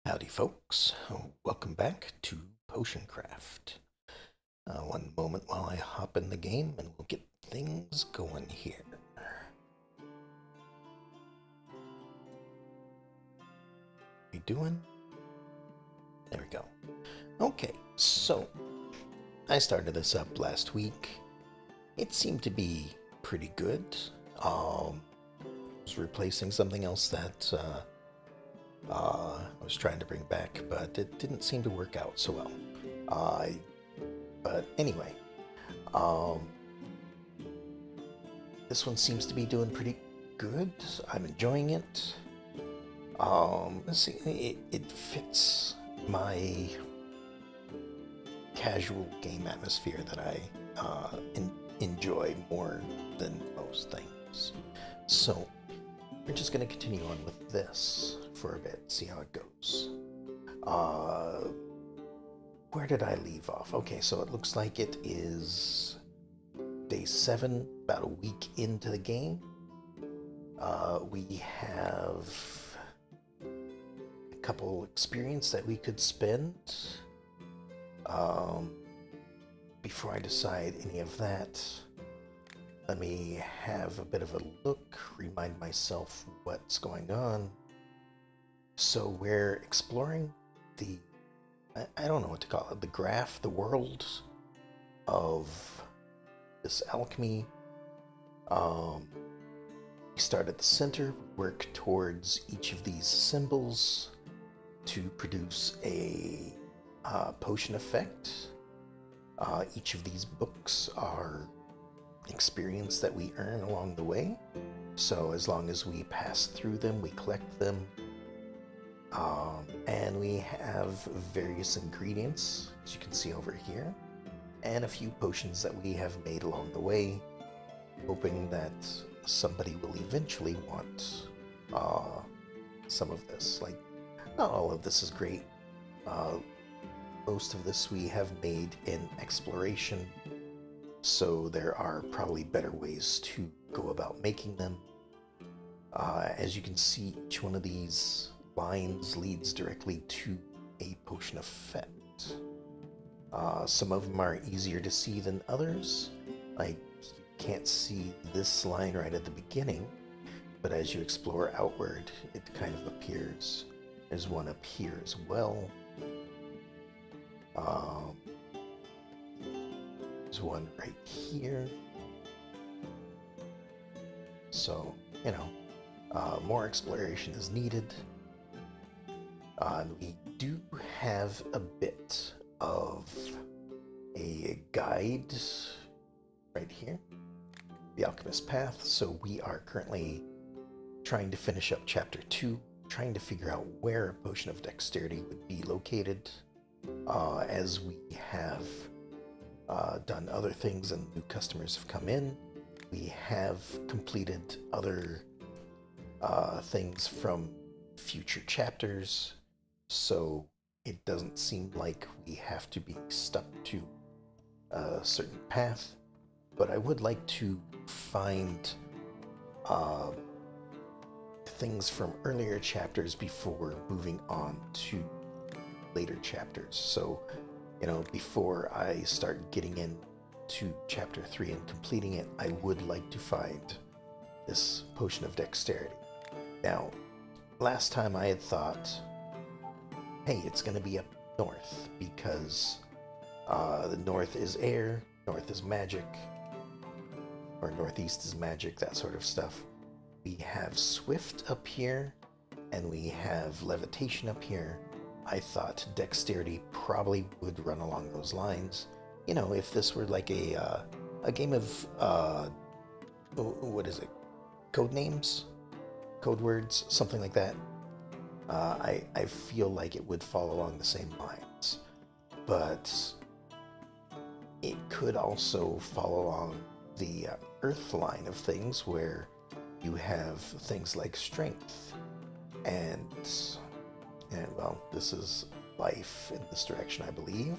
Howdy, folks. Welcome back to Potion Craft. One moment while I hop in the game and we'll get things going here. We doing? There we go. Okay, so I started this up last week. It seemed to be pretty good. I was replacing something else that I was trying to bring back, but it didn't seem to work out so well. Uh, but anyway, um, this one seems to be doing pretty good. I'm enjoying it. Let's see, it fits my casual game atmosphere that I enjoy more than most things. So we're just going to continue on with this for a bit, see how it goes. Where did I leave off? Okay, so it looks like it is day 7, about a week into the game. We have a couple experience that we could spend. Before I decide any of that, let me have a bit of a look, remind myself what's going on. So we're exploring the, I don't know what to call it, the graph, the world of this alchemy. We start at the center, work towards each of these symbols to produce a potion effect. Each of these books are experience that we earn along the way. So as long as we pass through them, we collect them. And we have various ingredients, as you can see over here, and a few potions that we have made along the way, hoping that somebody will eventually want some of this. Like, not all of this is great. Most of this we have made in exploration, so there are probably better ways to go about making them. As you can see, each one of these lines leads directly to a potion effect. Some of them are easier to see than others. Like, you can't see this line right at the beginning, but as you explore outward, it kind of appears. There's one up here as well. There's one right here. So, more exploration is needed. We do have a bit of a guide right here, The Alchemist's Path. So we are currently trying to finish up Chapter 2, trying to figure out where a Potion of Dexterity would be located, as we have done other things and new customers have come in. We have completed other things from future chapters, so it doesn't seem like we have to be stuck to a certain path. But I would like to find things from earlier chapters before moving on to later chapters. So, before I start getting into chapter 3 and completing it, I would like to find this Potion of Dexterity. Now, last time I had thought, hey, it's going to be up north because the north is air, north is magic, or northeast is magic, that sort of stuff. We have Swift up here, and we have Levitation up here. I thought Dexterity probably would run along those lines. If this were like a game of, what is it? Code names? Code words? Something like that. I feel like it would fall along the same lines. But it could also fall along the earth line of things, where you have things like strength and well, this is life in this direction, I believe.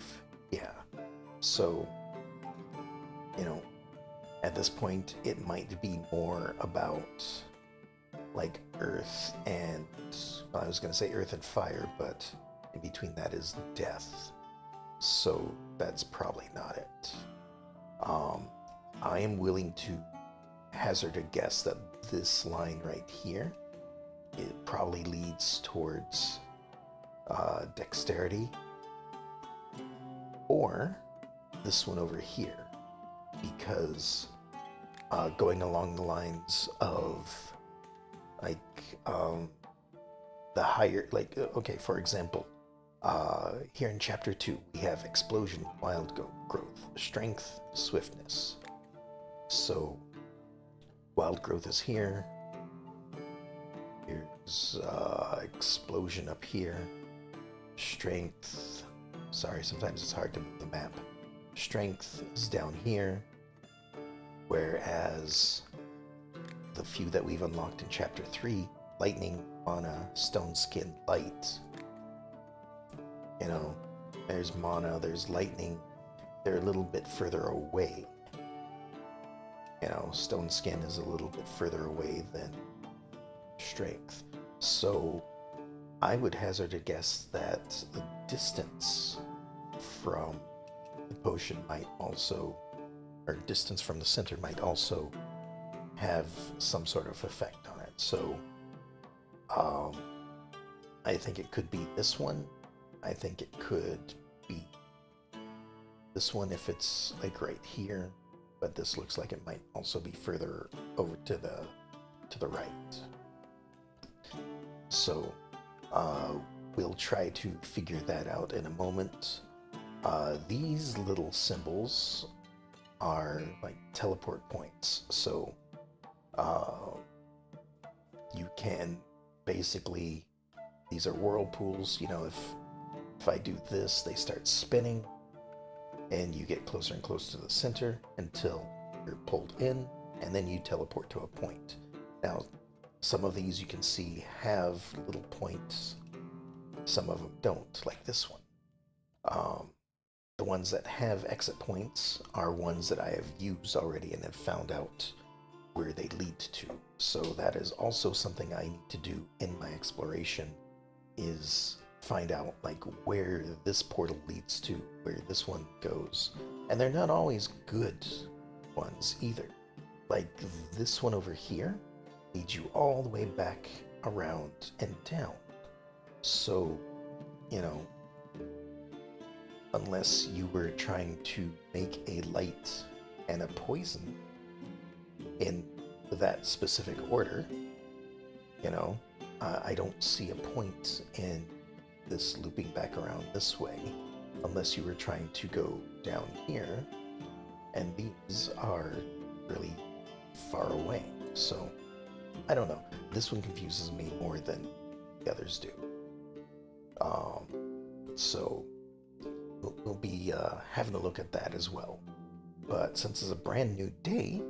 Yeah. So, at this point, it might be more about like earth and I was going to say earth and fire, but in between that is death. So that's probably not it. I am willing to hazard a guess that this line right here, it probably leads towards dexterity, or this one over here, because going along the lines of like the higher, like okay, for example, here in chapter 2 we have explosion, wild growth, strength, swiftness. So wild growth is here. Here's explosion up here. Strength, sorry, sometimes it's hard to move the map. Strength is down here, whereas the few that we've unlocked in chapter 3, lightning, mana, stone skin, light, you know, there's mana, there's lightning, they're a little bit further away. You know, stone skin is a little bit further away than strength. So I would hazard a guess that the distance from the potion might also, or distance from the center might also have some sort of effect on it. So I think it could be this one. I think it could be this one if it's like right here, but this looks like it might also be further over to the right. So we'll try to figure that out in a moment. These little symbols are like teleport points, so you can basically, these are whirlpools. You know, if I do this, they start spinning, and you get closer and closer to the center until you're pulled in, and then you teleport to a point. Now, some of these you can see have little points, some of them don't, like this one. The ones that have exit points are ones that I have used already and have found out where they lead to. So that is also something I need to do in my exploration, is find out like where this portal leads to, where this one goes. And they're not always good ones either. Like this one over here leads you all the way back around and down. So, you know, unless you were trying to make a light and a poison in that specific order, you know, I don't see a point in this looping back around this way unless you were trying to go down here, and these are really far away. So I don't know, this one confuses me more than the others do. So we'll be having a look at that as well. But since it's a brand new day,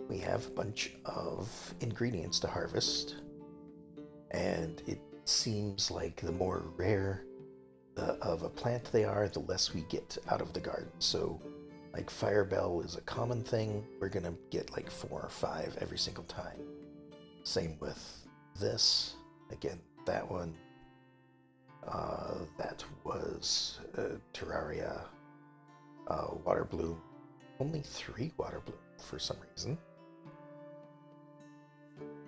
we have a bunch of ingredients to harvest, and it seems like the more rare of a plant they are, the less we get out of the garden. So like Firebell is a common thing, we're gonna get like 4 or 5 every single time. Same with this, again, that one, that was Terraria, Water Bloom, only 3 Water Bloom for some reason.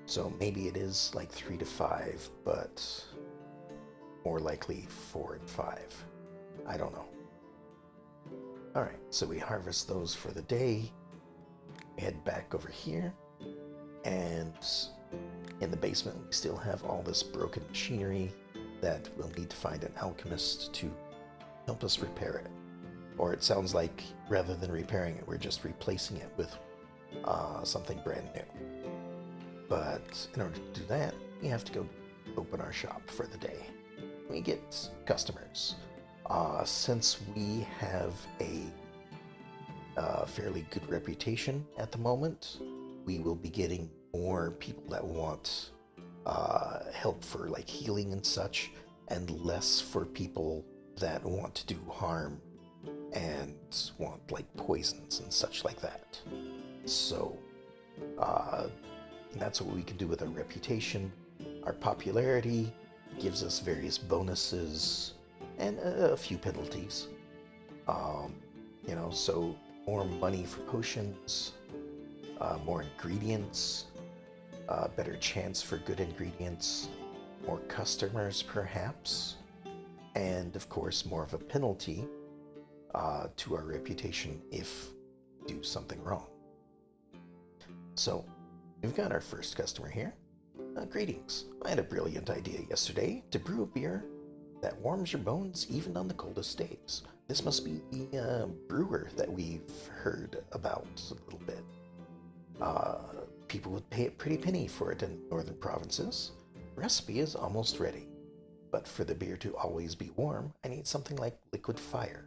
So maybe it is like 3 to 5, but more likely 4 and 5. I don't know. Alright, so we harvest those for the day, head back over here, and in the basement we still have all this broken machinery that we'll need to find an alchemist to help us repair it. Or it sounds like rather than repairing it, we're just replacing it with something brand new. But in order to do that, we have to go open our shop for the day. We get customers. Since we have a fairly good reputation at the moment, we will be getting more people that want help for like healing and such, and less for people that want to do harm and want like poisons and such like that. So that's what we can do with our reputation, our popularity, gives us various bonuses and a few penalties. Um, so more money for potions, more ingredients, better chance for good ingredients, more customers perhaps, and of course more of a penalty to our reputation if we do something wrong. So we've got our first customer here. Greetings. I had a brilliant idea yesterday to brew a beer that warms your bones even on the coldest days. This must be the brewer that we've heard about a little bit. People would pay a pretty penny for it in northern provinces. The recipe is almost ready, but for the beer to always be warm, I need something like liquid fire.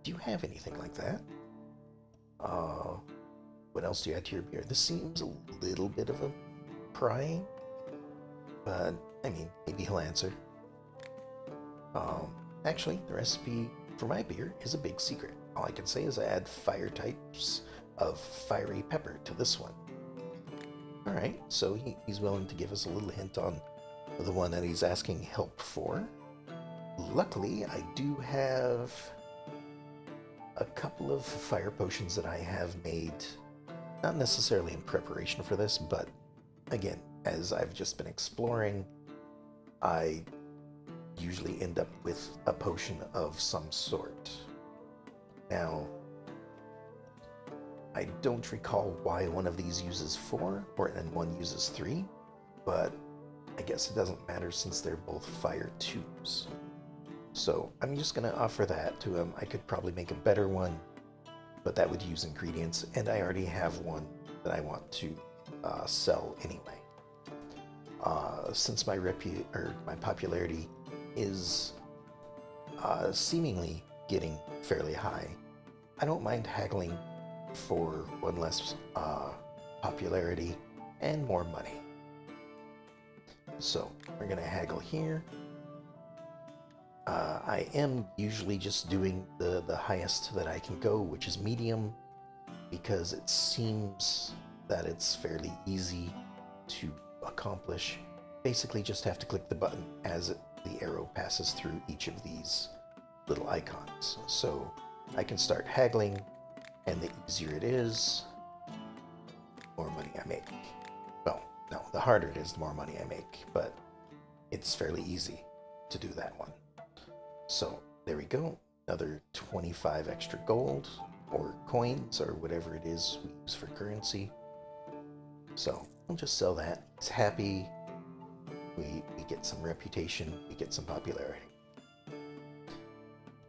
Do you have anything like that? What else do you add to your beer? This seems a little bit of a prying, but I mean, maybe he'll answer. Actually, the recipe for my beer is a big secret. All I can say is I add fire types of fiery pepper to this one. Alright, so he's willing to give us a little hint on the one that he's asking help for. Luckily, I do have a couple of fire potions that I have made, not necessarily in preparation for this, but again, as I've just been exploring, I usually end up with a potion of some sort. Now, I don't recall why one of these uses 4 and one uses 3, but I guess it doesn't matter since they're both fire tubes. So I'm just going to offer that to him. I could probably make a better one, but that would use ingredients, and I already have one that I want to sell anyway. Since my popularity is seemingly getting fairly high, I don't mind haggling for one less popularity and more money. So we're gonna haggle here. I am usually just doing the highest that I can go, which is medium, because it seems that it's fairly easy to accomplish. Basically just have to click the button as the arrow passes through each of these little icons. So I can start haggling, and the easier it is, the more money I make. Well, no, the harder it is, the more money I make, but it's fairly easy to do that one. So there we go, another 25 extra gold, or coins, or whatever it is we use for currency. So we'll just sell that. He's happy. We get some reputation, we get some popularity.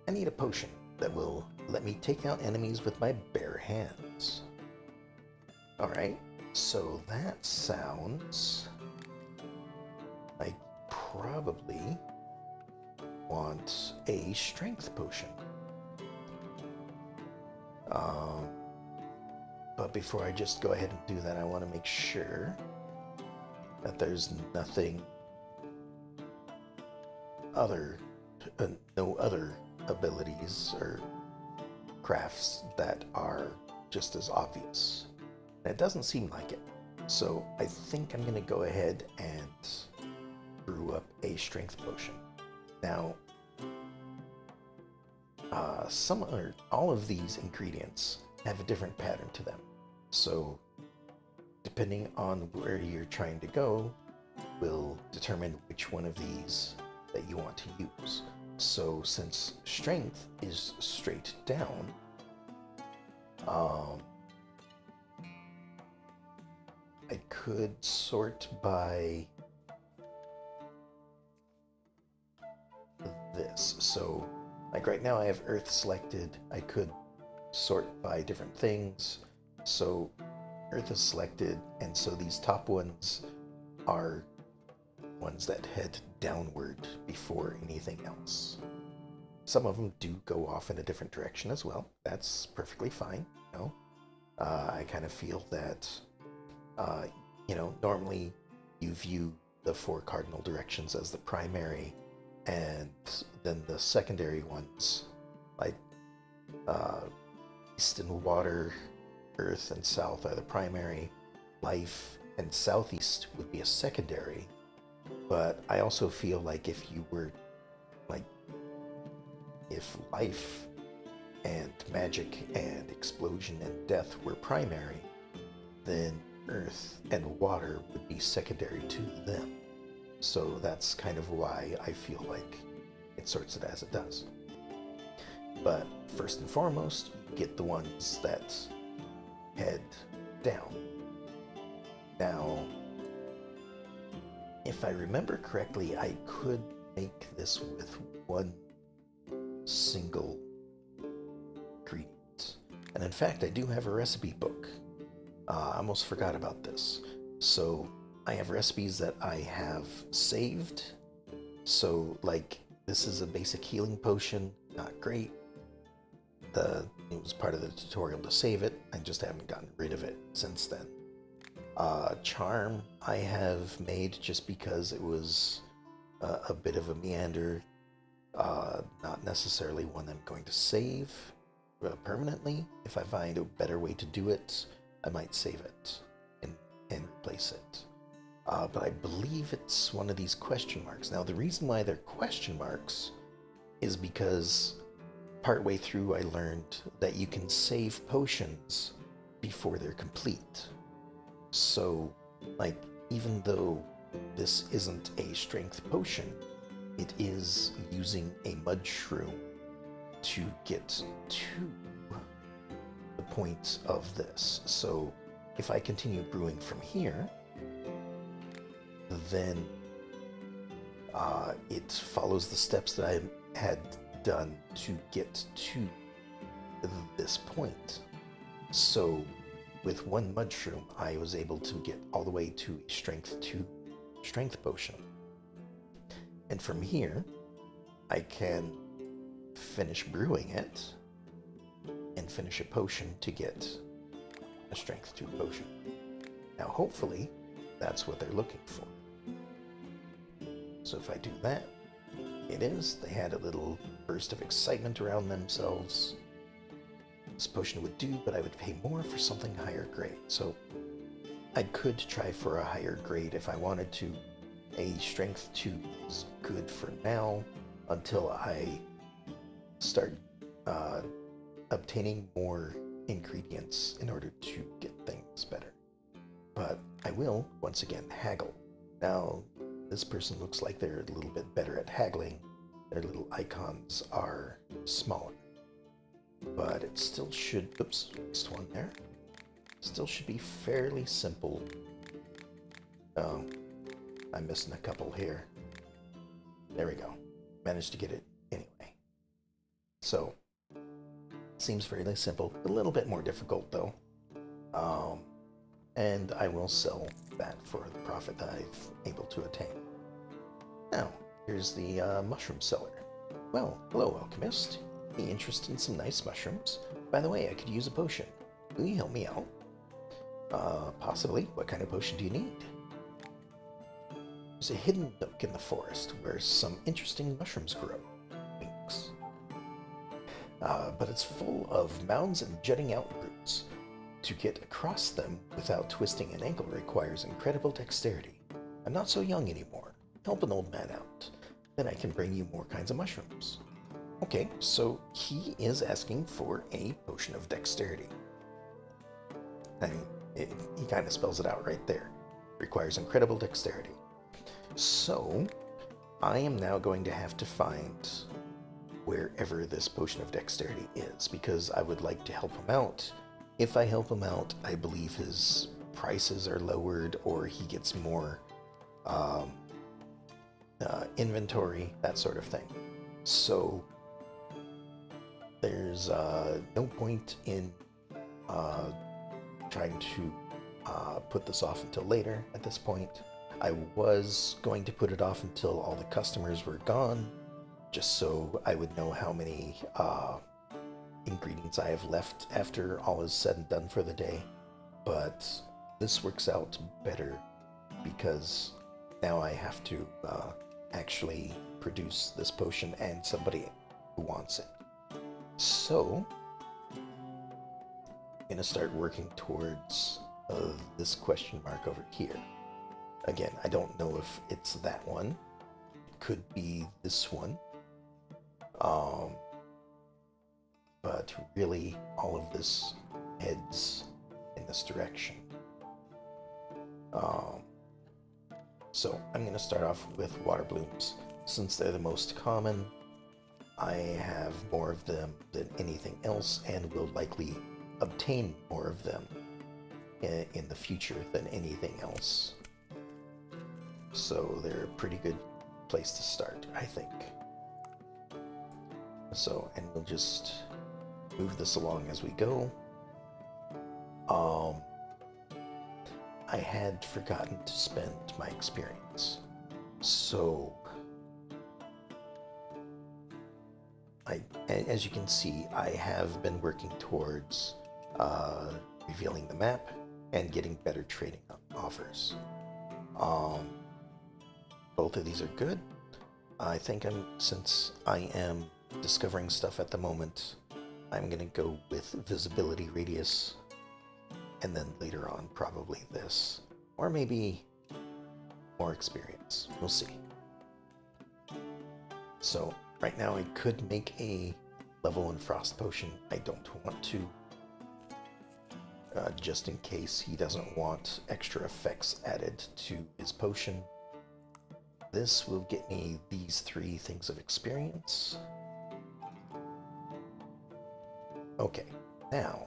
I need a potion that will let me take out enemies with my bare hands. Alright, so that sounds like probably want a strength potion. But before I just go ahead and do that, I want to make sure that there's nothing other, no other abilities or crafts that are just as obvious. And it doesn't seem like it. So I think I'm going to go ahead and brew up a strength potion. Now, all of these ingredients have a different pattern to them. So depending on where you're trying to go will determine which one of these that you want to use. So since strength is straight down, I could sort by this. So like right now I have earth selected. I could sort by different things. So earth is selected, and so these top ones are ones that head downward before anything else. Some of them do go off in a different direction as well. That's perfectly fine. I kind of feel that normally you view the 4 cardinal directions as the primary, and then the secondary ones like east and water, earth and south are the primary, life and southeast would be a secondary, But I also feel like like, if life and magic and explosion and death were primary, then earth and water would be secondary to them. So that's kind of why I feel like it sorts it as it does. But first and foremost, you get the ones that head down. Now, if I remember correctly, I could make this with one single ingredient. And in fact, I do have a recipe book. I almost forgot about this. So I have recipes that I have saved. So, like, this is a basic healing potion. Not great. It was part of the tutorial to save it. I just haven't gotten rid of it since then. Charm I have made just because it was a bit of a meander. Not necessarily one I'm going to save permanently. If I find a better way to do it, I might save it and replace it. But I believe it's one of these question marks. Now, the reason why they're question marks is because partway through I learned that you can save potions before they're complete. So, like, even though this isn't a strength potion, it is using a mud shroom to get to the point of this. So if I continue brewing from here, then it follows the steps that I had done to get to this point. So with one mud shroom, I was able to get all the way to a strength 2 strength potion. And from here, I can finish brewing it and finish a potion to get a strength 2 potion. Now, hopefully, that's what they're looking for. So if I do that, it is. They had a little burst of excitement around themselves. This potion would do, but I would pay more for something higher grade. So I could try for a higher grade if I wanted to. A strength 2 is good for now until I start obtaining more ingredients in order to get things better. But I will, once again, haggle. Now, this person looks like they're a little bit better at haggling. Their little icons are smaller. But it still should, oops, missed one there. Still should be fairly simple. Oh, I'm missing a couple here. There we go. Managed to get it anyway. So, seems fairly simple. A little bit more difficult though. And I will sell that for the profit that I've able to attain. Now, here's the mushroom seller. Well, hello, alchemist. Any interest in some nice mushrooms? By the way, I could use a potion. Will you help me out? Possibly. What kind of potion do you need? There's a hidden nook in the forest where some interesting mushrooms grow. Thanks. But it's full of mounds and jutting out roots. To get across them without twisting an ankle requires incredible dexterity. I'm not so young anymore. Help an old man out. Then I can bring you more kinds of mushrooms. Okay, so he is asking for a potion of dexterity. I mean, he kind of spells it out right there. Requires incredible dexterity. So, I am now going to have to find wherever this potion of dexterity is, because I would like to help him out. If I help him out, I believe his prices are lowered, or he gets more inventory, that sort of thing. So, there's no point in trying to put this off until later at this point. I was going to put it off until all the customers were gone, just so I would know how many ingredients I have left after all is said and done for the day. But this works out better because now I have to actually produce this potion and somebody who wants it. So, I'm going to start working towards this question mark over here. Again, I don't know if it's that one. It could be this one. Um, but really, all of this heads in this direction. Um, so I'm going to start off with water blooms. Since they're the most common, I have more of them than anything else and will likely obtain more of them in the future than anything else. So they're a pretty good place to start, I think. So, and we'll just move this along as we go. I had forgotten to spend my experience. So, as you can see, I have been working towards revealing the map and getting better trading offers. Both of these are good. I think since I am discovering stuff at the moment, I'm gonna go with visibility radius, and then later on probably this, or maybe more experience. We'll see. So right now I could make a level 1 frost potion. I don't want to, just in case he doesn't want extra effects added to his potion. This will get me these 3 things of experience. Okay, now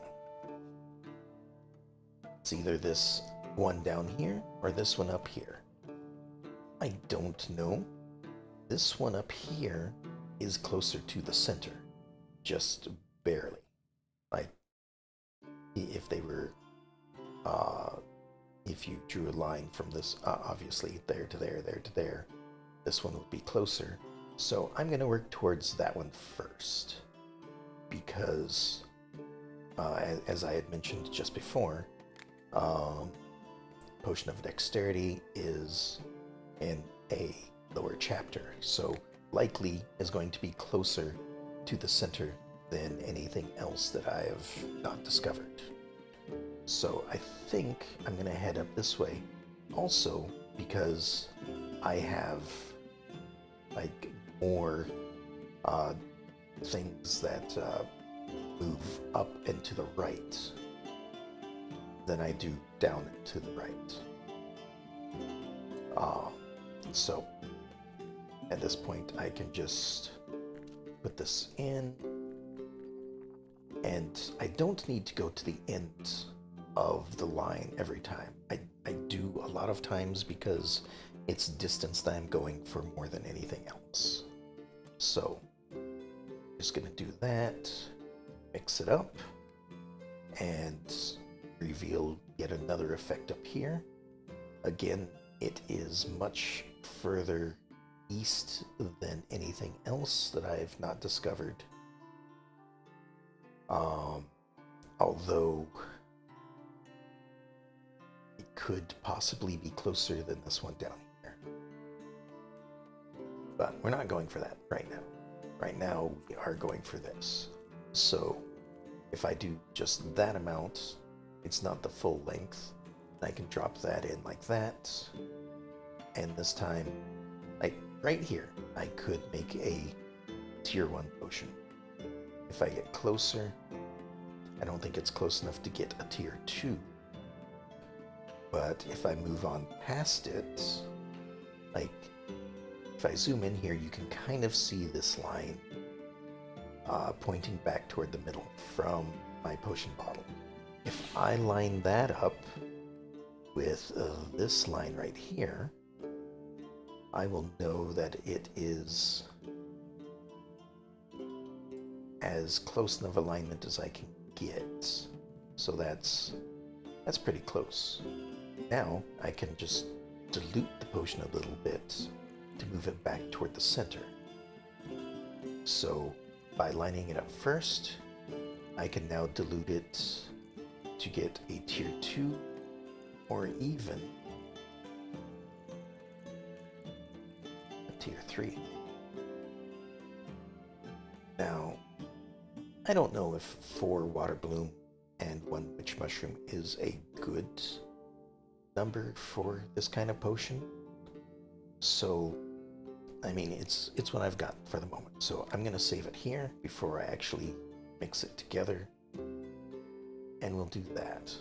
it's either this one down here or this one up here. I don't know. This one up here is closer to the center, just barely. Like, if they were, if you drew a line from this, obviously there to there, there to there, this one would be closer. So I'm going to work towards that one first, because as I had mentioned just before, Potion of Dexterity is in a lower chapter, so likely is going to be closer to the center than anything else that I have not discovered. So I think I'm going to head up this way, also because I have like more things that move up and to the right than I do down and to the right. So at this point I can just put this in, and I don't need to go to the end of the line every time. I do a lot of times because it's distance that I'm going for more than anything else. So just gonna do that, mix it up, and reveal yet another effect up here. Again, it is much further east than anything else that I have not discovered. Although it could possibly be closer than this one down here. But we're not going for that right now. Right now we are going for this. So if I do just that amount, it's not the full length. I can drop that in like that. And this time, like right here, I could make a tier 1 potion. If I get closer, I don't think it's close enough to get a tier 2. But if I move on past it, like if I zoom in here, you can kind of see this line pointing back toward the middle from my potion bottle. If I line that up with this line right here, I will know that it is as close enough alignment as I can get. So that's pretty close. Now I can just dilute the potion a little bit to move it back toward the center. So by lining it up first, I can now dilute it to get a tier 2 or even a tier 3. Now, I don't know if 4 water bloom and 1 witch mushroom is a good number for this kind of potion. So, I mean, it's what I've got for the moment. So I'm going to save it here before I actually mix it together. And we'll do that.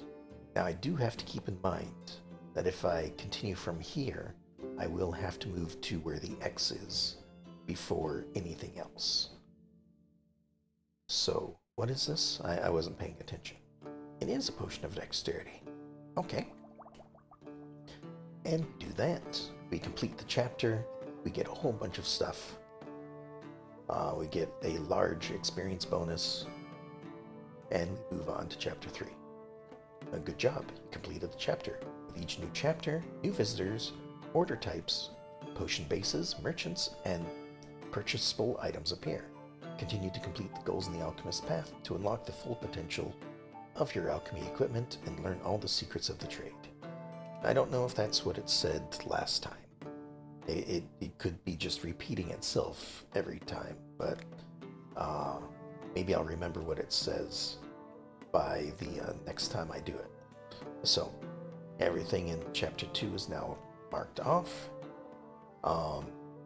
Now, I do have to keep in mind that if I continue from here, I will have to move to where the X is before anything else. So, what is this? I wasn't paying attention. It is a potion of dexterity. Okay. And do that. We complete the chapter. We get a whole bunch of stuff. We get a large experience bonus. And we move on to chapter 3. A good job. You completed the chapter. With each new chapter, new visitors, order types, potion bases, merchants, and purchasable items appear. Continue to complete the goals in the Alchemist's Path to unlock the full potential of your alchemy equipment and learn all the secrets of the trade. I don't know if that's what it said last time. It could be just repeating itself every time, but maybe I'll remember what it says by the next time I do it. So, everything in Chapter 2 is now marked off.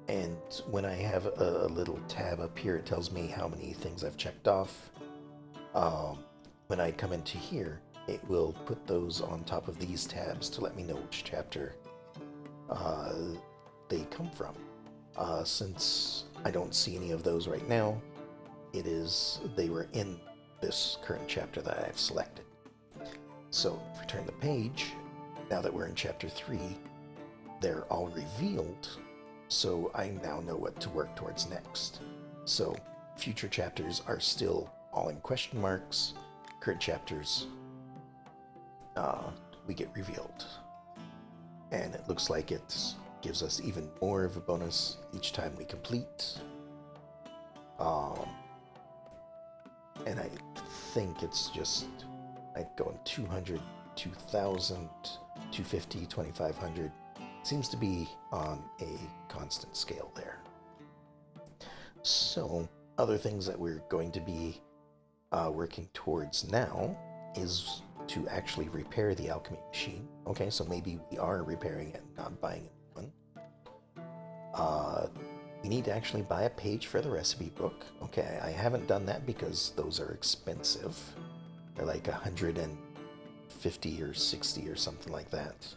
And when I have a little tab up here, it tells me how many things I've checked off. When I come into here, it will put those on top of these tabs to let me know which chapter they come from. Since I don't see any of those right now, they were in this current chapter that I've selected. So if we turn the page, now that we're in chapter 3, they're all revealed, so I now know what to work towards next. So future chapters are still all in question marks. Current chapters, we get revealed. And it looks like it gives us even more of a bonus each time we complete. And I think it's just like going 200, 2,000, 250, 2,500. Seems to be on a constant scale there. So, other things that we're going to be working towards now is to actually repair the alchemy machine. Okay, so maybe we are repairing it, not buying a new one. We need to actually buy a page for the recipe book. Okay, I haven't done that because those are expensive. They're like 150 or 60 or something like that.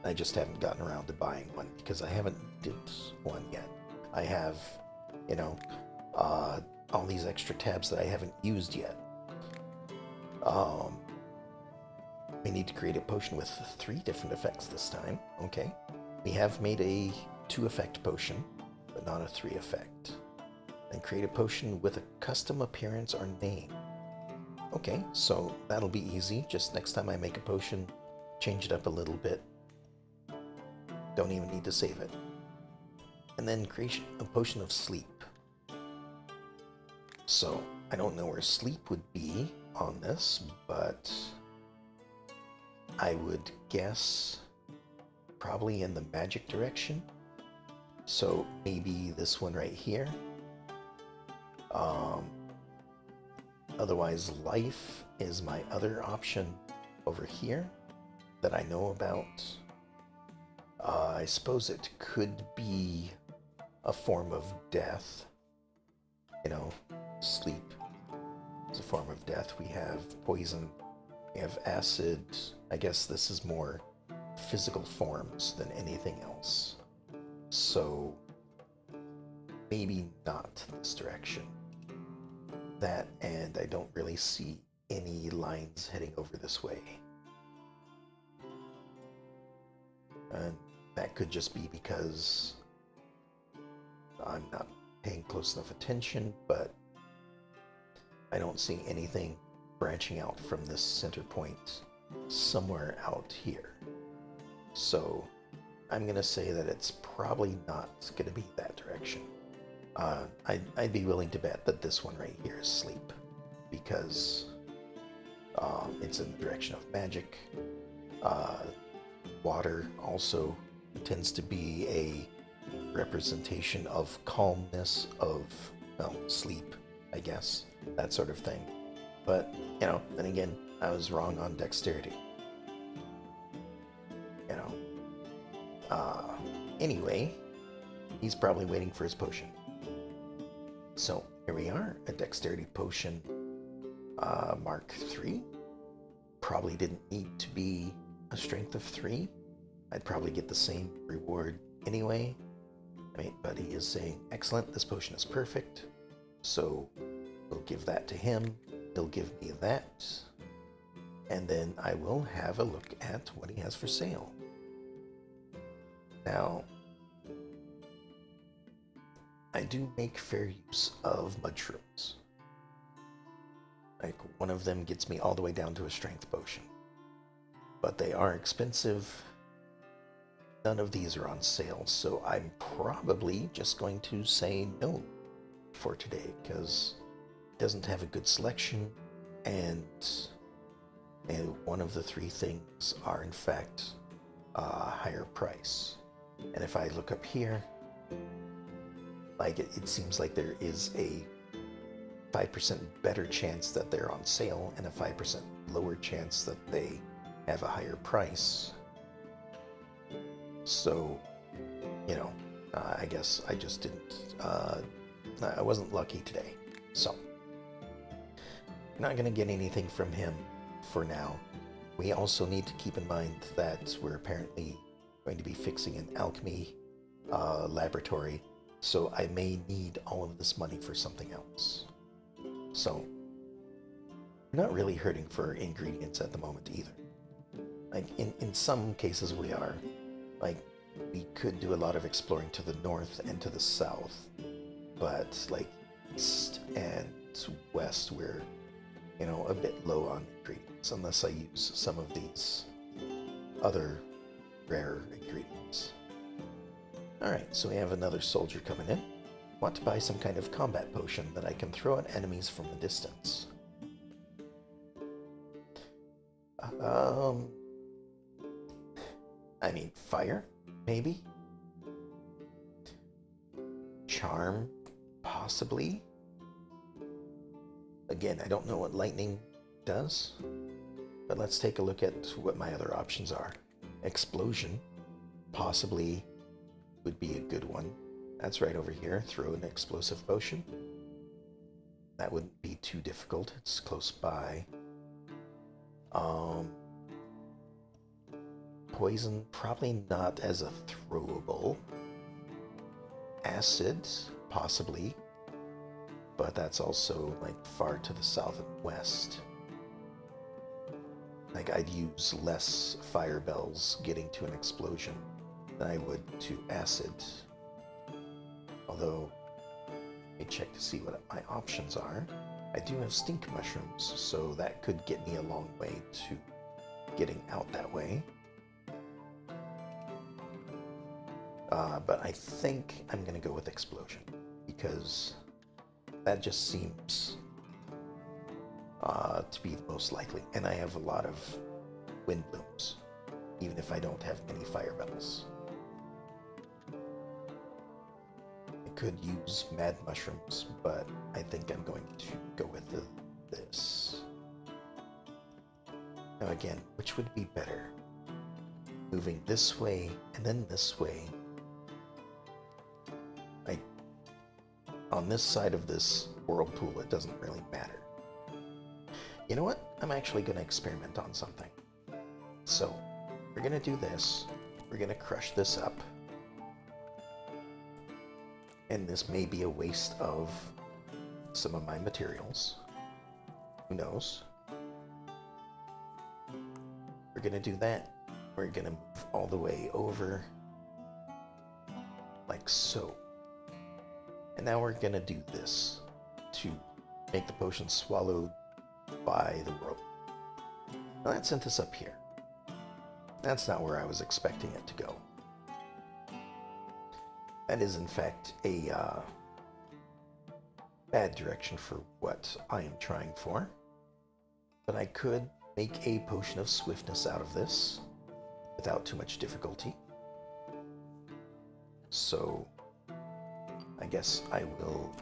I just haven't gotten around to buying one because I haven't did one yet. I have, all these extra tabs that I haven't used yet. We need to create a potion with 3 different effects this time. Okay. We have made a 2 effect potion, but not a 3 effect. And create a potion with a custom appearance or name. Okay, so that'll be easy. Just next time I make a potion, change it up a little bit. Don't even need to save it. And then create a potion of sleep. So, I don't know where sleep would be on this, but I would guess probably in the magic direction. So maybe this one right here. Otherwise, life is my other option over here that I know about. I suppose it could be a form of death. Sleep is a form of death. We have poison, we have acid. I guess this is more physical forms than anything else. So maybe not this direction. That, and I don't really see any lines heading over this way. And that could just be because I'm not paying close enough attention, but I don't see anything branching out from this center point somewhere out here. So I'm going to say that it's probably not going to be that direction. I'd be willing to bet that this one right here is sleep, because it's in the direction of magic. Water also tends to be a representation of calmness, of sleep, I guess, that sort of thing. But then again, I was wrong on dexterity. Uh, anyway, he's probably waiting for his potion. So here we are, a dexterity potion, Mark 3. Probably didn't need to be a strength of 3. I'd probably get the same reward anyway. Right, but he is saying, excellent, this potion is perfect. So we'll give that to him. He'll give me that. And then I will have a look at what he has for sale. Now, I do make fair use of mushrooms. Like, one of them gets me all the way down to a strength potion. But they are expensive. None of these are on sale, so I'm probably just going to say no for today, because it doesn't have a good selection, and one of the 3 things are in fact a higher price. And if I look up here, like it seems like there is a 5% better chance that they're on sale and a 5% lower chance that they have a higher price. So, you know, I guess I just didn't, I wasn't lucky today. So, not going to get anything from him for now. We also need to keep in mind that we're apparently going to be fixing an alchemy laboratory, so I may need all of this money for something else. So, we're not really hurting for ingredients at the moment either. Like, in some cases we are. Like, we could do a lot of exploring to the north and to the south, but like east and west, we're, you know, a bit low on ingredients, unless I use some of these other rare ingredients. Alright, so we have another soldier coming in. Want to buy some kind of combat potion that I can throw at enemies from a distance. I mean, fire, maybe? Charm, possibly? Again, I don't know what lightning does, but let's take a look at what my other options are. Explosion, possibly, would be a good one. That's right over here. Throw an explosive potion. That wouldn't be too difficult. It's close by. Poison, probably not as a throwable. Acid, possibly, but that's also like far to the south and west. Like, I'd use less fire bells getting to an explosion than I would to acid. Although, let me check to see what my options are. I do have stink mushrooms, so that could get me a long way to getting out that way. But I think I'm going to go with explosion, because that just seems to be the most likely. And I have a lot of wind blooms, even if I don't have many fire bells. I could use mad mushrooms, but I think I'm going to go with this. Now again, which would be better? Moving this way and then this way. On this side of this whirlpool, it doesn't really matter. You know what? I'm actually going to experiment on something. So, we're going to do this. We're going to crush this up. And this may be a waste of some of my materials. Who knows? We're going to do that. We're going to move all the way over. Like so. And now we're going to do this to make the potion swallowed by the whirl. Now that sent us up here. That's not where I was expecting it to go. That is in fact a bad direction for what I am trying for. But I could make a potion of swiftness out of this without too much difficulty. So I guess I will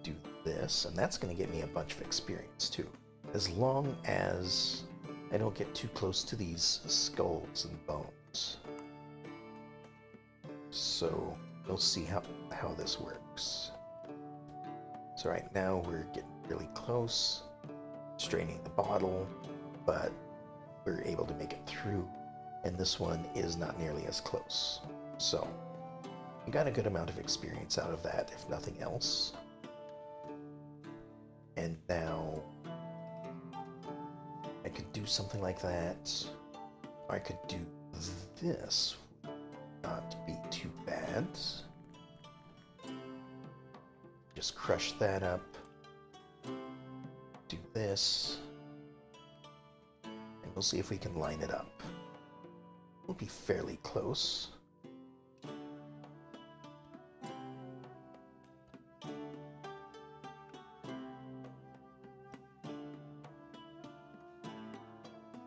do this, and that's going to get me a bunch of experience too. As long as I don't get too close to these skulls and bones. So we'll see how this works. So right now we're getting really close, straining the bottle, but we're able to make it through, and this one is not nearly as close. So we got a good amount of experience out of that, if nothing else. And now I could do something like that, or I could do this. Not be too bad. Just crush that up. Do this. And we'll see if we can line it up. We'll be fairly close.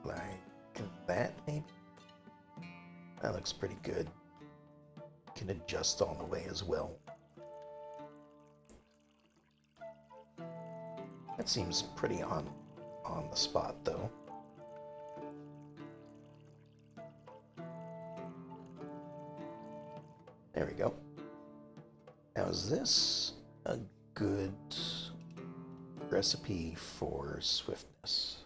Like that, maybe? That looks pretty good. Can adjust all the way as well. That seems pretty on the spot, though. There we go. Now, is this a good recipe for swiftness?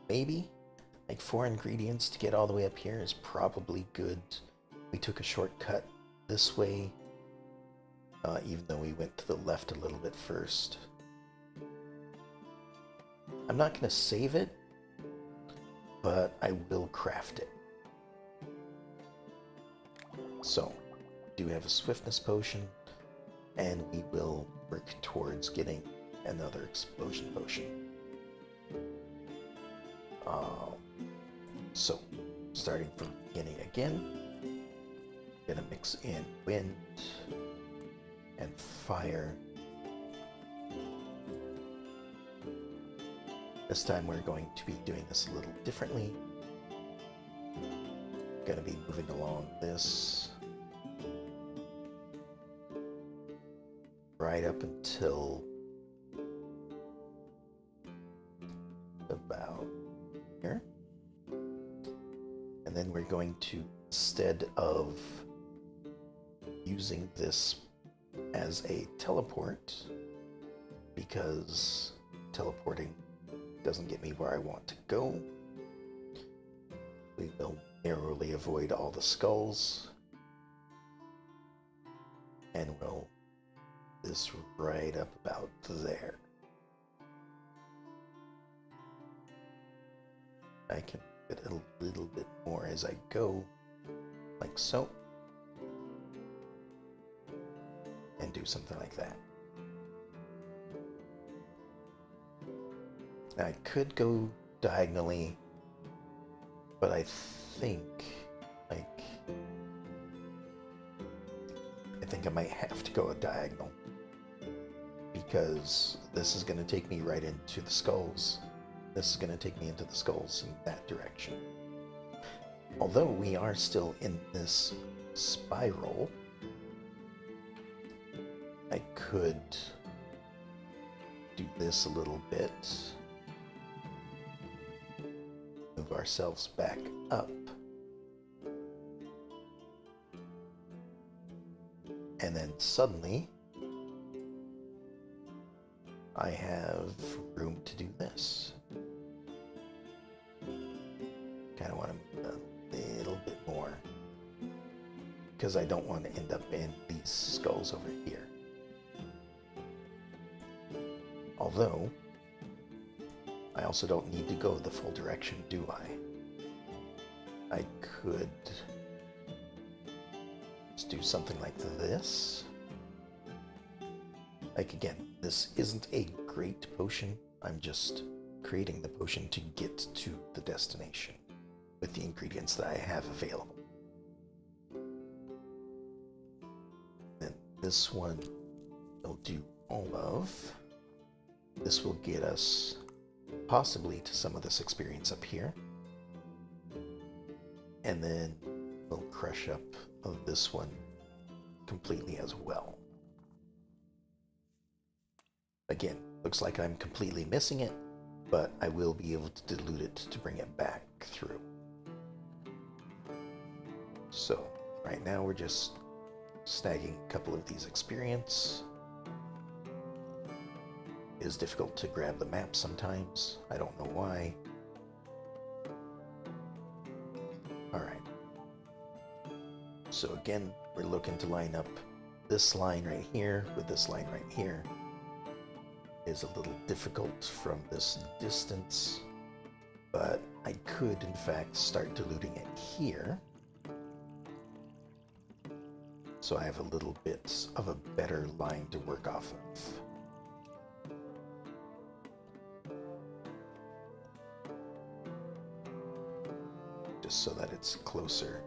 Maybe. Like 4 ingredients to get all the way up here is probably good. We took a shortcut this way, even though we went to the left a little bit first. I'm not going to save it, but I will craft it. So, we do have a swiftness potion, and we will work towards getting another explosion potion. So, starting from the beginning again, gonna mix in wind and fire. This time we're going to be doing this a little differently. Gonna be moving along this right up until about here. And then we're going to, instead of using this as a teleport, because teleporting doesn't get me where I want to go, we will narrowly avoid all the skulls, and we'll this right up about there. I can get a little bit more as I go, like so, and do something like that. Now I could go diagonally, but I think I might have to go a diagonal, because this is going to take me right into the skulls. This is going to take me into the skulls in that direction. Although we are still in this spiral, I could do this a little bit. Move ourselves back up. And then suddenly, I have room to do this. Kind of want to move a little bit more, because I don't want to end up in these skulls over here. Although, I also don't need to go the full direction, do I? I could just do something like this. Like, again, this isn't a great potion. I'm just creating the potion to get to the destination with the ingredients that I have available. Then this one will do all of. This will get us possibly to some of this experience up here. And then we'll crush up of this one completely as well. Again, looks like I'm completely missing it, but I will be able to dilute it to bring it back through. So right now we're just snagging a couple of these experience. It is difficult to grab the map sometimes. I don't know why. Alright. So again, we're looking to line up this line right here with this line right here. It is a little difficult from this distance, but I could in fact start diluting it here. So I have a little bit of a better line to work off of. Just so that it's closer.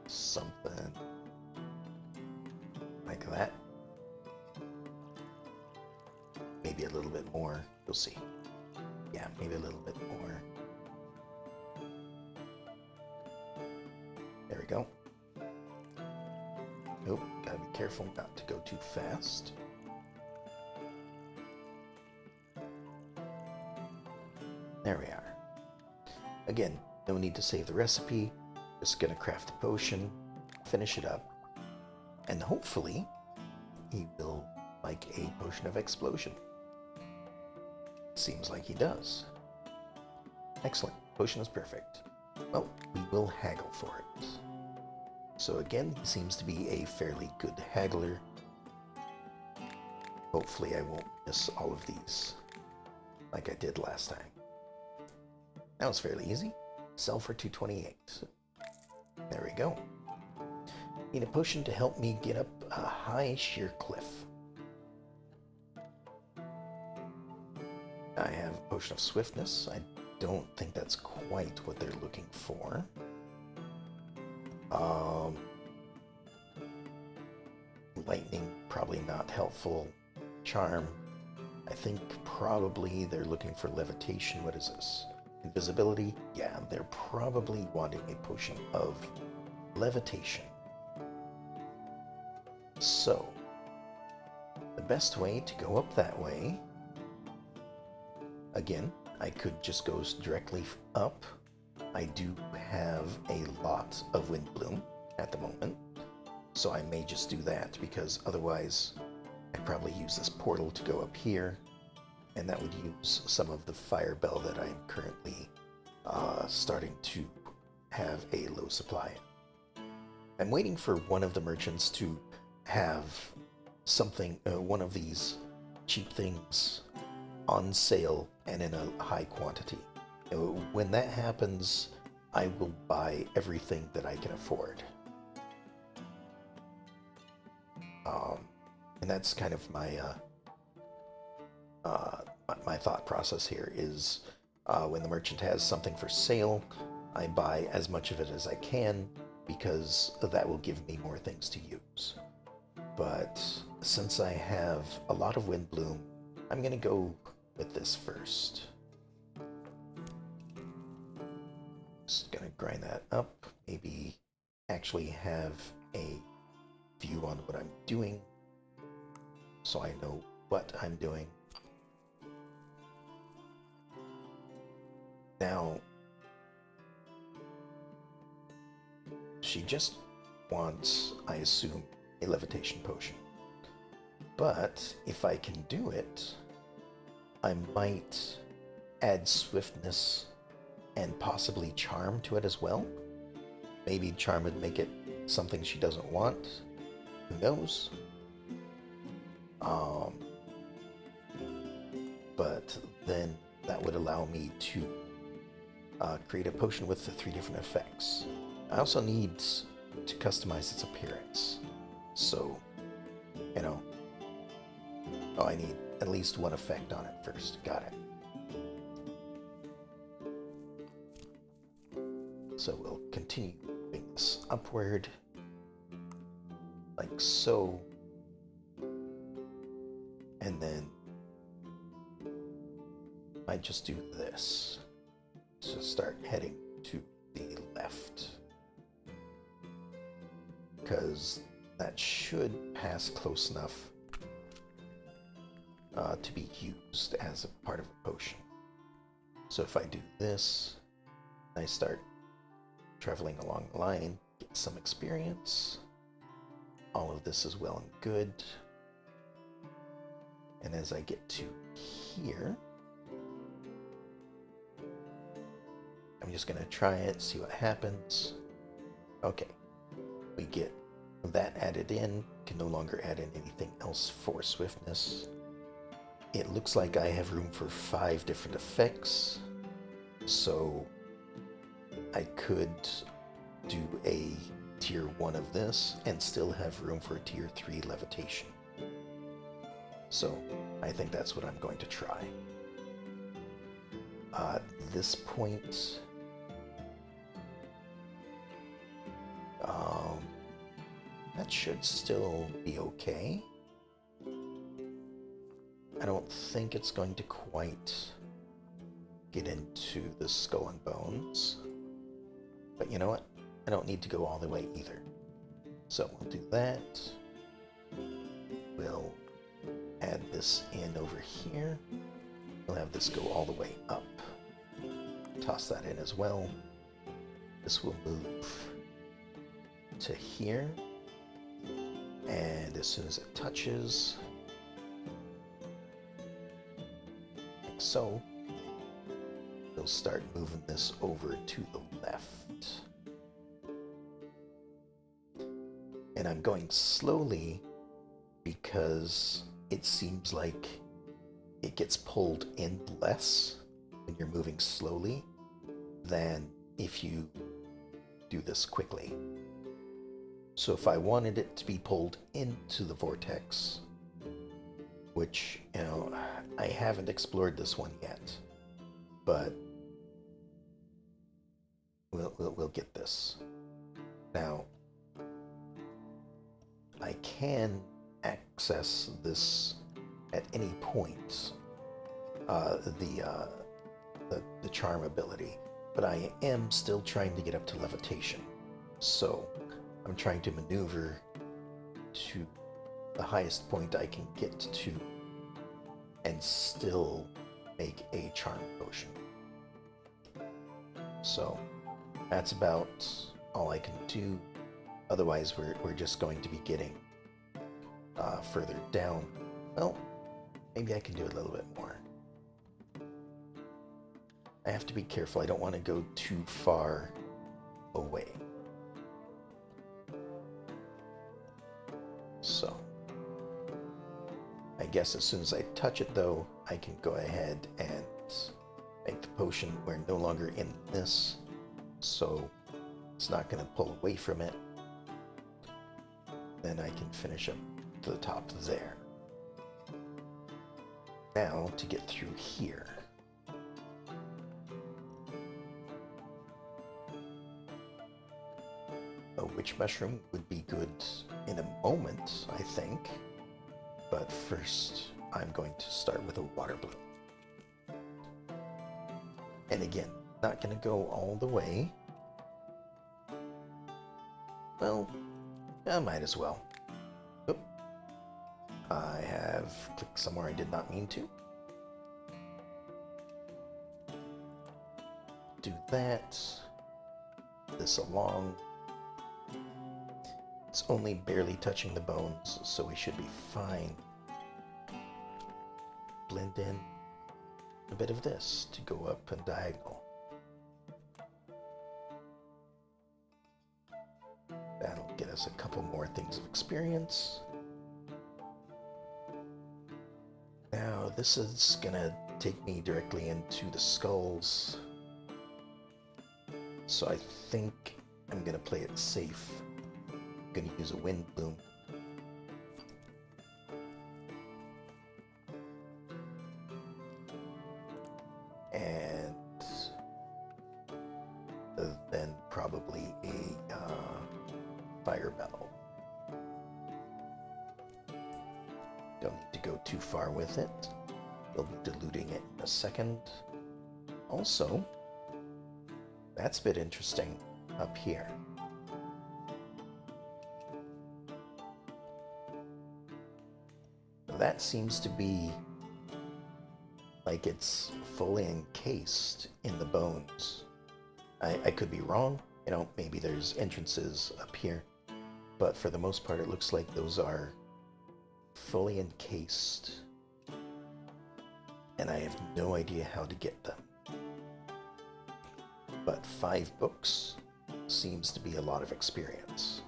Something like that. Maybe a little bit more. You'll see. Yeah, maybe a little bit more. There we go. Nope, gotta be careful not to go too fast. There we are. Again, no need to save the recipe. Just gonna craft a potion, finish it up, and hopefully he will like a potion of explosion. Seems like he does. Excellent. Potion is perfect. Well, we will haggle for it. So again, he seems to be a fairly good haggler. Hopefully I won't miss all of these like I did last time. That was fairly easy. Sell for 228. There we go. Need a potion to help me get up a high sheer cliff. I have a potion of swiftness. I don't think that's quite what they're looking for. Lightning, probably not helpful. Charm, I think probably they're looking for levitation. What is this? Invisibility? Yeah, they're probably wanting a potion of levitation. So, the best way to go up that way, again, I could just go directly up. I do have a lot of Windbloom at the moment, so I may just do that, because otherwise I'd probably use this portal to go up here, and that would use some of the fire bell that I'm currently starting to have a low supply. I'm waiting for one of the merchants to have something, one of these cheap things on sale and in a high quantity. When that happens, I will buy everything that I can afford. And that's kind of my my thought process here is when the merchant has something for sale, I buy as much of it as I can, because that will give me more things to use. But since I have a lot of Windbloom, I'm going to go with this first. Just going to grind that up, maybe actually have a view on what I'm doing so I know what I'm doing. Now, she just wants, I assume, a levitation potion. But if I can do it, I might add swiftness and possibly charm to it as well. Maybe charm would make it something she doesn't want. Who knows? But then that would allow me to create a potion with the 3 different effects. I also need to customize its appearance. So, you know, I need at least one effect on it first. Got it. So we'll continue moving this upward, like so. And then I just do this to start heading to the left, because that should pass close enough to be used as a part of a potion. So if I do this, I start traveling along the line, get some experience. All of this is well and good. And as I get to here, I'm just gonna try it, see what happens. Okay, we get that added in, can no longer add in anything else for swiftness. It looks like I have room for 5 different effects, so I could do a tier 1 of this and still have room for a tier 3 levitation. So I think that's what I'm going to try. At this point, that should still be okay. I don't think it's going to quite get into the skull and bones. But you know what? I don't need to go all the way either. So we'll do that. We'll add this in over here. We'll have this go all the way up. Toss that in as well. This will move to here. And as soon as it touches, like so, we'll start moving this over to the left. And I'm going slowly because it seems like it gets pulled in less when you're moving slowly than if you do this quickly. So if I wanted it to be pulled into the vortex, which, you know, I haven't explored this one yet, but we'll get this. Now, I can access this at any point, the charm ability, but I am still trying to get up to levitation. So I'm trying to maneuver to the highest point I can get to and still make a charm potion. So that's about all I can do. Otherwise, we're just going to be getting further down. Well, maybe I can do a little bit more. I have to be careful. I don't want to go too far away. So, I guess as soon as I touch it though, I can go ahead and make the potion. We're no longer in this, so it's not going to pull away from it. Then I can finish up to the top there. Now, to get through here. A witch mushroom would be good in a moment, I think. But first, I'm going to start with a water bloom. And again, not going to go all the way. Well, I might as well. Oop. I have clicked somewhere I did not mean to. Do that. This along. It's only barely touching the bones, so we should be fine. Blend in a bit of this to go up and diagonal. That'll get us a couple more things of experience. Now this is gonna take me directly into the skulls. So I think I'm gonna play it safe. I'm gonna use a wind bloom. And then probably a fire bellow. Don't need to go too far with it. We'll be diluting it in a second. Also, that's a bit interesting up here. That seems to be like it's fully encased in the bones. I could be wrong, you know, maybe there's entrances up here, but for the most part it looks like those are fully encased, and I have no idea how to get them. But 5 books seems to be a lot of experience.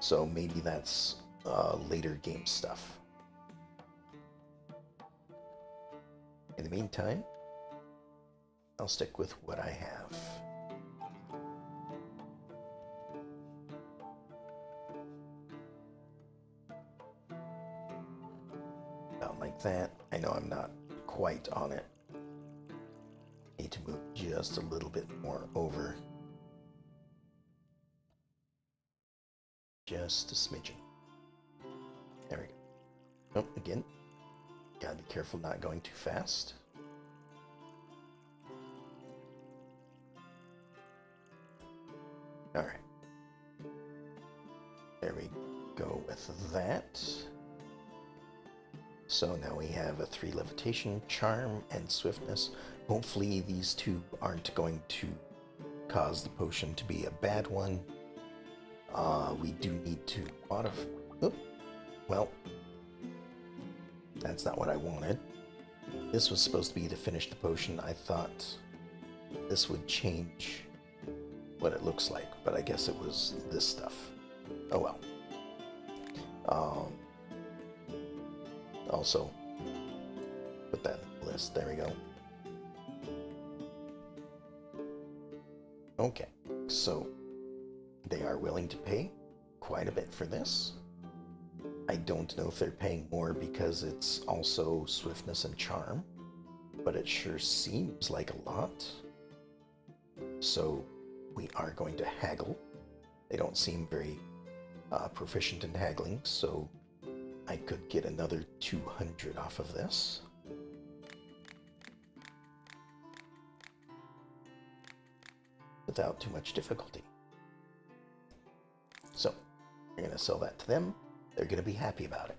So maybe that's later game stuff. In the meantime, I'll stick with what I have. About like that. I know I'm not quite on it. Need to move just a little bit more over. Just a smidgen. There we go. Oh, again, gotta be careful not going too fast. All right. There we go with that. So now we have a 3 levitation, charm, and swiftness. Hopefully these 2 aren't going to cause the potion to be a bad one. We do need to modify. Well, that's not what I wanted. This was supposed to be to finish the potion. I thought this would change what it looks like, but I guess it was this stuff. Oh well. Also, put that in the list. There we go. Okay, so they are willing to pay quite a bit for this. I don't know if they're paying more because it's also swiftness and charm, but it sure seems like a lot. So we are going to haggle. They don't seem very proficient in haggling, so I could get another 200 off of this. Without too much difficulty. So, we're going to sell that to them. They're going to be happy about it.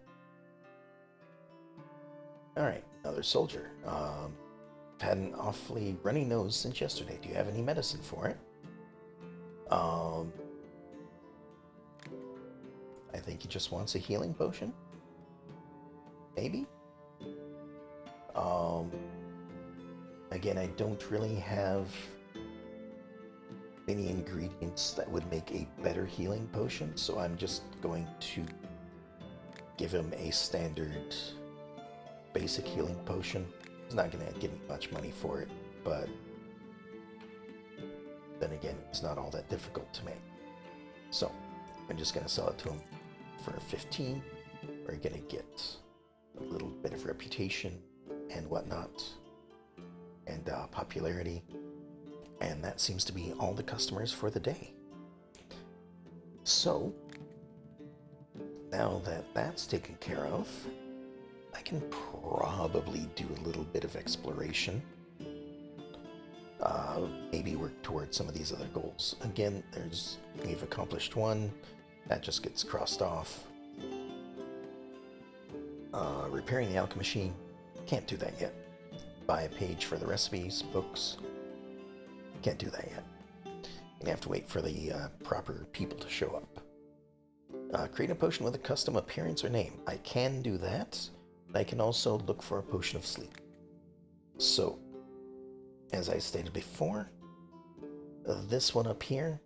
Alright, another soldier. I've had an awfully runny nose since yesterday. Do you have any medicine for it? I think he just wants a healing potion. Maybe? Again, I don't really have many ingredients that would make a better healing potion, so I'm just going to give him a standard basic healing potion. He's not going to give me much money for it, but then again, it's not all that difficult to make. So, I'm just going to sell it to him for 15. We're going to get a little bit of reputation and whatnot, and popularity, and that seems to be all the customers for the day. So, now that that's taken care of, I can probably do a little bit of exploration. Maybe work towards some of these other goals. Again, we've accomplished one. That just gets crossed off. Repairing the alchemy machine. Can't do that yet. Buy a page for the recipes, books. Can't do that yet. You have to wait for the proper people to show up. Create a potion with a custom appearance or name. I can do that. I can also look for a potion of sleep. So, as I stated before, this one up here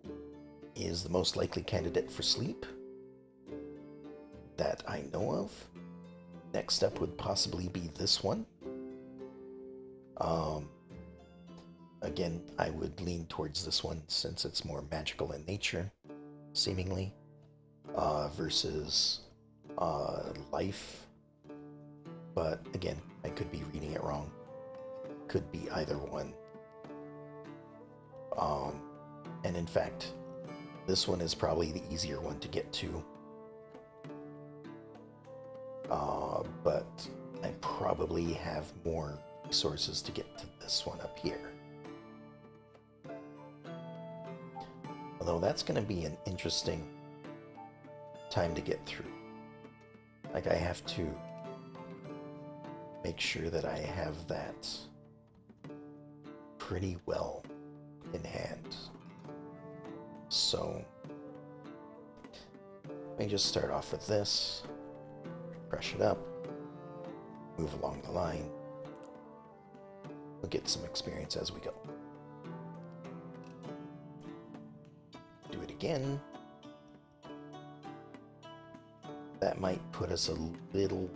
is the most likely candidate for sleep that I know of. Next up would possibly be this one. Again, I would lean towards this one since it's more magical in nature, seemingly, versus life. But again, I could be reading it wrong. Could be either one. And in fact, this one is probably the easier one to get to. But I probably have more resources to get to this one up here. Although that's going to be an interesting time to get through. Like I have to make sure that I have that pretty well in hand. So let me just start off with this, brush it up, move along the line. We'll get some experience as we go. Do it again. That might put us a little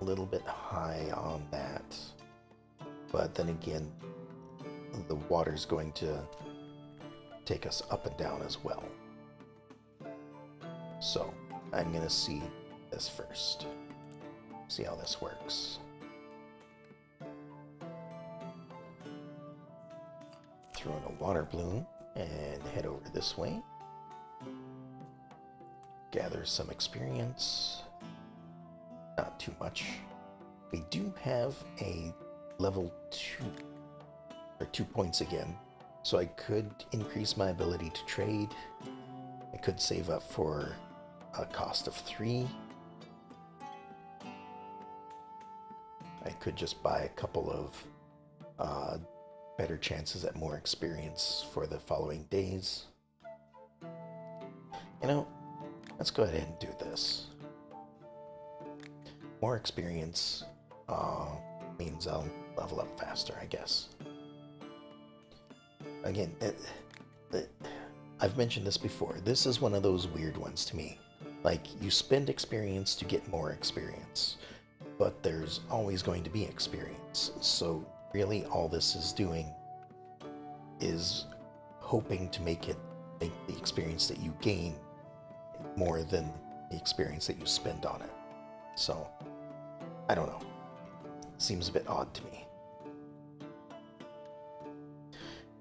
bit high on that. But then again, the water's going to take us up and down as well. So I'm going to see this first. See how this works. Throw in a water balloon and head over this way. Gather some experience. Not too much. We do have a level 2, or 2 points again, so I could increase my ability to trade. I could save up for a cost of 3. I could just buy a couple of better chances at more experience for the following days. You know, let's go ahead and do this. More experience means I'll level up faster, I guess. Again, I've mentioned this before. This is one of those weird ones to me. Like, you spend experience to get more experience, but there's always going to be experience. So really all this is doing is hoping to make the experience that you gain more than the experience that you spend on it. So, I don't know. Seems a bit odd to me.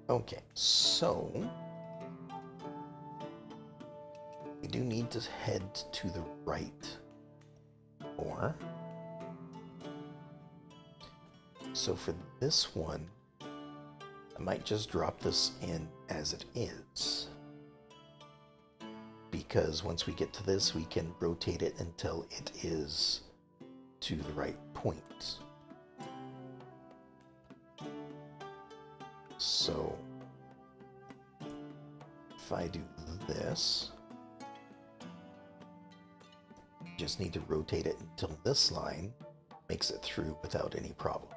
Okay, so we do need to head to the right more. So for this one, I might just drop this in as it is, because once we get to this, we can rotate it until it is to the right point. So if I do this, just need to rotate it until this line makes it through without any problem.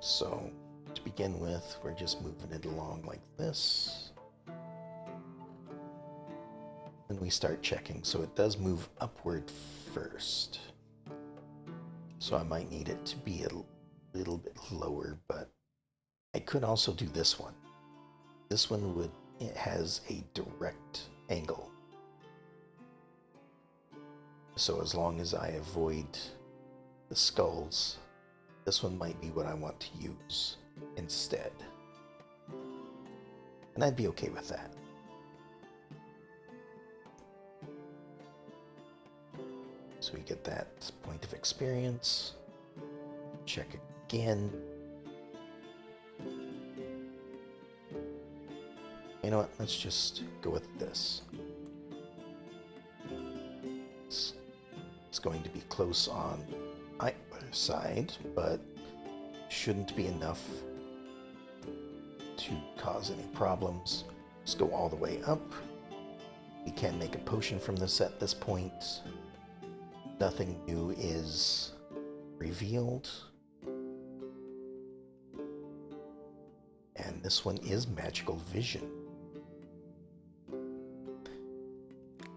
So to begin with, we're just moving it along like this. And we start checking, so it does move upward first. So I might need it to be a little bit lower, but I could also do this one. This one it has a direct angle. So as long as I avoid the skulls, this one might be what I want to use instead. And I'd be okay with that. So we get that point of experience. Check again. You know what? Let's just go with this. It's going to be close on either side, but shouldn't be enough to cause any problems. Let's go all the way up. We can make a potion from this at this point. Nothing new is revealed. And this one is magical vision.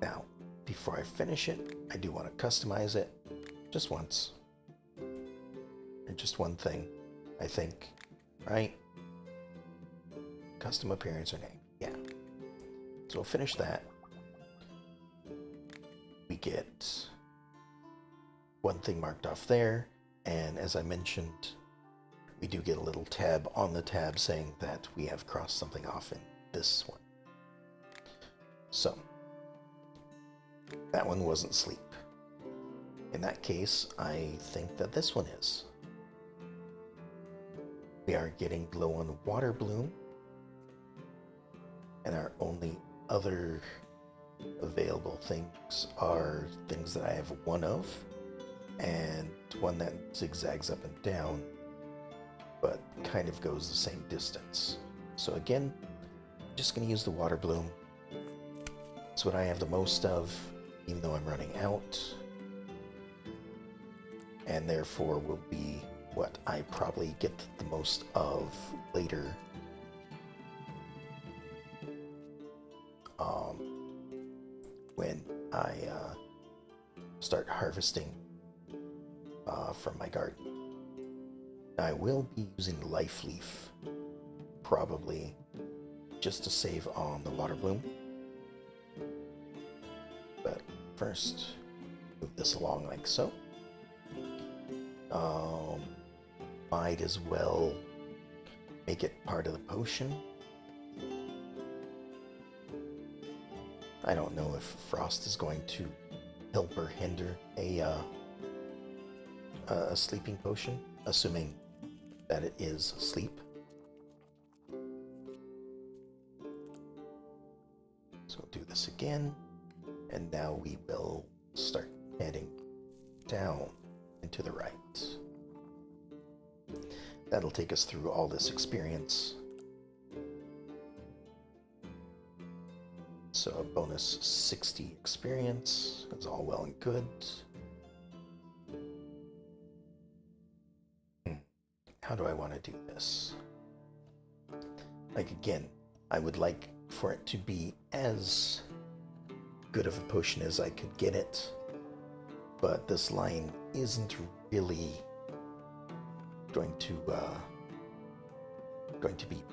Now, before I finish it, I do want to customize it just once. Or just one thing, I think, right? Custom appearance or name, yeah. So we'll finish that. We get one thing marked off there, and as I mentioned, we do get a little tab on the tab saying that we have crossed something off in this one. So, that one wasn't sleep. In that case, I think that this one is. We are getting low on water bloom, and our only other available things are things that I have one of, and one that zigzags up and down, but kind of goes the same distance. So again, I'm just going to use the water bloom. It's what I have the most of, even though I'm running out, and therefore will be what I probably get the most of later. When I start harvesting from my garden. I will be using Life Leaf, probably just to save on the water bloom. But first, move this along like so. Might as well make it part of the potion. I don't know if frost is going to help or hinder a sleeping potion, assuming that it is sleep. So we'll do this again, and now we will start heading down and to the right. That'll take us through all this experience. So a bonus 60 experience is all well and good. How do I want to do this? Like, again, I would like for it to be as good of a potion as I could get it, but this line isn't really going to be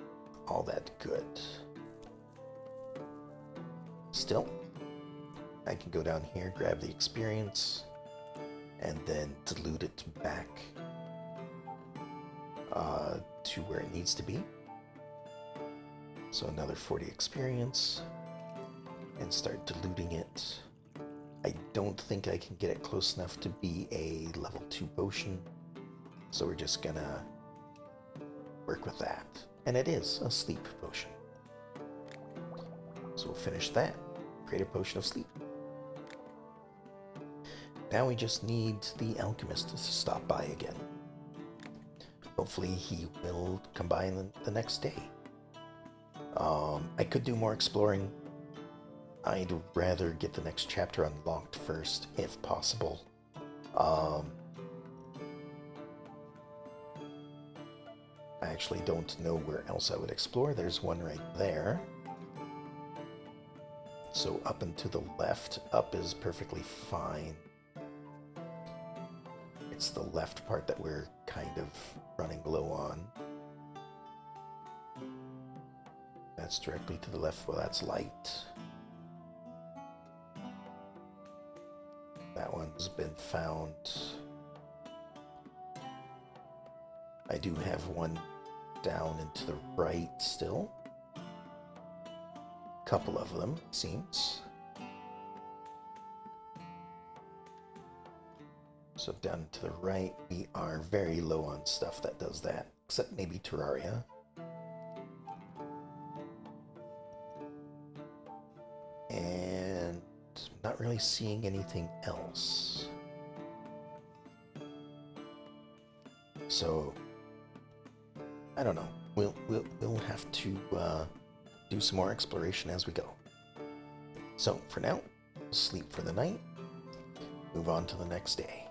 all that good. Still, I can go down here, grab the experience, and then dilute it back to where it needs to be. So another 40 experience, and start diluting it. I don't think I can get it close enough to be a level 2 potion, so we're just gonna work with that. And it is a sleep potion. So we'll finish that. Create a potion of sleep. Now we just need the alchemist to stop by again. Hopefully he will come by the next day. I could do more exploring. I'd rather get the next chapter unlocked first, if possible. I actually don't know where else I would explore. There's one right there. So up and to the left. Up is perfectly fine. It's the left part that we're kind of running low on. That's directly to the left. Well, that's light. That one's been found. I do have one down and to the right still. Couple of them, seems. So down to the right, we are very low on stuff that does that, except maybe Terraria. And not really seeing anything else. So I don't know. We'll have to do some more exploration as we go. So for now, sleep for the night. Move on to the next day.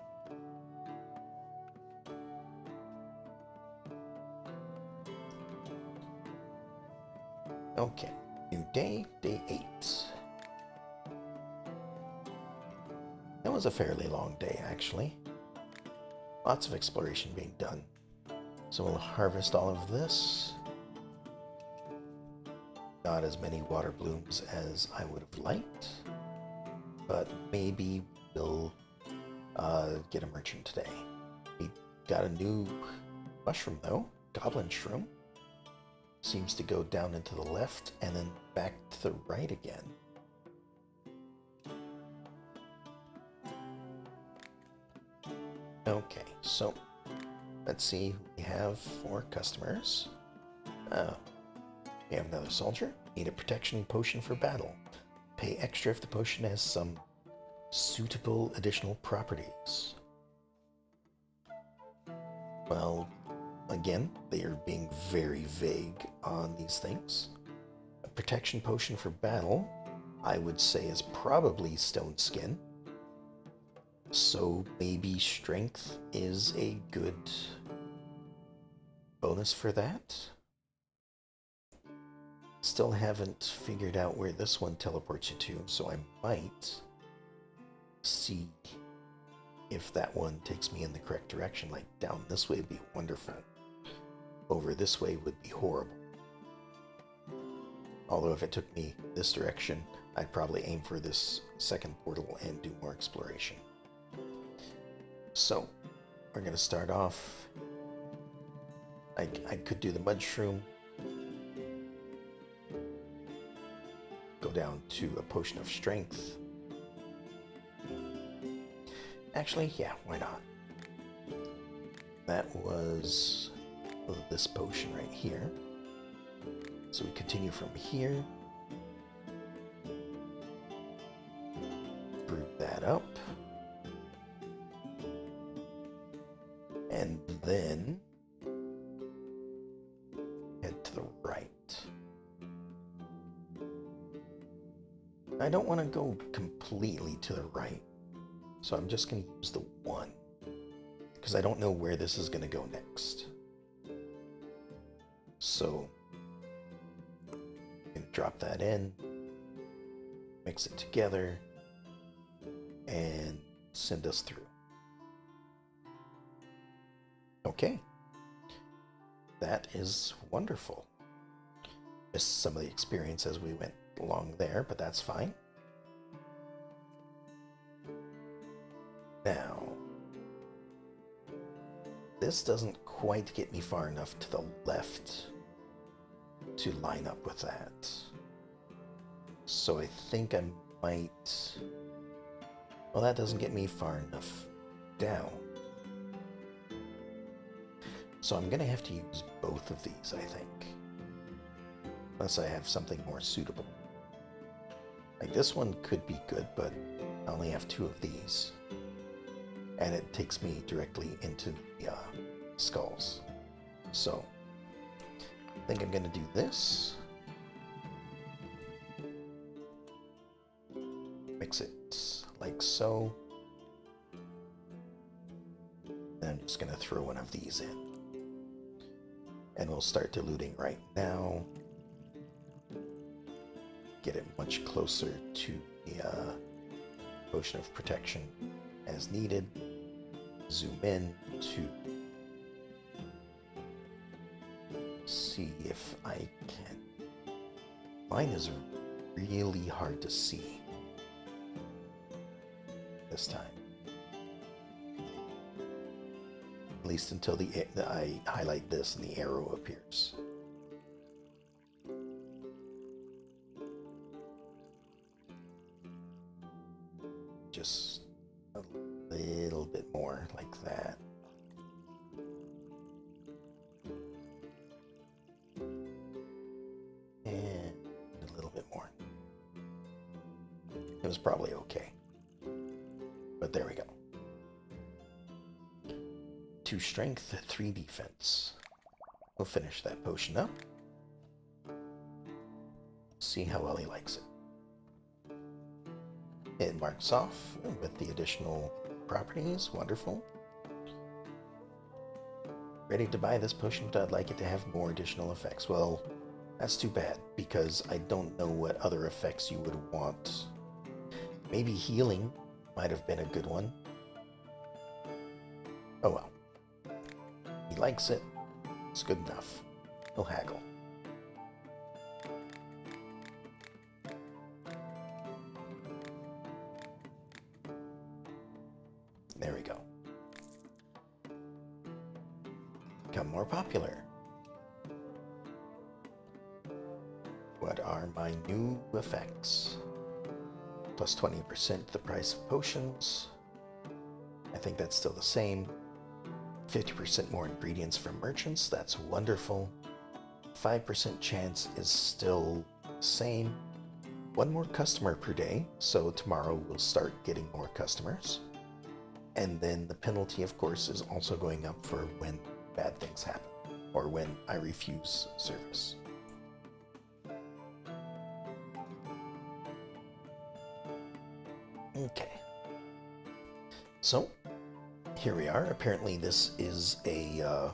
Okay, new day, day 8. That was a fairly long day, actually. Lots of exploration being done. So we'll harvest all of this. Not as many water blooms as I would have liked, but maybe we'll get a merchant today. We got a new mushroom though, goblin shroom. Seems to go down into the left and then back to the right again. Okay, so let's see who we have for customers. We have another soldier. Need a protection potion for battle. pay extra if the potion has some suitable additional properties. Well, again, they are being very vague on these things. A protection potion for battle, I would say, is probably Stone Skin. So maybe Strength is a good bonus for that. Still haven't figured out where this one teleports you to, so I might see if that one takes me in the correct direction. Like down this way would be wonderful. Over this way would be horrible. Although if it took me this direction, I'd probably aim for this second portal and do more exploration. So, we're going to start off. I could do the mud shroom. Go down to a potion of strength. Actually, yeah, why not? That was this potion right here. So we continue from here. Brew that up. And then head to the right. I don't want to go completely to the right, so I'm just going to use the one, because I don't know where this is going to go next. So I'm going to drop that in, mix it together, and send us through. Okay, that is wonderful. Missed some of the experience as we went along there, but that's fine. Now, this doesn't quite get me far enough to the left to line up with that. So I think I might... Well, that doesn't get me far enough down. So I'm going to have to use both of these, I think. Unless I have something more suitable. Like this one could be good, but I only have 2 of these. And it takes me directly into the skulls. So, I think I'm going to do this. Mix it like so. And I'm just going to throw one of these in. And we'll start diluting right now. Get it much closer to the potion of protection as needed. Zoom in to see if I can. Mine is really hard to see this time. At least until I highlight this and the arrow appears. Just a little bit more like that. And a little bit more. It was probably okay. But there we go. 2 strength, 3 defense. We'll finish that potion up. See how well he likes it. It marks off with the additional properties. Wonderful. Ready to buy this potion, but I'd like it to have more additional effects. Well, that's too bad, because I don't know what other effects you would want. Maybe healing might have been a good one. Oh well. He likes it. It's good enough. He'll haggle. There we go. Become more popular. What are my new effects? Plus 20% the price of potions. I think that's still the same. 50% more ingredients from merchants. That's wonderful. 5% chance is still the same. one more customer per day, so tomorrow we'll start getting more customers. And then the penalty, of course, is also going up for when bad things happen or when I refuse service. Okay. So, here we are. Apparently this is a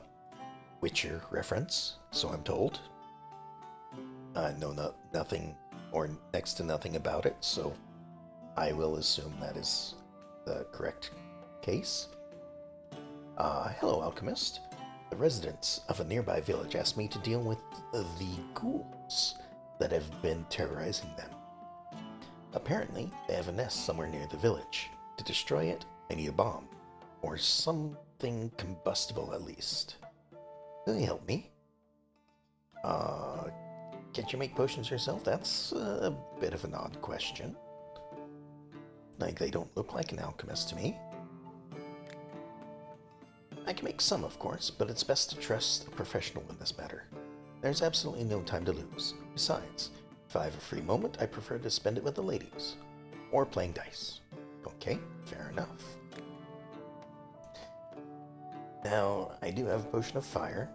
Witcher reference, so I'm told. I know nothing or next to nothing about it, so I will assume that is the correct case. Hello, alchemist. The residents of a nearby village asked me to deal with the ghouls that have been terrorizing them. Apparently, they have a nest somewhere near the village. To destroy it, I need a bomb. Or something combustible, at least. Can you help me? Can't you make potions yourself? That's a bit of an odd question. Like, they don't look like an alchemist to me. I can make some, of course, but it's best to trust a professional in this matter. There's absolutely no time to lose. Besides, if I have a free moment, I prefer to spend it with the ladies. Or playing dice. Okay, fair enough. Now, I do have a potion of fire.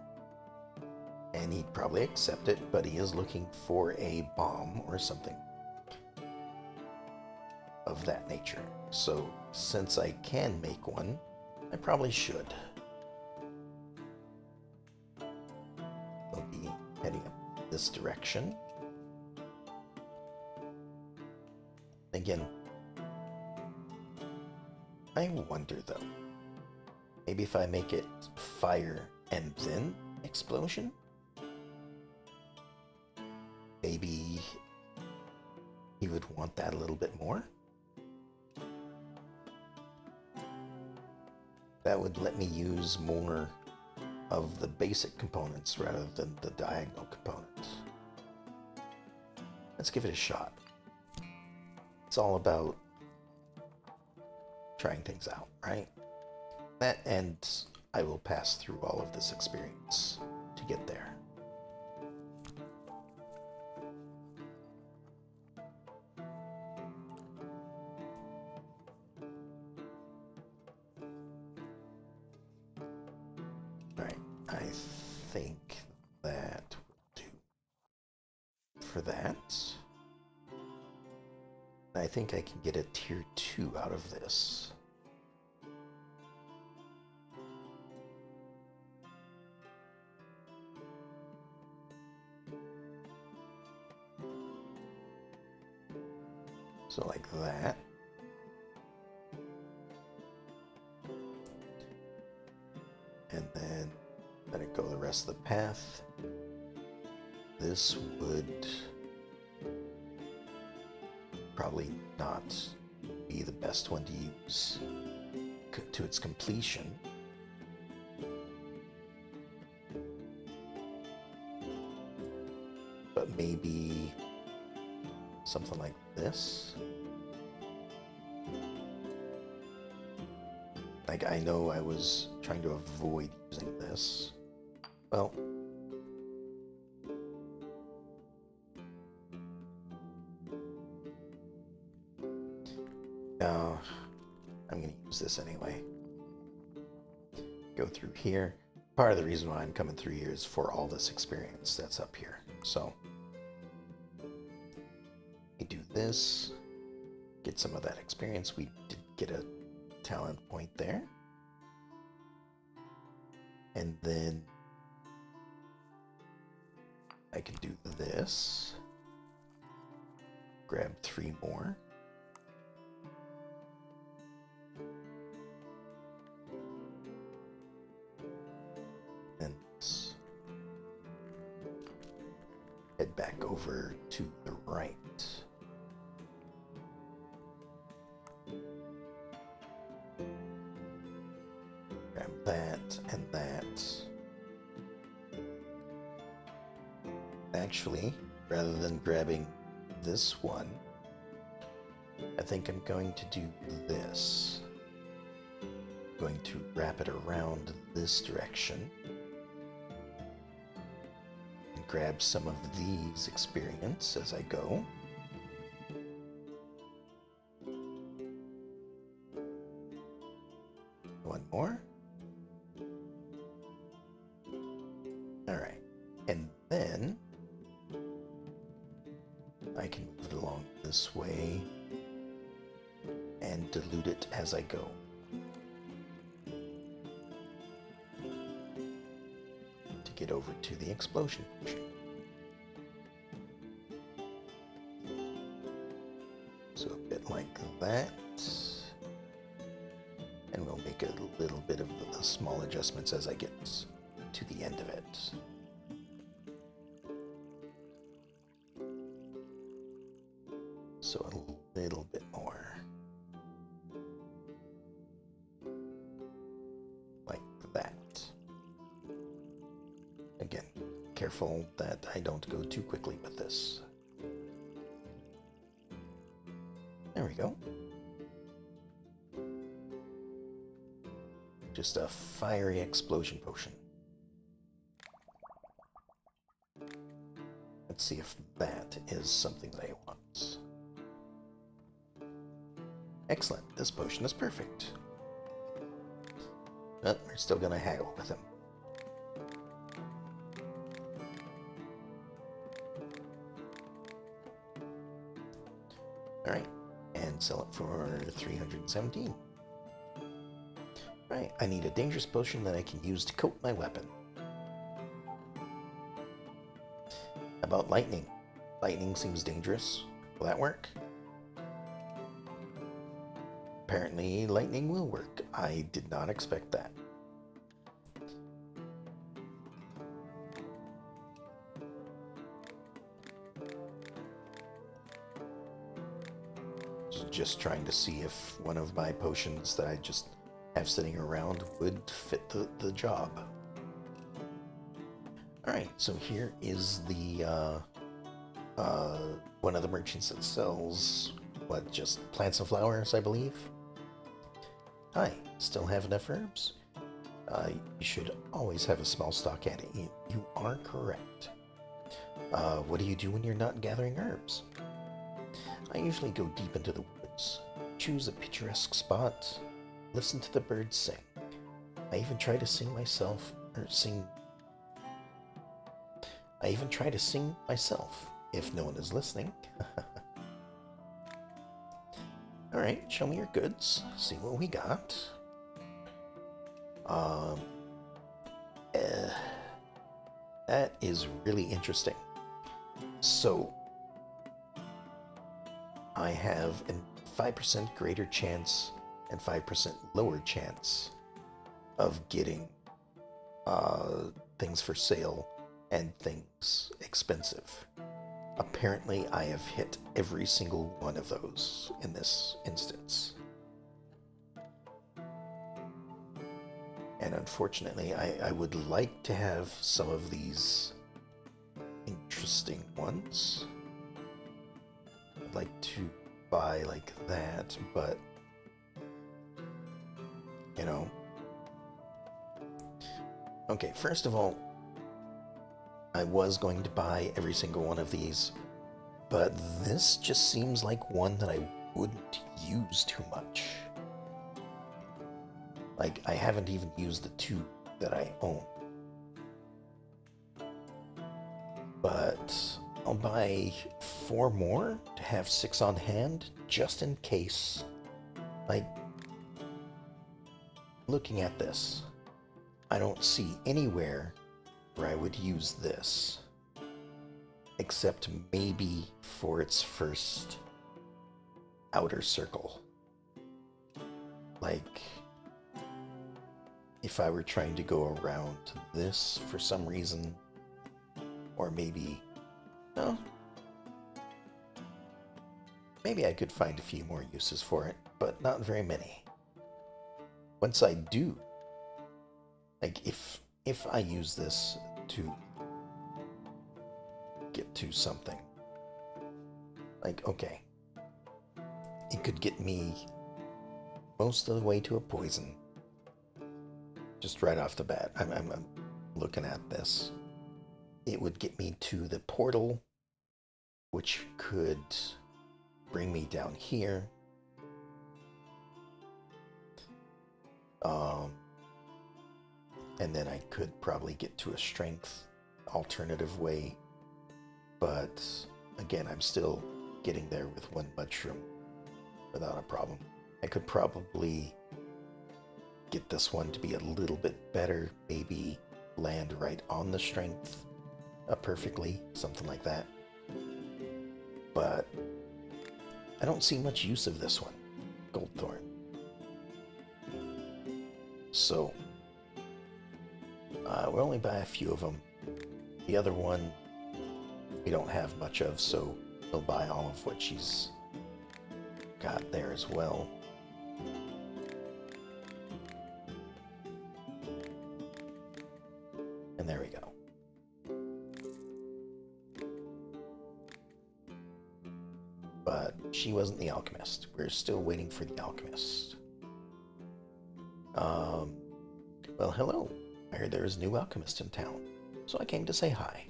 And he'd probably accept it, but he is looking for a bomb or something of that nature. So, since I can make one, I probably should. I'll be heading up this direction. Again, I wonder though, maybe if I make it fire and then explosion? Maybe he would want that a little bit more? That would let me use more of the basic components rather than the diagonal components. Let's give it a shot. It's all about trying things out, right? That, and I will pass through all of this experience to get there. Alright, I think that will do for that. I think I can get a tier 2 out of this. So like that. And then let it go the rest of the path. This would probably not be the best one to use to its completion. But maybe something like this. Like, I know I was trying to avoid using this. Well, I'm going to use this anyway. Go through here. Part of the reason why I'm coming through here is for all this experience that's up here. So, we do this, get some of that experience. We did get a talent point there. And then I can do this. Grab 3 more. And head back over to the right. Grab that and that. Actually, rather than grabbing this one, I think I'm going to do this. I'm going to wrap it around this direction and grab some of these experience as I go. one more. Alright. And then I can move it along this way and dilute it as I go. To get over to the explosion potion. So a bit like that. And we'll make a little bit of the small adjustments as I get to the end of it. So a little bit more. Like that. Again, careful that I don't go too quickly with this. There we go. Just a fiery explosion potion. Let's see if that is something that I want. Excellent. This potion is perfect. But we're still gonna haggle with him. Alright. And sell it for 317. Right, I need a dangerous potion that I can use to coat my weapon. About lightning. Lightning seems dangerous. Will that work? Apparently, lightning will work. I did not expect that. Just trying to see if one of my potions that I just have sitting around would fit the job. Alright, so here is the one of the merchants that sells just plants and flowers, I believe. Hi, still have enough herbs? You should always have a small stock at it. You are correct. What do you do when you're not gathering herbs? I usually go deep into the woods, choose a picturesque spot, listen to the birds sing. I even try to sing myself if no one is listening. Alright, show me your goods. See what we got. That is really interesting. So, I have a 5% greater chance and 5% lower chance of getting things for sale and things expensive. Apparently, I have hit every single one of those in this instance. And unfortunately, I would like to have some of these interesting ones. I'd like to buy like that, but you know. Okay, first of all, I was going to buy every single one of these, but this just seems like one that I wouldn't use too much. Like, I haven't even used the 2 that I own. But I'll buy 4 more to have 6 on hand, just in case. Like, looking at this, I don't see anywhere where I would use this, except maybe for its first outer circle. Like, if I were trying to go around this for some reason, or maybe, no, maybe I could find a few more uses for it, but not very many. Once I do, like if I use this to get to something, like, okay, it could get me most of the way to a poison. Just right off the bat, I'm looking at this. It would get me to the portal, which could bring me down here. Um, and then I could probably get to a strength alternative way. But again, I'm still getting there with one mushroom without a problem. I could probably get this one to be a little bit better, maybe land right on the strength perfectly, something like that. But I don't see much use of this one, Goldthorn. So we'll only buy a few of them. The other one we don't have much of, so we'll buy all of what she's got there as well. And there we go. But she wasn't the alchemist. We're still waiting for the alchemist. Well, hello. I heard there is a new alchemist in town, so I came to say hi.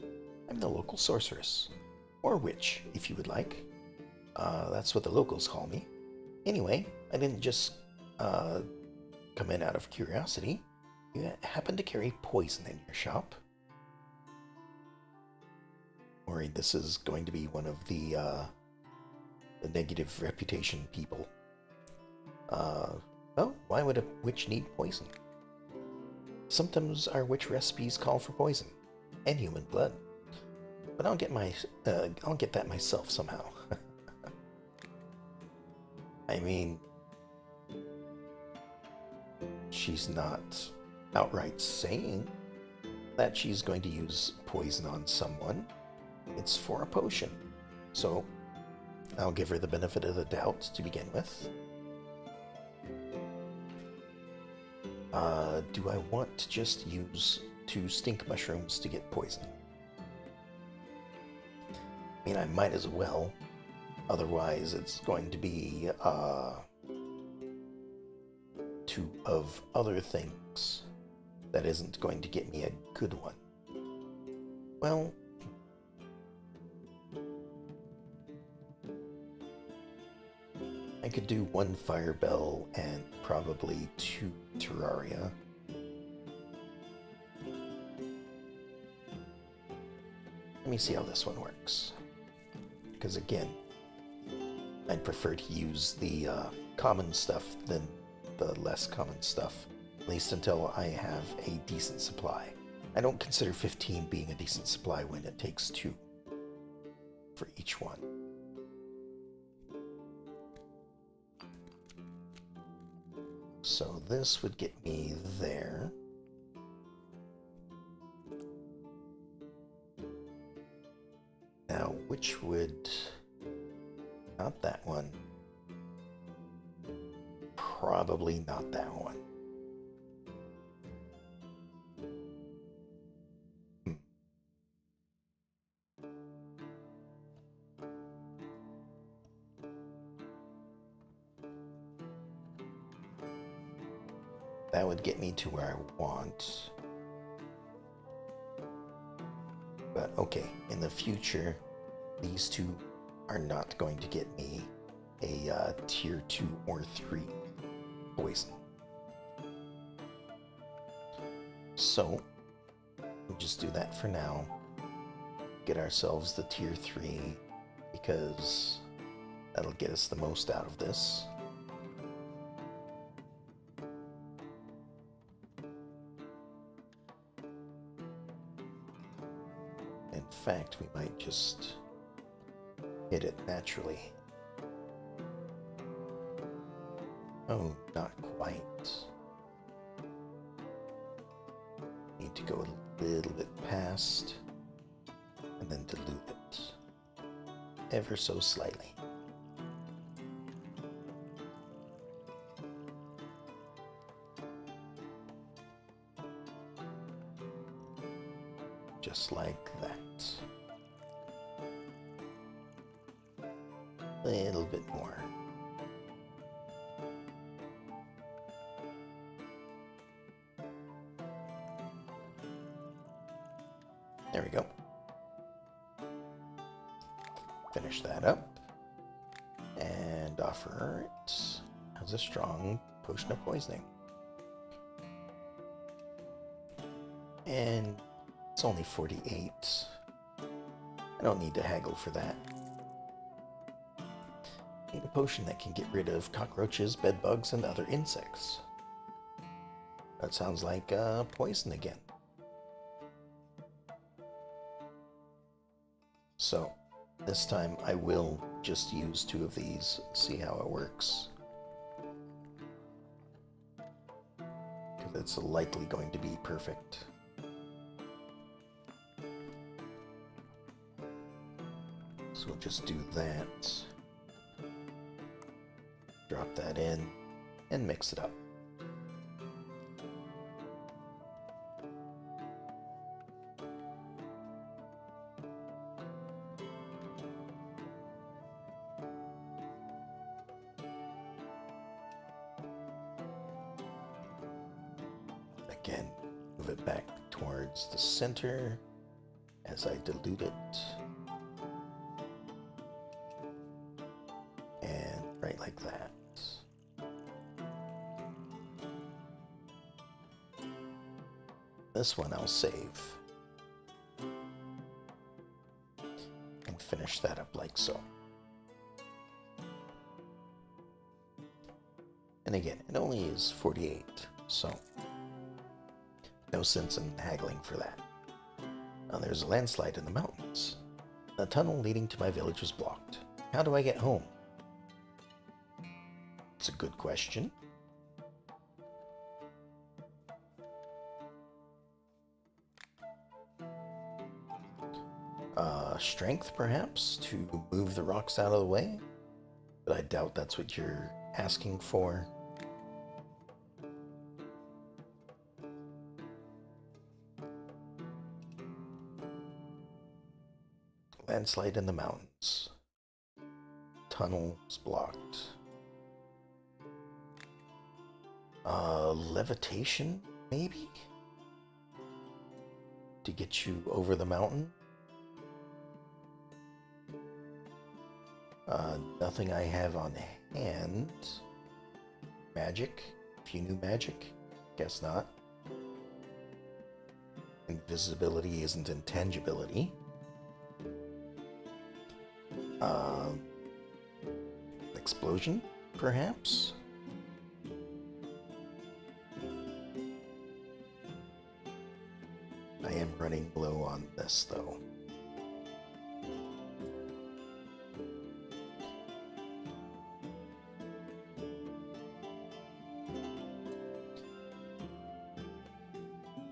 I'm the local sorceress. Or witch, if you would like. That's what the locals call me. Anyway, I didn't just come in out of curiosity. You happen to carry poison in your shop? Worried this is going to be one of the negative reputation people. Well, why would a witch need poison? Sometimes our witch recipes call for poison and human blood, but I'll get that myself somehow. I mean, she's not outright saying that she's going to use poison on someone. It's for a potion, so I'll give her the benefit of the doubt to begin with. Do I want to just use 2 stink mushrooms to get poison? I mean, I might as well. Otherwise, it's going to be 2 of other things that isn't going to get me a good one. Well, I could do 1 fire bell and probably 2 terraria. Let me see how this one works. Because again, I'd prefer to use the common stuff than the less common stuff, at least until I have a decent supply. I don't consider 15 being a decent supply when it takes 2 for each one. So this would get me there. Now, which would... Not that one. Probably not that one. That would get me to where I want. But okay, in the future, these 2 are not going to get me a tier 2 or 3 poison. So, we'll just do that for now. Get ourselves the tier 3, because that'll get us the most out of this. In fact, we might just hit it naturally. Oh, not quite. Need to go a little bit past and then dilute it ever so slightly. Just like that. A little bit more. There we go. Finish that up. And offer it as a strong potion of poisoning. And it's only 48. I don't need to haggle for that. I need a potion that can get rid of cockroaches, bedbugs, and other insects. That sounds like poison again. So, this time I will just use 2 of these, see how it works. Because it's likely going to be perfect. So we'll just do that. Drop that in and mix it up. Again, move it back towards the center as I dilute it. And right like that. This one I'll save. And finish that up like so. And again, it only is 48, so no sense in haggling for that. Now there's a landslide in the mountains. The tunnel leading to my village is blocked. How do I get home? It's a good question. Strength, perhaps, to move the rocks out of the way? But I doubt that's what you're asking for. Landslide in the mountains. Tunnels blocked. Levitation, maybe? To get you over the mountain? Nothing I have on hand. Magic? If you knew magic? Guess not. Invisibility isn't intangibility. Explosion, perhaps? I am running low on this, though.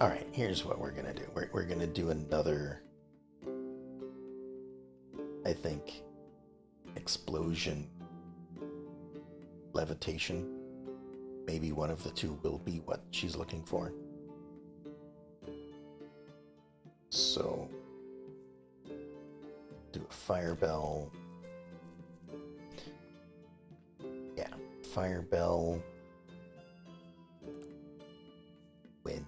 Alright, here's what we're gonna do. We're gonna do another, I think, explosion, levitation. Maybe one of the two will be what she's looking for. So, do a fire bell. Yeah, fire bell. Wind.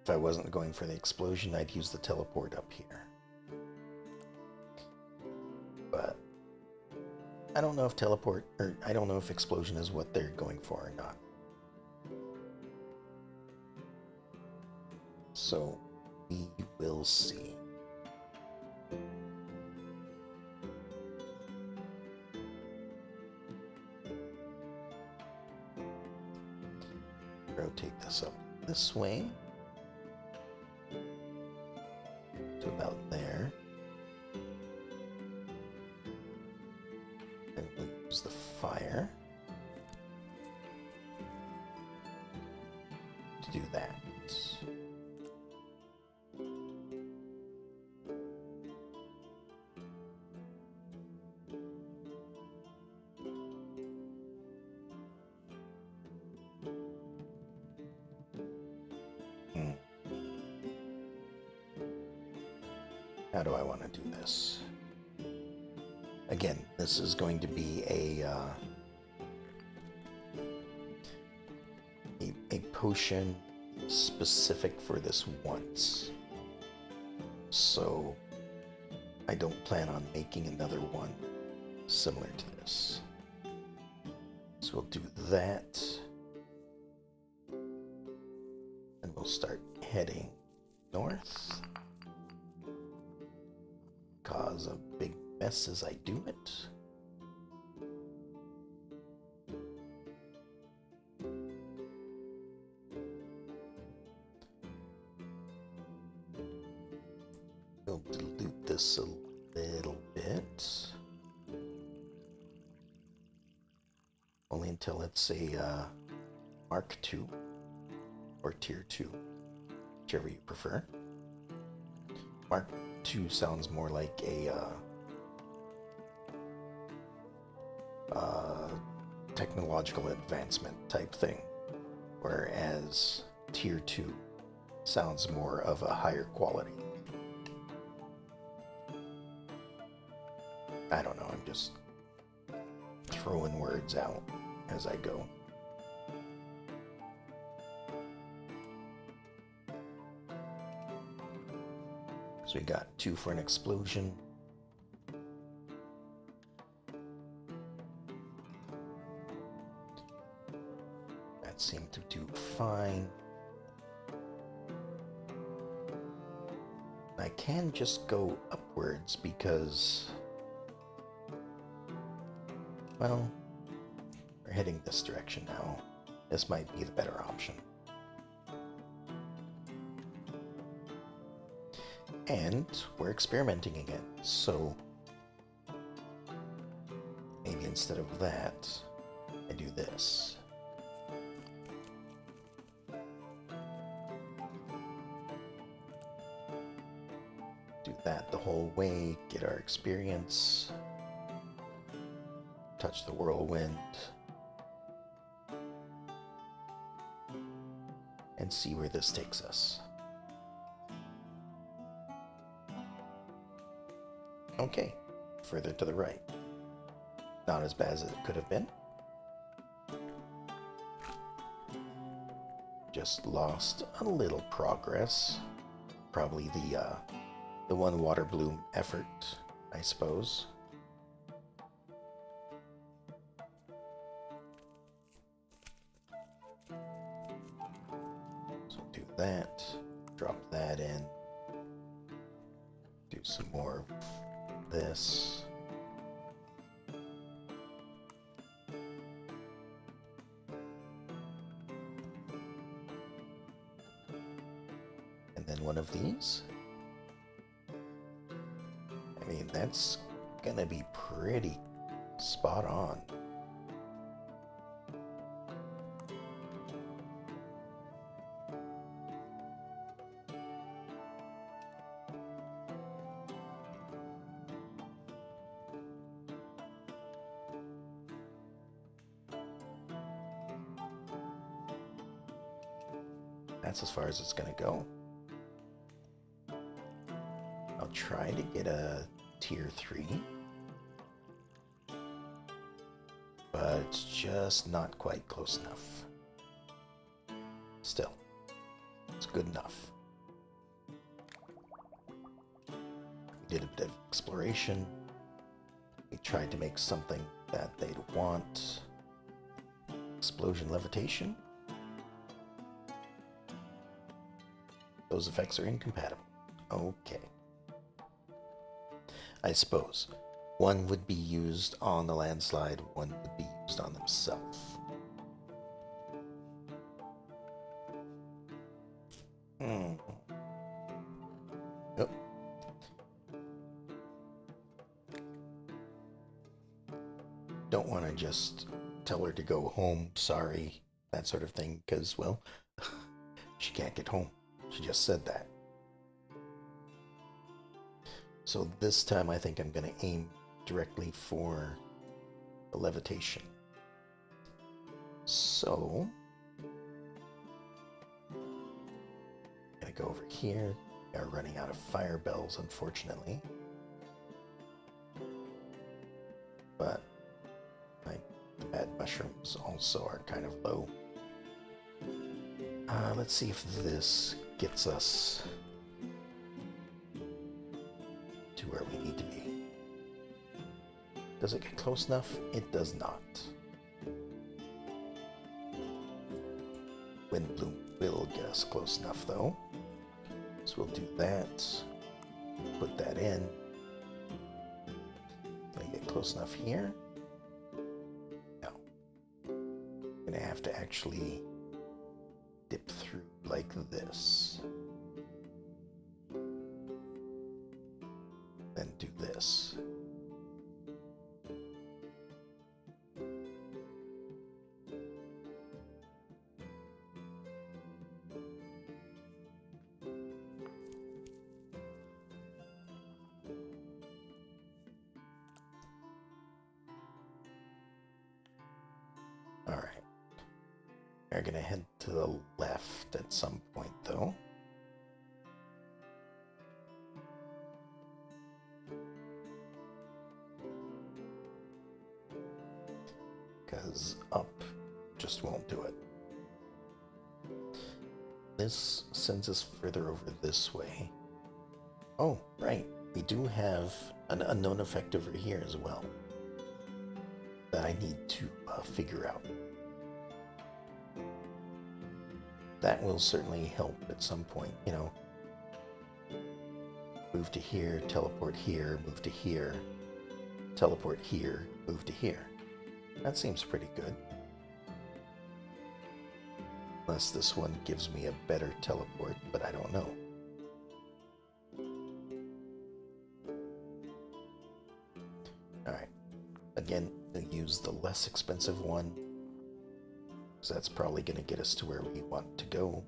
If I wasn't going for the explosion, I'd use the teleport up here. But I don't know if teleport, or I don't know if explosion is what they're going for or not. So we will see. Rotate this up this way to about there. And we'll use the fire to do that. How do I want to do this? Again, this is going to be a potion specific for this once. So I don't plan on making another one similar to this. So we'll do that. And we'll start heading north. Cause a big mess as I do it. We'll dilute this a little bit. Only until it's a Mark II or Tier 2, whichever you prefer. Mark II sounds more like a technological advancement type thing, whereas Tier 2 sounds more of a higher quality. I don't know, I'm just throwing words out as I go. So we got 2 for an explosion. That seemed to do fine. I can just go upwards because, well, we're heading this direction now. This might be the better option. And we're experimenting again, so maybe instead of that, I do this. Do that the whole way, get our experience, touch the whirlwind, and see where this takes us. Okay, further to the right. Not as bad as it could have been. Just lost a little progress. Probably the one water bloom effort, I suppose. So do that, drop that in, do some more this. And then one of these. I mean, that's gonna be pretty spot on. That's as far as it's gonna go. I'll try to get a Tier 3, but it's just not quite close enough. Still, it's good enough. We did a bit of exploration. We tried to make something that they'd want. Explosion levitation. Those effects are incompatible. Okay. I suppose one would be used on the landslide, one would be used on themselves. Oh. Don't want to just tell her to go home, sorry, that sort of thing, because, well, she can't get home. She just said that. So this time I think I'm going to aim directly for the levitation. So, I'm going to go over here. We are running out of fire bells, unfortunately. But the bad mushrooms also are kind of low. Let's see if this gets us to where we need to be. Does it get close enough? It does not. Windbloom will get us close enough, though. So we'll do that. Put that in. Can I get close enough here? No. I'm gonna have to actually dip through like this. Then do this. All right. We're gonna head to the left at some point, though. Because up just won't do it. This sends us further over this way. Oh, right. We do have an unknown effect over here as well that I need to figure out. That will certainly help at some point, you know. Move to here, teleport here, move to here, teleport here, move to here. That seems pretty good. Unless this one gives me a better teleport, but I don't know. Alright. Again, I'll use the less expensive one. So that's probably going to get us to where we want to go.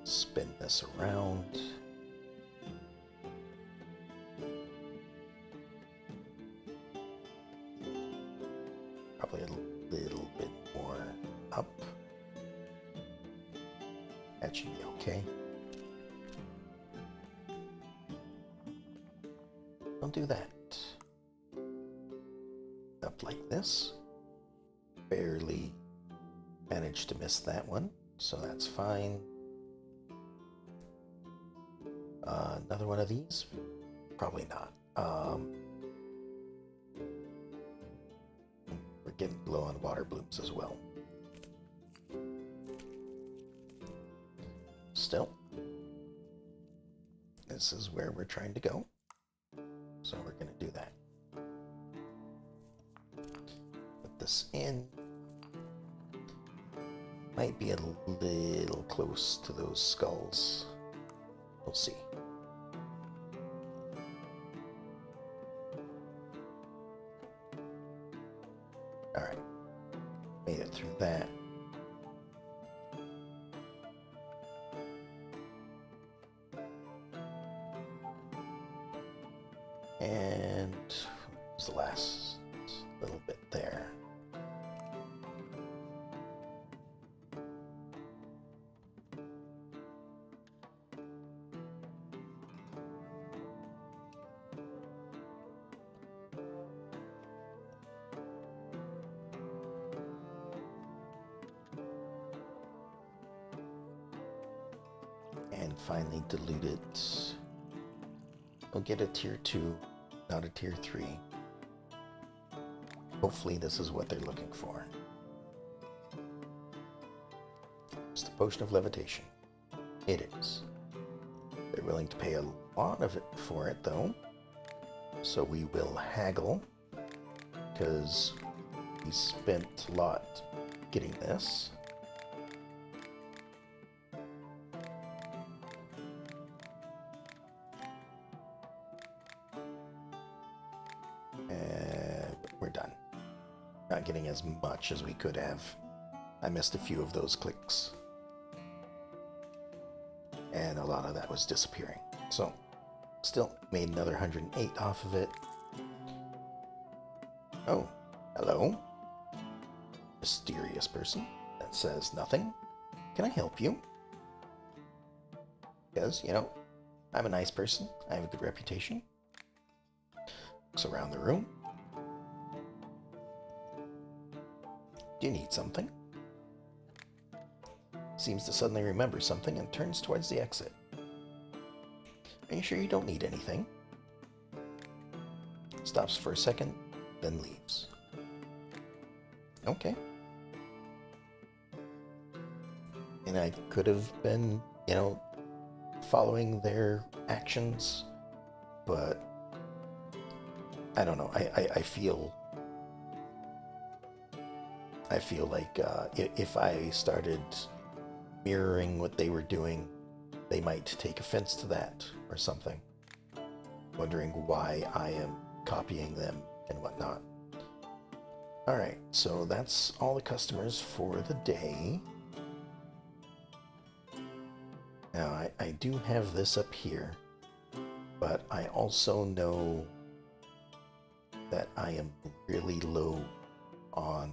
Spin this around. Probably a little bit more up. That should be okay. I'll do that. Up like this. Barely managed to miss that one, so that's fine. Another one of these? Probably not. We're getting low on water blooms as well. Still, this is where we're trying to go. So we're going to do that. Put this in. Might be a little close to those skulls. We'll see. Alright. Made it through that. And what's the last little bit there? And finally dilute it. We'll get a tier 2, not a tier 3. Hopefully this is what they're looking for. It's the potion of levitation. It is. They're willing to pay a lot of it for it, though. So we will haggle, because we spent a lot getting this. We're done. Not getting as much as we could have. I missed a few of those clicks. And a lot of that was disappearing. So, still made another 108 off of it. Oh, hello. Mysterious person that says nothing. Can I help you? Because, you know, I'm a nice person. I have a good reputation. Looks around the room. Do you need something? seems to suddenly remember something and turns towards the exit. Are you sure you don't need anything? Stops for a second, then leaves. Okay. And I could have been, following their actions, but I don't know. I feel like if I started mirroring what they were doing, they might take offense to that or something, wondering why I am copying them and whatnot. Alright, so that's all the customers for the day. Now, I do have this up here, but I also know that I am really low on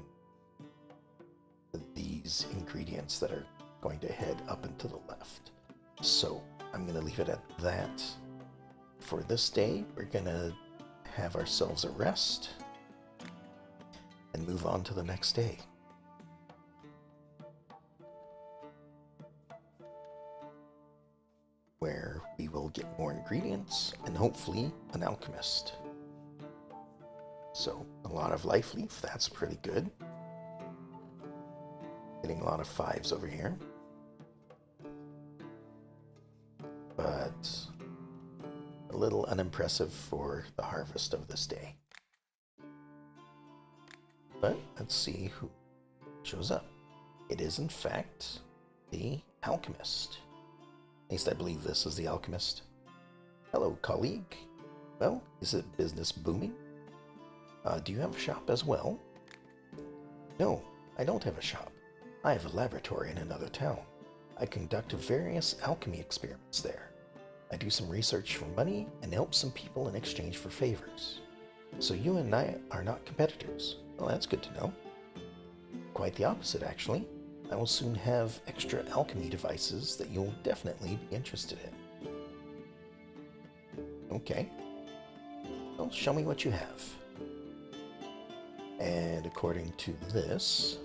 these ingredients that are going to head up and to the left. So I'm going to leave it at that. For this day, we're going to have ourselves a rest and move on to the next day. Where we will get more ingredients and hopefully an alchemist. So a lot of life leaf, that's pretty good. Getting a lot of 5s over here. But a little unimpressive for the harvest of this day. But let's see who shows up. It is in fact the alchemist. At least I believe this is the alchemist. Hello, colleague. Well, is it business booming? Do you have a shop as well? No, I don't have a shop. I have a laboratory in another town. I conduct various alchemy experiments there. I do some research for money and help some people in exchange for favors. So you and I are not competitors. Well, that's good to know. Quite the opposite, actually. I will soon have extra alchemy devices that you'll definitely be interested in. Okay. Well, show me what you have. And according to this,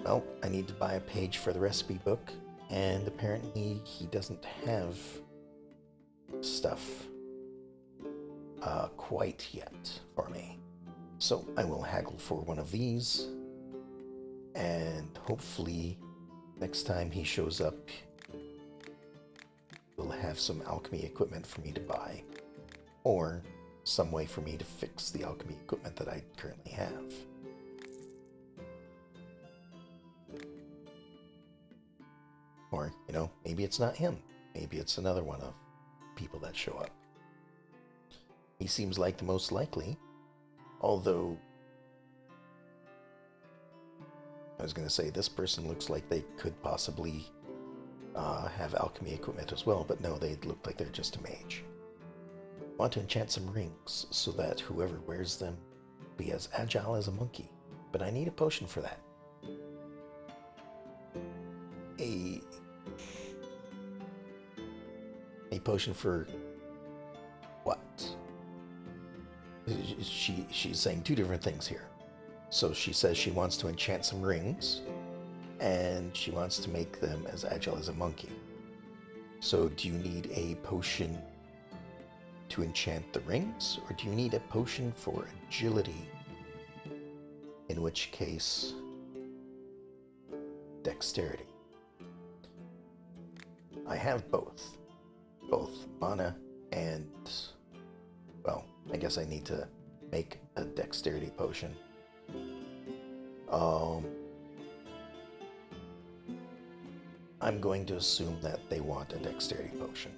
well, I need to buy a page for the recipe book, and apparently he doesn't have stuff quite yet for me. So I will haggle for one of these, and hopefully next time he shows up, we'll have some alchemy equipment for me to buy, or some way for me to fix the alchemy equipment that I currently have. Or, maybe it's not him. Maybe it's another one of people that show up. He seems like the most likely, although I was going to say this person looks like they could possibly have alchemy equipment as well, but no, they look like they're just a mage. Want to enchant some rings so that whoever wears them be as agile as a monkey, but I need a potion for that. A potion for what? She's saying two different things here. So she says she wants to enchant some rings, and she wants to make them as agile as a monkey. So do you need a potion to enchant the rings, or do you need a potion for agility? In which case, dexterity. I have both mana and, well, I guess I need to make a dexterity potion. I'm going to assume that they want a dexterity potion.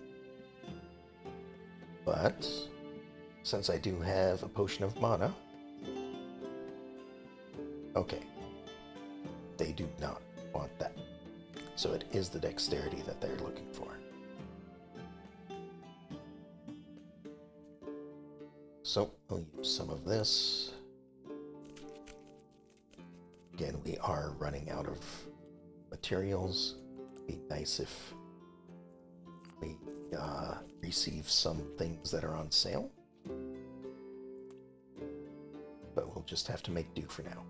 But since I do have a potion of mana, okay, they do not want that. So it is the dexterity that they're looking for. So we'll use some of this. Again, we are running out of materials. It'd be nice if we receive some things that are on sale. But we'll just have to make do for now.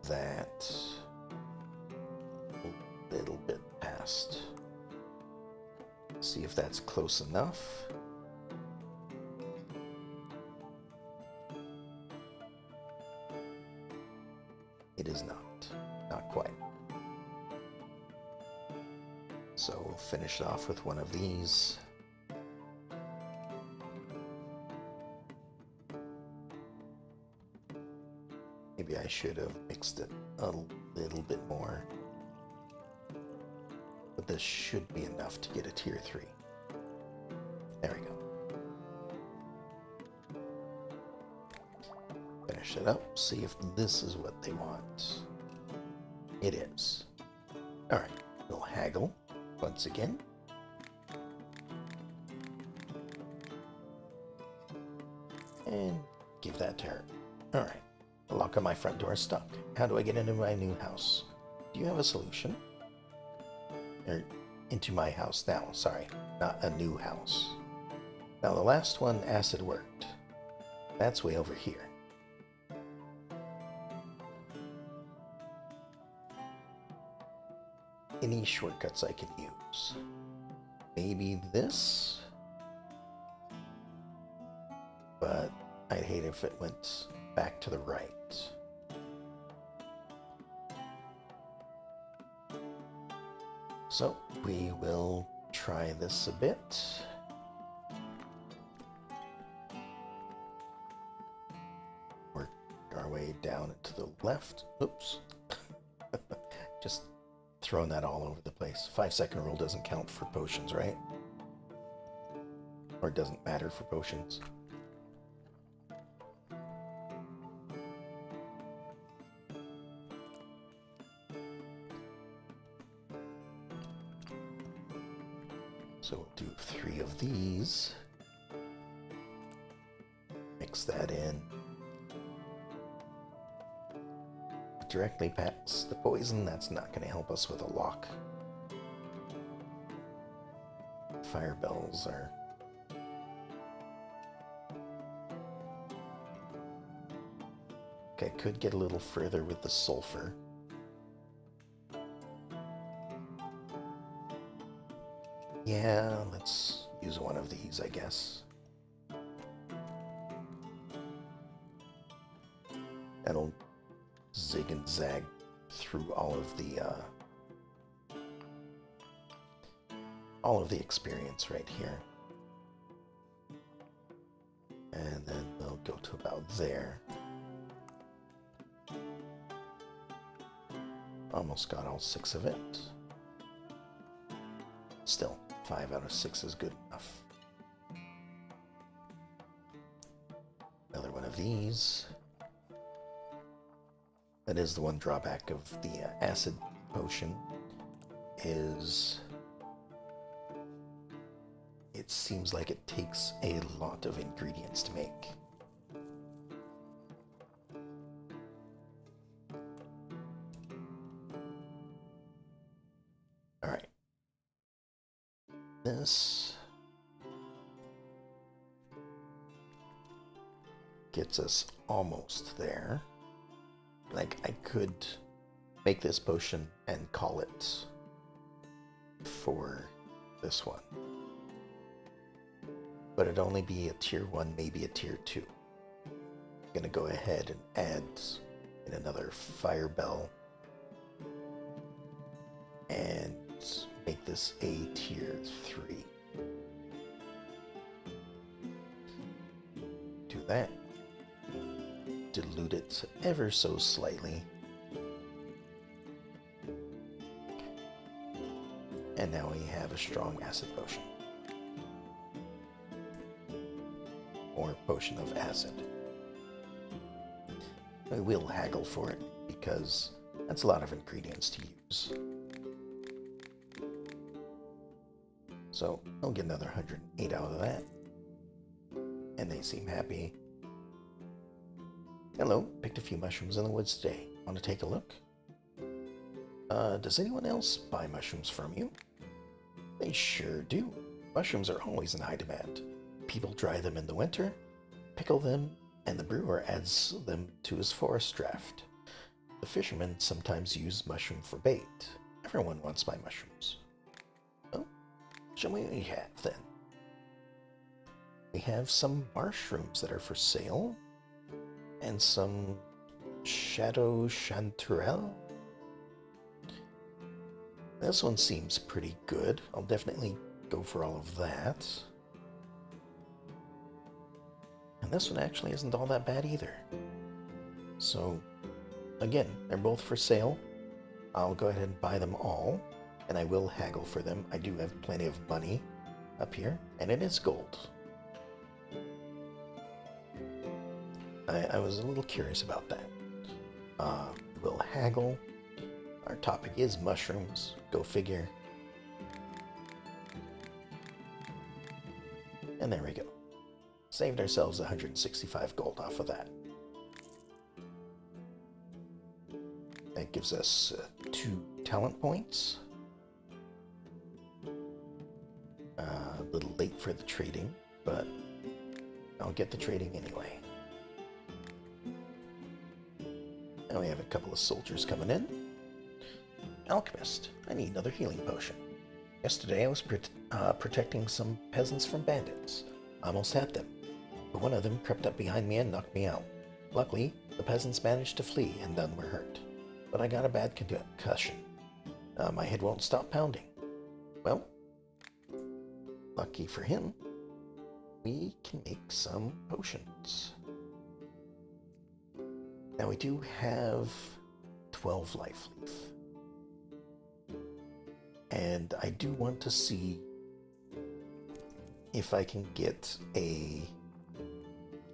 that a little bit past. See if that's close enough. It is not quite. So we'll finish it off with one of these. Maybe I should have mixed it a little bit more. But this should be enough to get a tier 3. There we go. Finish it up, see if this is what they want. It is. Alright, we'll haggle once again. And give that to her. Alright, the lock on my front door is stuck. How do I get into my new house? Do you have a solution? Or into my house now, sorry, not a new house. Now the last one, acid worked. That's way over here. Any shortcuts I can use? Maybe this? But I'd hate if it went back to the right. So we will try this a bit. Work our way down and to the left. Oops. Just throwing that all over the place. 5-second rule doesn't count for potions, right? Or it doesn't matter for potions. So we'll do 3 of these. Mix that in. Directly past the poison, that's not going to help us with a lock. Fire bells are... Okay, could get a little further with the sulfur. Yeah, let's use one of these, I guess. That'll zig and zag through all of the experience right here. And then we'll go to about there. Almost got all 6 of it. Still, 5 out of 6 is good enough. Another one of these. That is the one drawback of the acid potion, is it seems like it takes a lot of ingredients to make. Alright. This gets us almost there. Like, I could make this potion and call it for this one. But it'd only be a tier 1, maybe a tier 2. I'm gonna go ahead and add in another fire bell and make this a tier 3. Do that. Dilute it ever so slightly. And now we have a strong acid potion. Or potion of acid. We will haggle for it because that's a lot of ingredients to use. So I'll get another 108 out of that. And they seem happy. Hello, picked a few mushrooms in the woods today. Want to take a look? Does anyone else buy mushrooms from you? They sure do. Mushrooms are always in high demand. People dry them in the winter, pickle them, and the brewer adds them to his forest draft. The fishermen sometimes use mushroom for bait. Everyone wants my mushrooms. Well, show me what we have then. We have some mushrooms that are for sale, and some shadow chanterelle. This one seems pretty good. I'll definitely go for all of that. And this one actually isn't all that bad either. So, again, they're both for sale. I'll go ahead and buy them all, and I will haggle for them. I do have plenty of money up here, and it is gold. I was a little curious about that. We'll haggle. Our topic is mushrooms. Go figure. And there we go. Saved ourselves 165 gold off of that. That gives us 2 talent points. A little late for the trading, but I'll get the trading anyway. Now we have a couple of soldiers coming in. Alchemist, I need another healing potion. Yesterday I was protecting some peasants from bandits. I almost had them, but one of them crept up behind me and knocked me out. Luckily, the peasants managed to flee and none were hurt, but I got a bad concussion. My head won't stop pounding. Well, lucky for him, we can make some potions. Now we do have 12 life leaf. And I do want to see if I can get a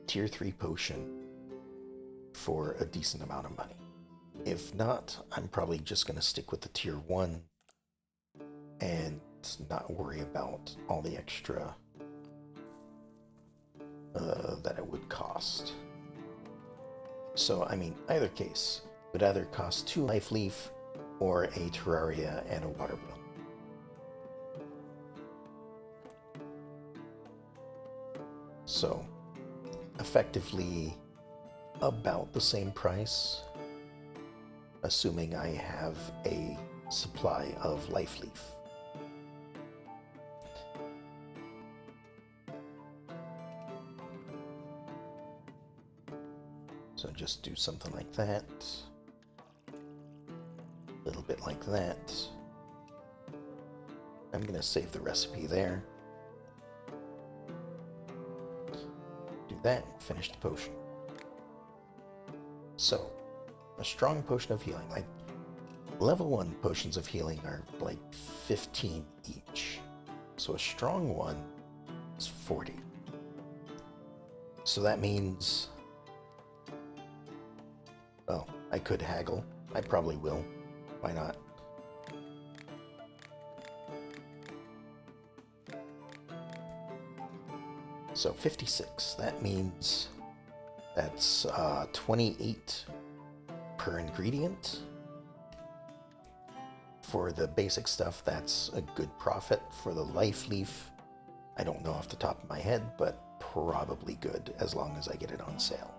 tier 3 potion for a decent amount of money. If not, I'm probably just going to stick with the tier 1 and not worry about all the extra that it would cost. So, I mean, either case, it would either cost 2 life leaf or a terraria and a water wheel. So, effectively about the same price, assuming I have a supply of life leaf. So just do something like that, a little bit like that. I'm going to save the recipe there. Do that, finish the potion. So, a strong potion of healing, like level 1 potions of healing are like 15 each. So a strong one is 40. So that means, well, I could haggle. I probably will. Why not? So 56, that means that's 28 per ingredient. For the basic stuff, that's a good profit. For the life leaf, I don't know off the top of my head, but probably good as long as I get it on sale.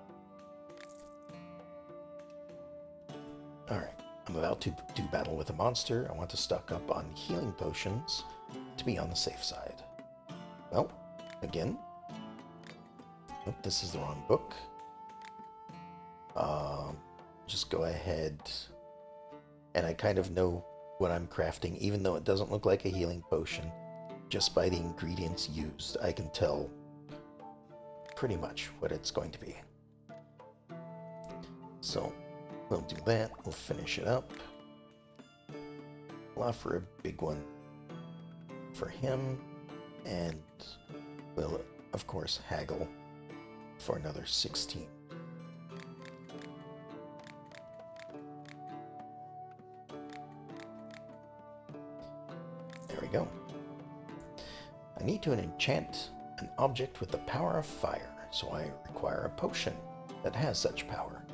Alright, I'm about to do battle with a monster. I want to stock up on healing potions to be on the safe side. Well, again, nope, this is the wrong book. Just go ahead, and I kind of know what I'm crafting, even though it doesn't look like a healing potion. Just by the ingredients used, I can tell pretty much what it's going to be. So, we'll do that, we'll finish it up. We'll offer a big one for him, and we'll, of course, haggle for another 16. There we go. I need to enchant an object with the power of fire, so I require a potion that has such power.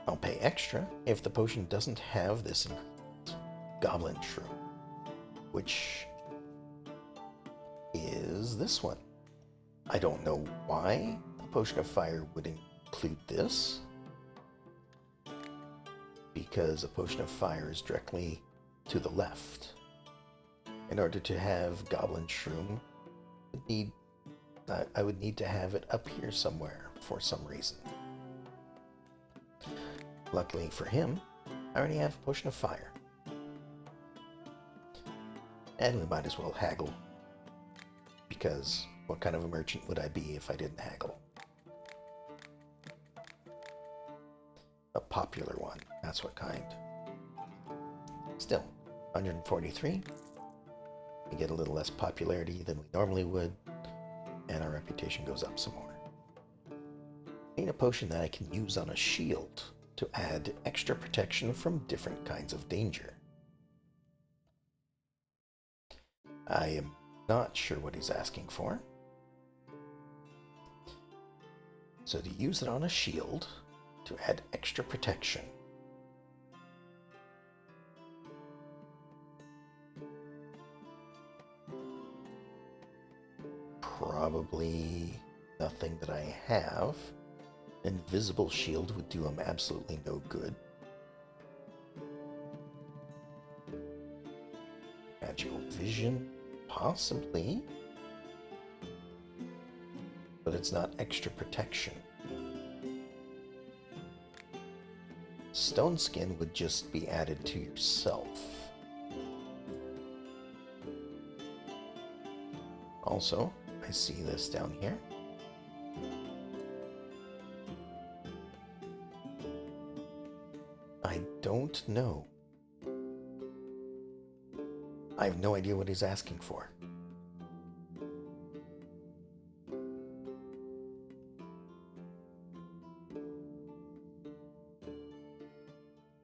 I'll pay extra if the potion doesn't have this ingredient, Goblin Shroom, which is this one. I don't know why a potion of fire would include this, because a potion of fire is directly to the left. In order to have Goblin Shroom, I would need to have it up here somewhere for some reason. Luckily for him, I already have a potion of fire. And we might as well haggle, because what kind of a merchant would I be if I didn't haggle? A popular one, that's what kind. Still, 143. We get a little less popularity than we normally would, and our reputation goes up some more. I need a potion that I can use on a shield to add extra protection from different kinds of danger. I am not sure what he's asking for. So to use it on a shield to add extra protection. Probably nothing that I have. Invisible shield would do him absolutely no good. Magical vision, possibly. But it's not extra protection. Stone skin would just be added to yourself. Also, I see this down here. I don't know. I have no idea what he's asking for.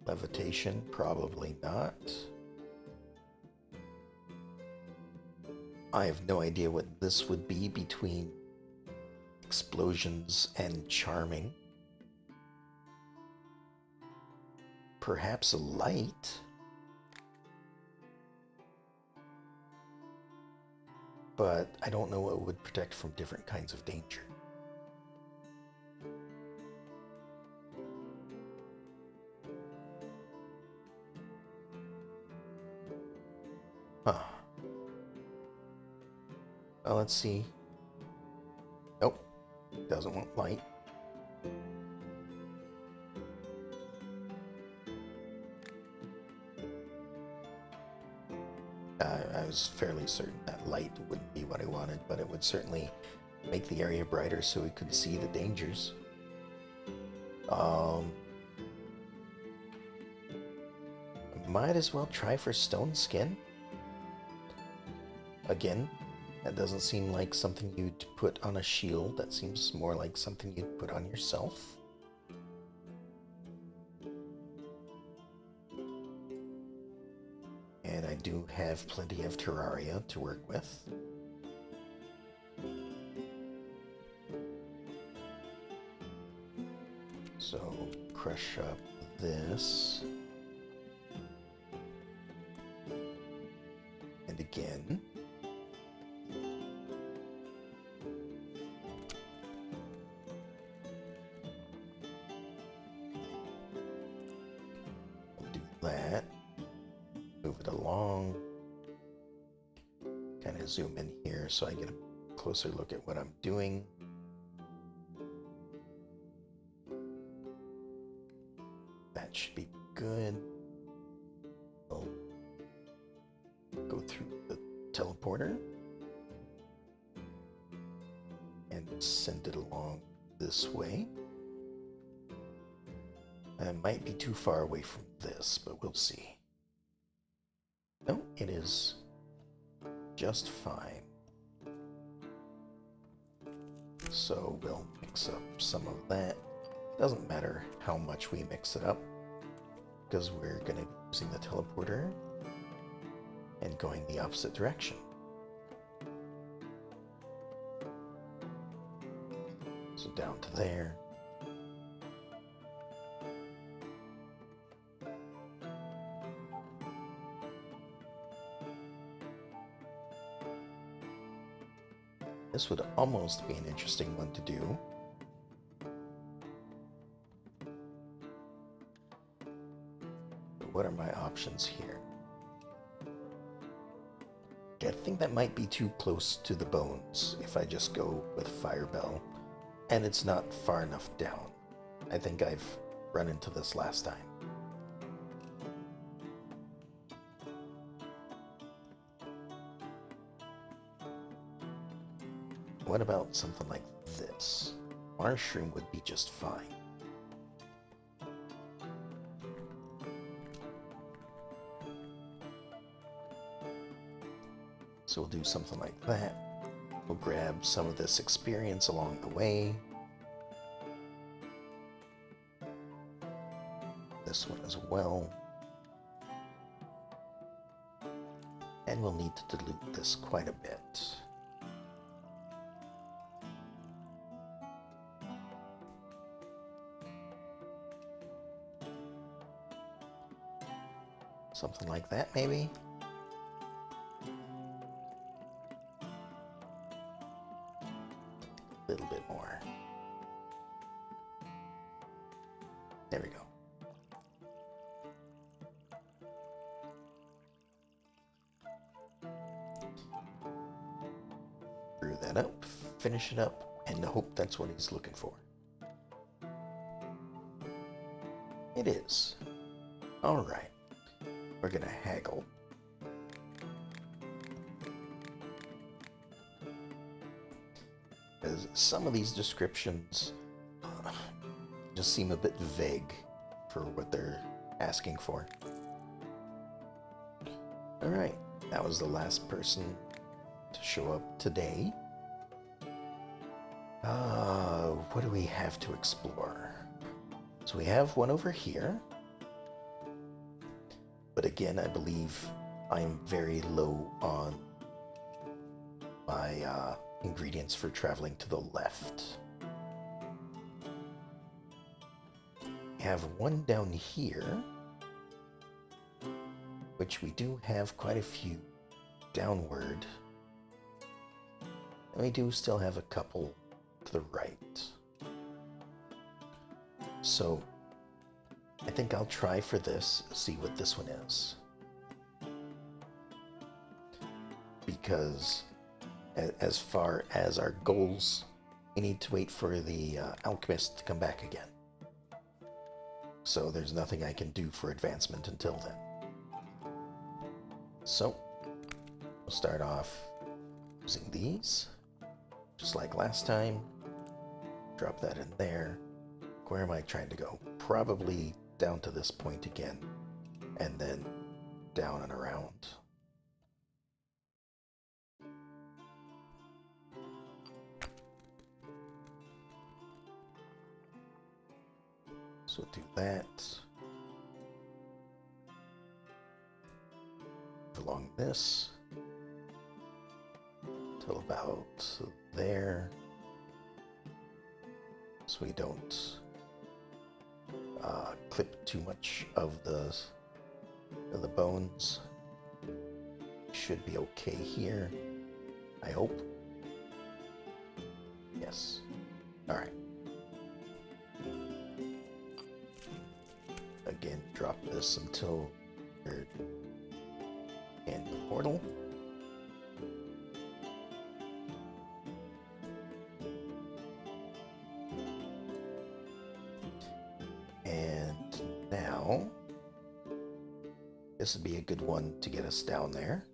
Levitation, probably not. I have no idea what this would be between explosions and charming. Perhaps a light? But I don't know what would protect from different kinds of danger. Huh. Well, let's see. Nope. Doesn't want light. I was fairly certain that light wouldn't be what I wanted, but it would certainly make the area brighter so we could see the dangers. Might as well try for stone skin. Again, that doesn't seem like something you'd put on a shield. That seems more like something you'd put on yourself. And I do have plenty of Terraria to work with. So, crush up this. And again. Do that. Move it along. Kind of zoom in here so I get a closer look at what I'm doing. That should be good. I'll go through the teleporter and send it along this way. I might be too far away from this, but we'll see. No, it is just fine. So we'll mix up some of that. Doesn't matter how much we mix it up, because we're going to be using the teleporter and going the opposite direction. So down to there. This would almost be an interesting one to do. what are my options here? I think that might be too close to the bones if I just go with Firebell, and it's not far enough down. I think I've run into this last time. What about something like this? Mushroom would be just fine. So we'll do something like that. We'll grab some of this experience along the way. This one as well. And we'll need to dilute this quite a bit. Something like that, maybe? A little bit more. There we go. Brew that up, finish it up, and hope that's what he's looking for. It is. All right. We're gonna haggle. Because some of these descriptions just seem a bit vague for what they're asking for. Alright, that was the last person to show up today. What do we have to explore? So we have one over here. But again, I believe I'm very low on my ingredients for traveling to the left. We have one down here, which we do have quite a few downward. And we do still have a couple to the right. So I think I'll try for this, see what this one is. Because as far as our goals, we need to wait for the alchemist to come back again. So there's nothing I can do for advancement until then. So we'll start off using these, just like last time. Drop that in there. Where am I trying to go? Probably down to this point again, and then down and around. So do that. Along this till about there, so we don't clip too much of the bones. Should be okay here, I hope. Yes. All right. Again, drop this until you're in the portal. This would be a good one to get us down there.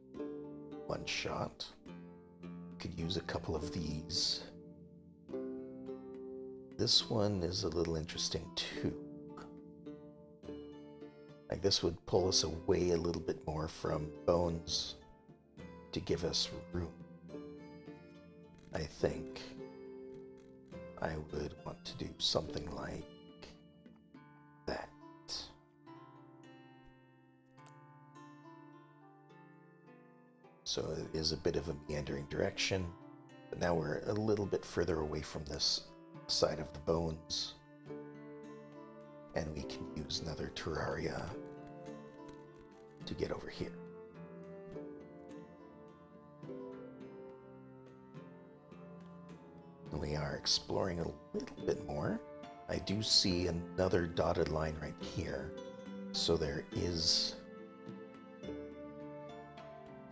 One shot. Could use a couple of these. This one is a little interesting too. Like this would pull us away a little bit more from bones to give us room. I think I would want to do something like that. So it is a bit of a meandering direction, but now we're a little bit further away from this side of the bones, and we can use another Terraria to get over here. We are exploring a little bit more. I do see another dotted line right here, So there is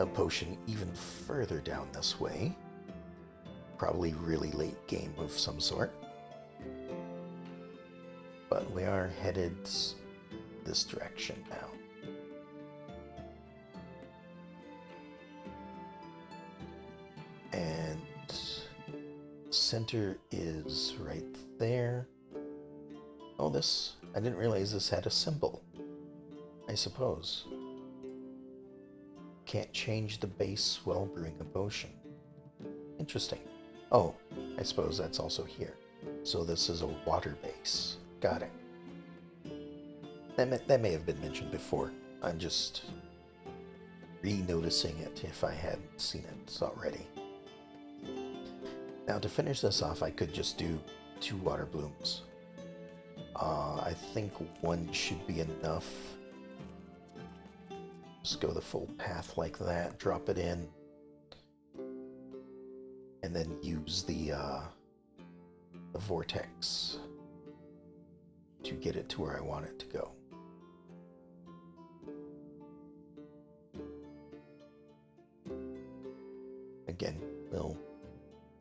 a potion even further down this way. Probably really late game of some sort. But we are headed this direction now. And center is right there. Oh, this, I didn't realize this had a symbol. I suppose. Can't change the base while brewing a potion. Interesting. Oh, I suppose that's also here. So this is a water base. Got it. That may have been mentioned before. I'm just re-noticing it if I hadn't seen it already. Now to finish this off, I could just do 2 water blooms. I think 1 should be enough. Just go the full path like that, drop it in, and then use the vortex to get it to where I want it to go. Again, we'll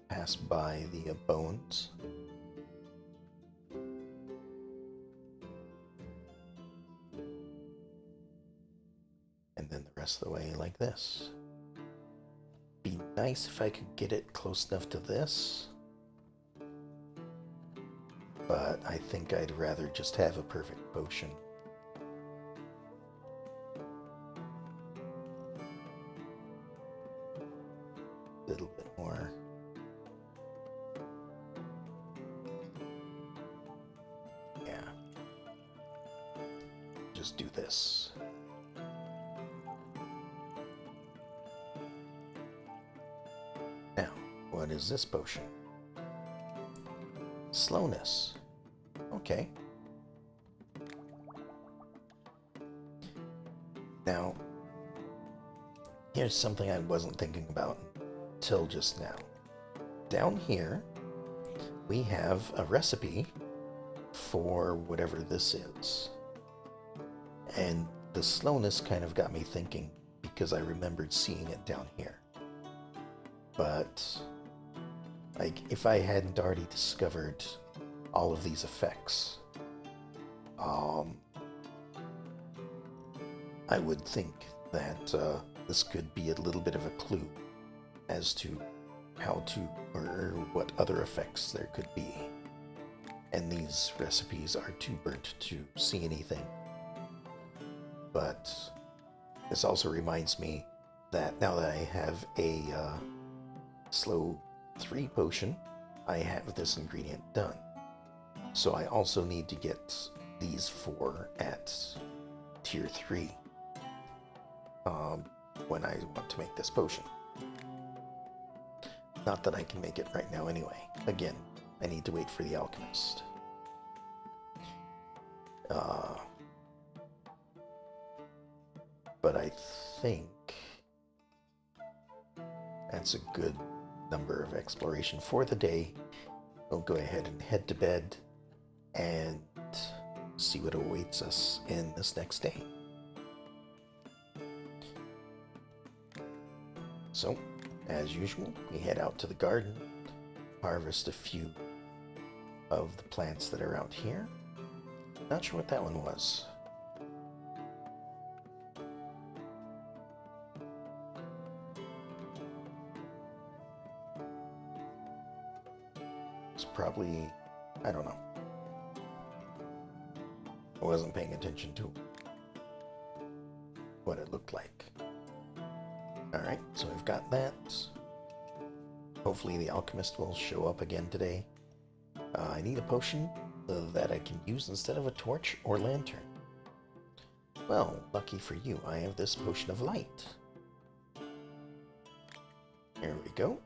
pass by the bones. And then the rest of the way like this. Be nice if I could get it close enough to this. But I think I'd rather just have a perfect potion. A little bit more. Yeah. Just do this. Now, what is this potion? Slowness. Okay. Now, here's something I wasn't thinking about till just now. Down here, we have a recipe for whatever this is. And the slowness kind of got me thinking because I remembered seeing it down here. But, like, if I hadn't already discovered all of these effects, I would think that this could be a little bit of a clue as to how to, or what other effects there could be. And these recipes are too burnt to see anything. But this also reminds me that now that I have a slow 3 potion, I have this ingredient done. So I also need to get these 4 at tier 3 when I want to make this potion. Not that I can make it right now anyway. Again, I need to wait for the alchemist. But I think that's a good number of exploration for the day. We'll go ahead and head to bed and see what awaits us in this next day. So, as usual, we head out to the garden, harvest a few of the plants that are out here. Not sure what that one was. It's probably, I don't know. I wasn't paying attention to what it looked like. Alright, so we've got that. Hopefully the alchemist will show up again today. I need a potion that I can use instead of a torch or lantern. Well, lucky for you, I have this potion of light. Here we go.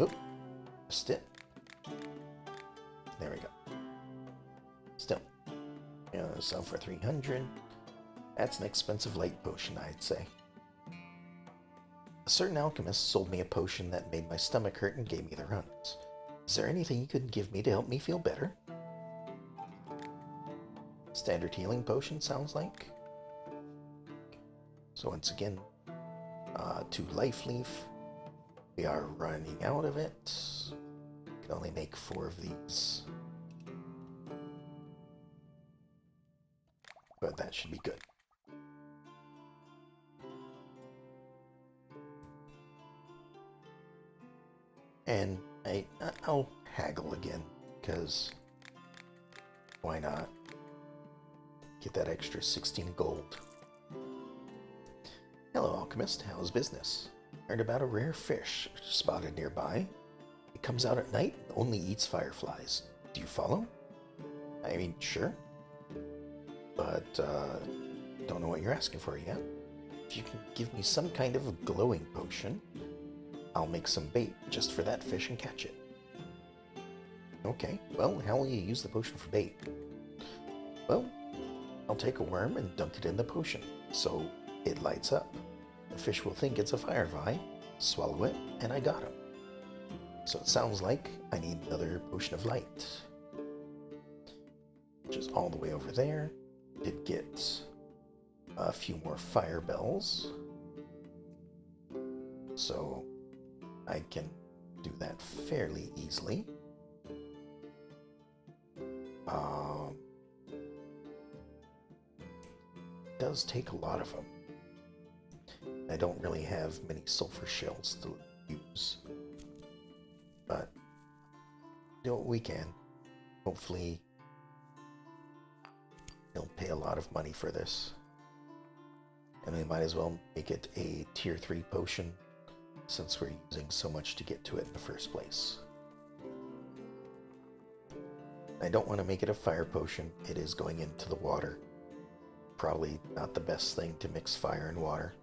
Oop, missed it. There we go. Still. Yeah, sell for 300. That's an expensive light potion, I'd say. A certain alchemist sold me a potion that made my stomach hurt and gave me the runs. Is there anything you could give me to help me feel better? Standard healing potion, sounds like. So once again, 2 life leaf. We are running out of it. Can only make 4 of these. But that should be good. And I'll haggle again, because why not? Get that extra 16 gold. Hello, alchemist. How's business? Heard about a rare fish spotted nearby. It comes out at night and only eats fireflies. Do you follow? I mean, sure. But, don't know what you're asking for yet. If you can give me some kind of a glowing potion, I'll make some bait just for that fish and catch it. Okay, well, how will you use the potion for bait? Well, I'll take a worm and dunk it in the potion, so it lights up. The fish will think it's a firefly, swallow it, and I got him. So it sounds like I need another potion of light. Which is all the way over there. Did get a few more fire bells. So I can do that fairly easily. Does take a lot of them. I don't really have many sulfur shells to use, but do what we can. Hopefully they'll pay a lot of money for this, and we might as well make it a tier 3 potion since we're using so much to get to it in the first place. I don't want to make it a fire potion. It is going into the water. Probably not the best thing to mix fire and water.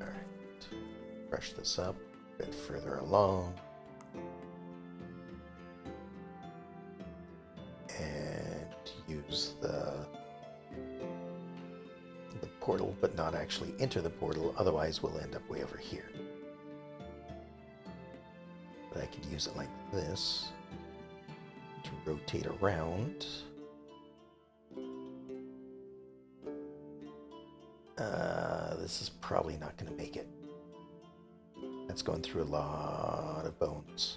Alright, brush this up a bit further along. And use the portal, but not actually enter the portal, otherwise we'll end up way over here. But I could use it like this to rotate around. This is probably not going to make it. That's going through a lot of bones.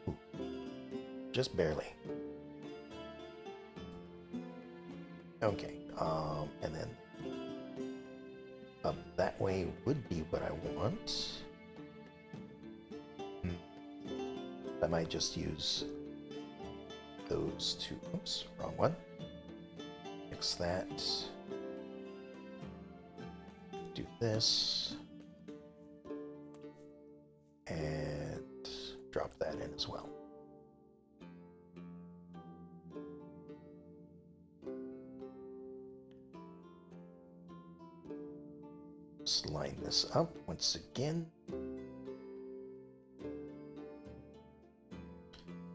Ooh. Just barely. Okay, and then up that way would be what I want. I might just use those 2. Oops, wrong one. Fix that. Do this. And drop that in as well. Just line this up once again.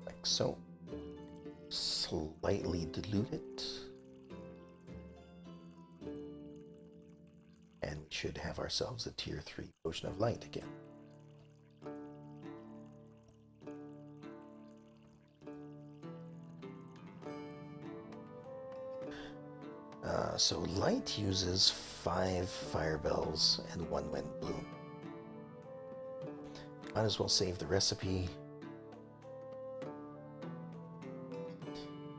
Like so. Slightly dilute it. And we should have ourselves a tier 3 potion of light again. So light uses 5 fire bells and 1 wind bloom. Might as well save the recipe,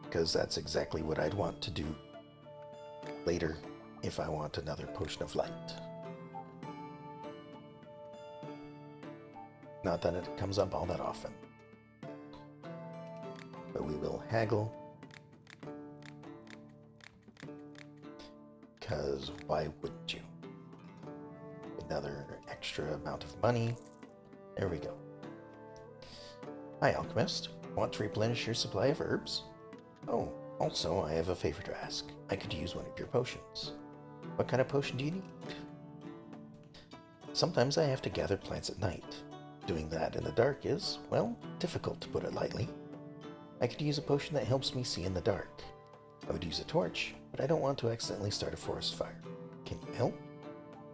because that's exactly what I'd want to do later if I want another potion of light. Not that it comes up all that often. But we will haggle. Because why wouldn't you? Another extra amount of money. There we go. Hi, alchemist. Want to replenish your supply of herbs? Oh, also, I have a favor to ask. I could use one of your potions. What kind of potion do you need? Sometimes I have to gather plants at night. Doing that in the dark is, well, difficult to put it lightly. I could use a potion that helps me see in the dark. I would use a torch, but I don't want to accidentally start a forest fire. Can you help?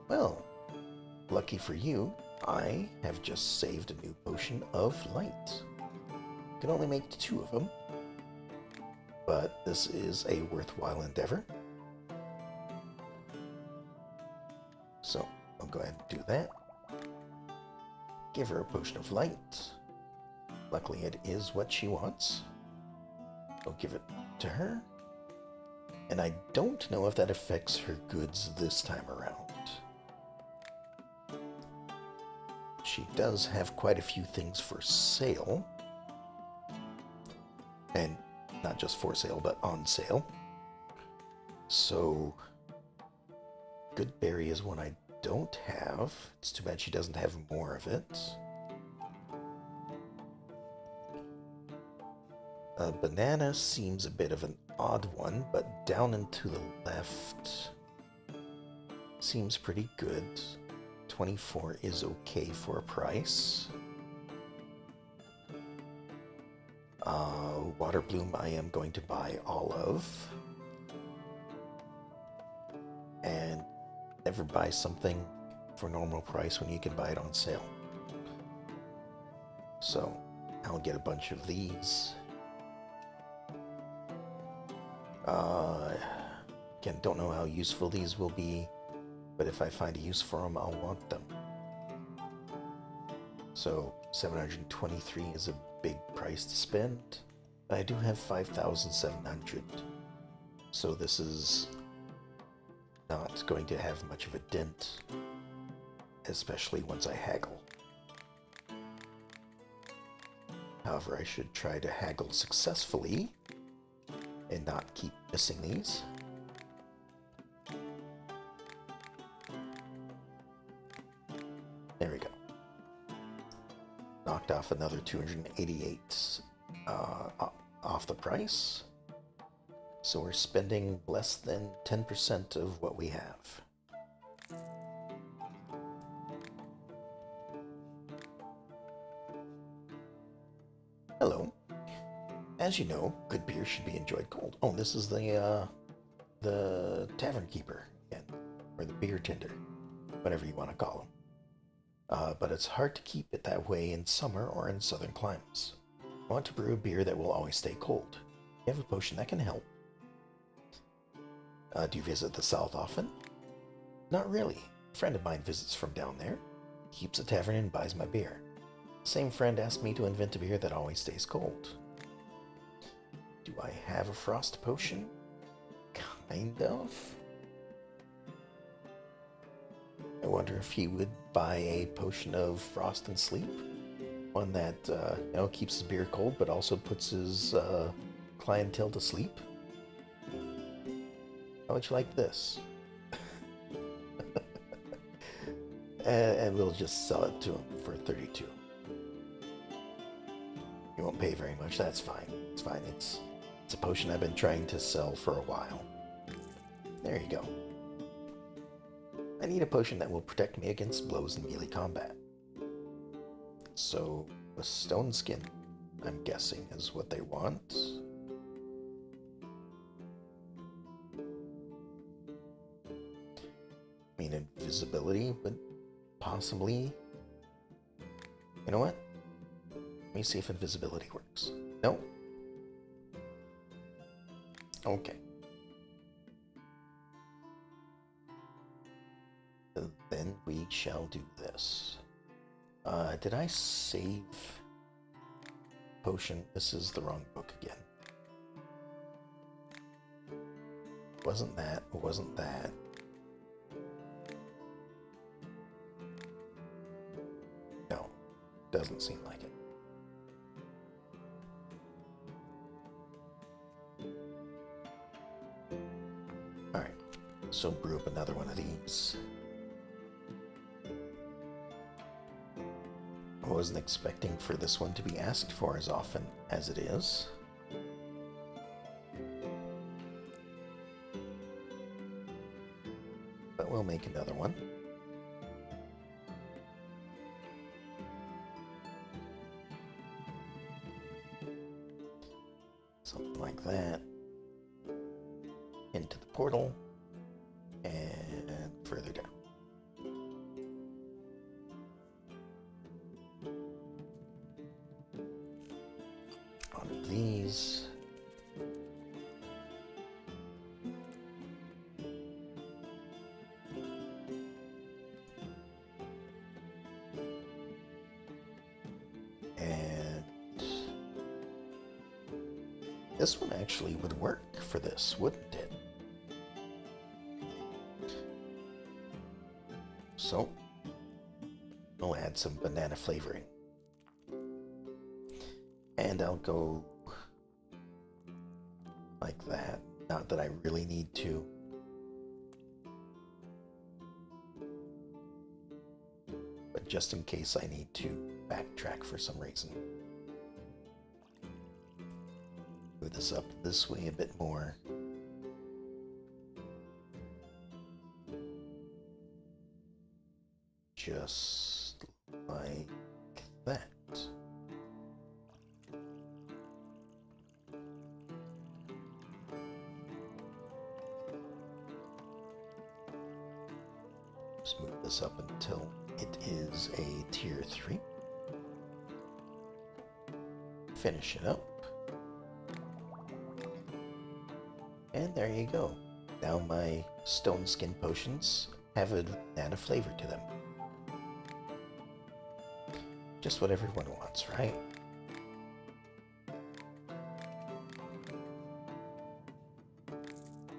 Well, lucky for you, I have just saved a new potion of light. Can only make 2 of them, but this is a worthwhile endeavor. So I'll go ahead and do that. Give her a potion of light. Luckily it is what she wants. I'll give it to her. And I don't know if that affects her goods this time around. She does have quite a few things for sale. And not just for sale, but on sale. So, Goodberry is one I don't have. It's too bad she doesn't have more of it. Banana seems a bit of an odd one, but down and to the left seems pretty good. 24 is okay for a price. Water Bloom I am going to buy all of. And never buy something for normal price when you can buy it on sale. So I'll get a bunch of these. Again, don't know how useful these will be, but if I find a use for them, I'll want them. So 723 is a big price to spend. I do have 5,700, so this is not going to have much of a dent, especially once I haggle. However, I should try to haggle successfully and not keep missing these. There we go. Knocked off another 288 off the price. So we're spending less than 10% of what we have. Hello. As you know, good beer should be enjoyed cold. Oh, this is the tavern keeper again, or the beer tender, whatever you want to call him. But it's hard to keep it that way in summer or in southern climates. I want to brew a beer that will always stay cold. You have a potion that can help. Do you visit the South often? Not really. A friend of mine visits from down there. He keeps a tavern and buys my beer. The same friend asked me to invent a beer that always stays cold. Do I have a frost potion? Kind of. I wonder if he would buy a potion of frost and sleep. One that, keeps his beer cold, but also puts his clientele to sleep. How would you like this? And we'll just sell it to him for 32. He won't pay very much. That's fine. It's fine. It's a potion I've been trying to sell for a while. There you go. I need a potion that will protect me against blows in melee combat. So, a stone skin, I'm guessing, is what they want. I mean, invisibility would possibly... You know what? Let me see if invisibility works. No? Okay. Then we shall do this. Did I save potion? This is the wrong book again. Wasn't that, wasn't that. No, doesn't seem like it. Alright, so brew up another one of these. I wasn't expecting for this one to be asked for as often as it is. But we'll make another one. Something like that. Into the portal and further down. One of these. And this one actually would work for this, wouldn't it? So, we'll add some banana flavoring. And I'll go like that. Not that I really need to. But just in case I need to backtrack for some reason. Move this up this way a bit more. Just like that. Just move this up until it is a tier 3. Finish it up. And there you go. Now my stone skin potions have a banana flavor to them. Just what everyone wants, right?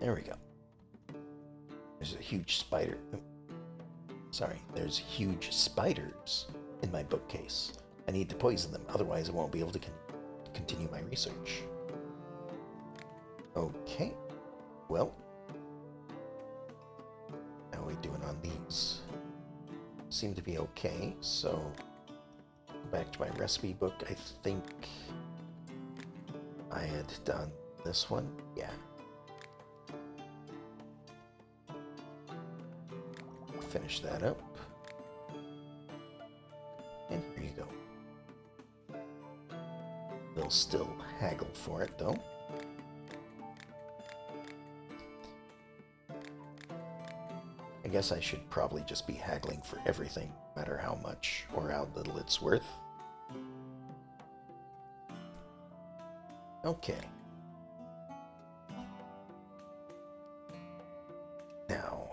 There we go. There's a huge spider. Sorry, there's huge spiders in my bookcase. I need to poison them, otherwise I won't be able to continue my research. Okay, well, how are we doing on these? Seem to be okay, so back to my recipe book. I think I had done this one. Yeah. Finish that up. And here you go. They'll still haggle for it though. I guess I should probably just be haggling for everything, no matter how much or how little it's worth. Okay. Now,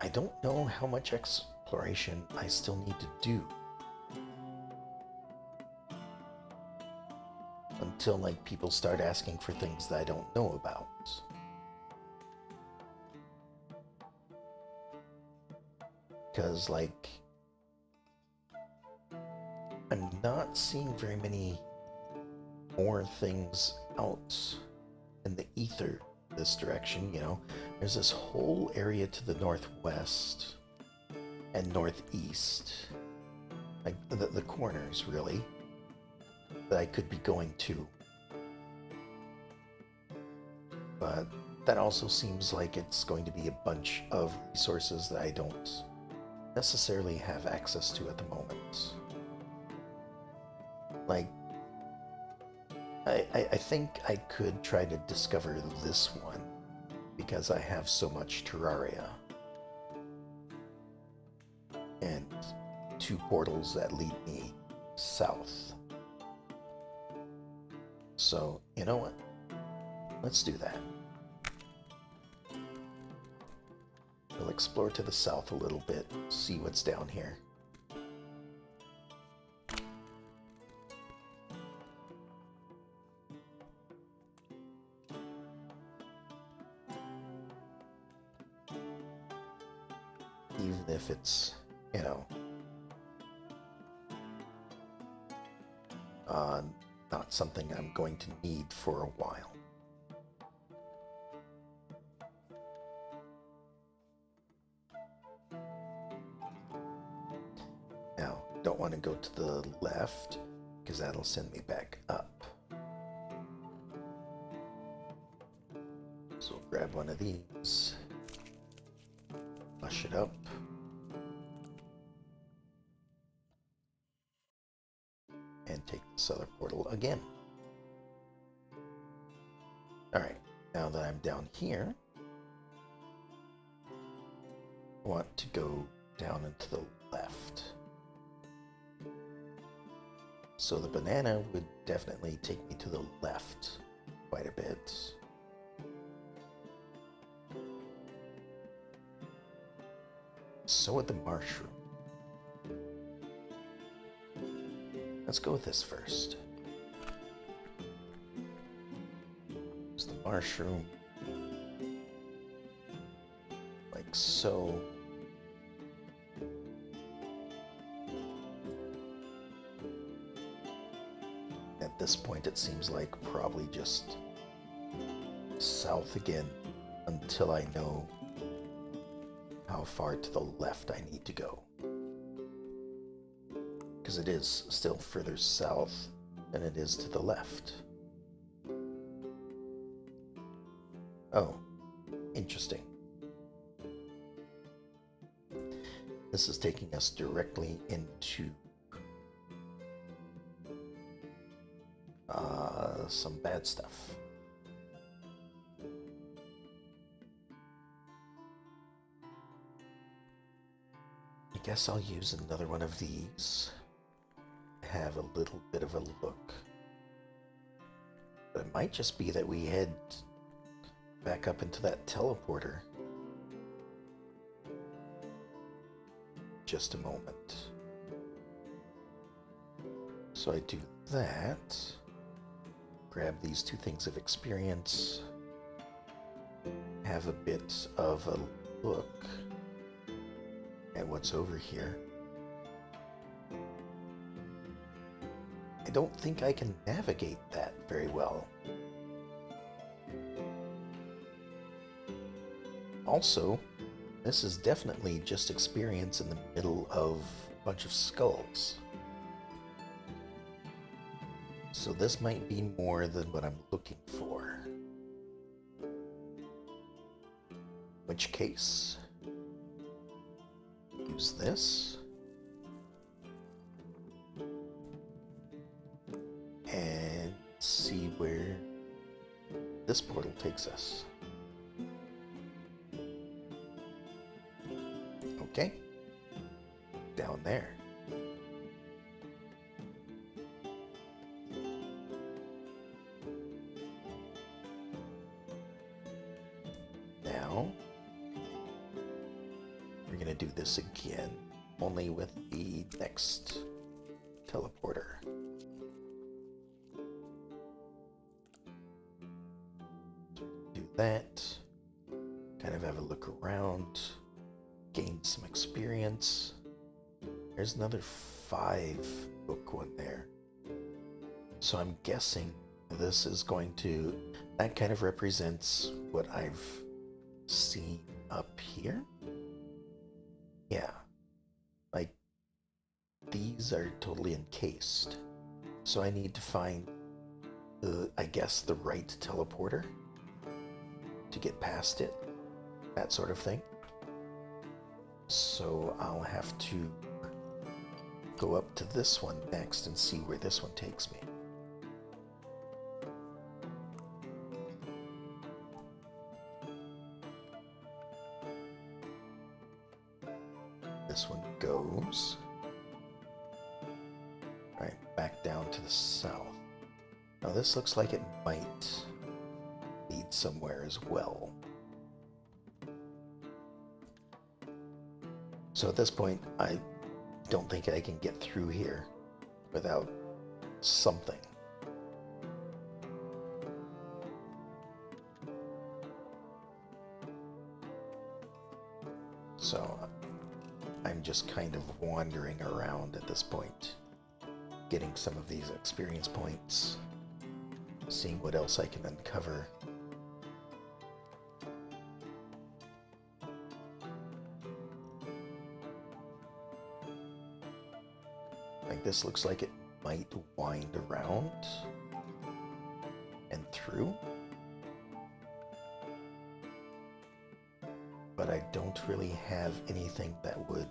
I don't know how much exploration I still need to do until like people start asking for things that I don't know about. Because like I'm not seeing very many more things out in the ether this direction, you know. There's this whole area to the northwest and northeast, like the corners really, that I could be going to. But that also seems like it's going to be a bunch of resources that I don't necessarily have access to at the moment. Like, I think I could try to discover this one because I have so much Terraria and 2 portals that lead me south. So, you know what? Let's do that. We'll explore to the south a little bit, see what's down here. Even if it's, you know, not something I'm going to need for a while. Now, don't want to go to the left because that'll send me back up. So grab one of these, flush it up. And take this other portal again. Alright, now now that I'm down here, I want to go down and to the left. So the banana would definitely take me to the left quite a bit. So would the mushroom. Let's go with this first. There's the mushroom. Like so. At this point, it seems like probably just south again until I know how far to the left I need to go. Because it is still further south than it is to the left. Oh, interesting. This is taking us directly into some bad stuff. I guess I'll use another one of these. Have a little bit of a look. But it might just be that we head back up into that teleporter. Just a moment. So I do that. Grab these 2 things of experience. Have a bit of a look at what's over here. I don't think I can navigate that very well. Also, this is definitely just experience in the middle of a bunch of skulls. So this might be more than what I'm looking for. In which case, use this. And see where this portal takes us. Okay. Down there. Now, we're going to do this again, only with the next teleporter. Do that. Kind of have a look around. Gain some experience. There's another 5 book one there. So I'm guessing this is going to, that kind of represents what I've seen up here. Yeah. Like, these are totally encased. So I need to find, I guess, the right teleporter to get past it. That sort of thing. So I'll have to go up to this one next and see where this one takes me. This one goes right back down to the south. Now this looks like it might lead somewhere as well. So at this point, I don't think I can get through here without something. So I'm just kind of wandering around at this point, getting some of these experience points, seeing what else I can uncover. Like this looks like it might wind around and through. But I don't really have anything that would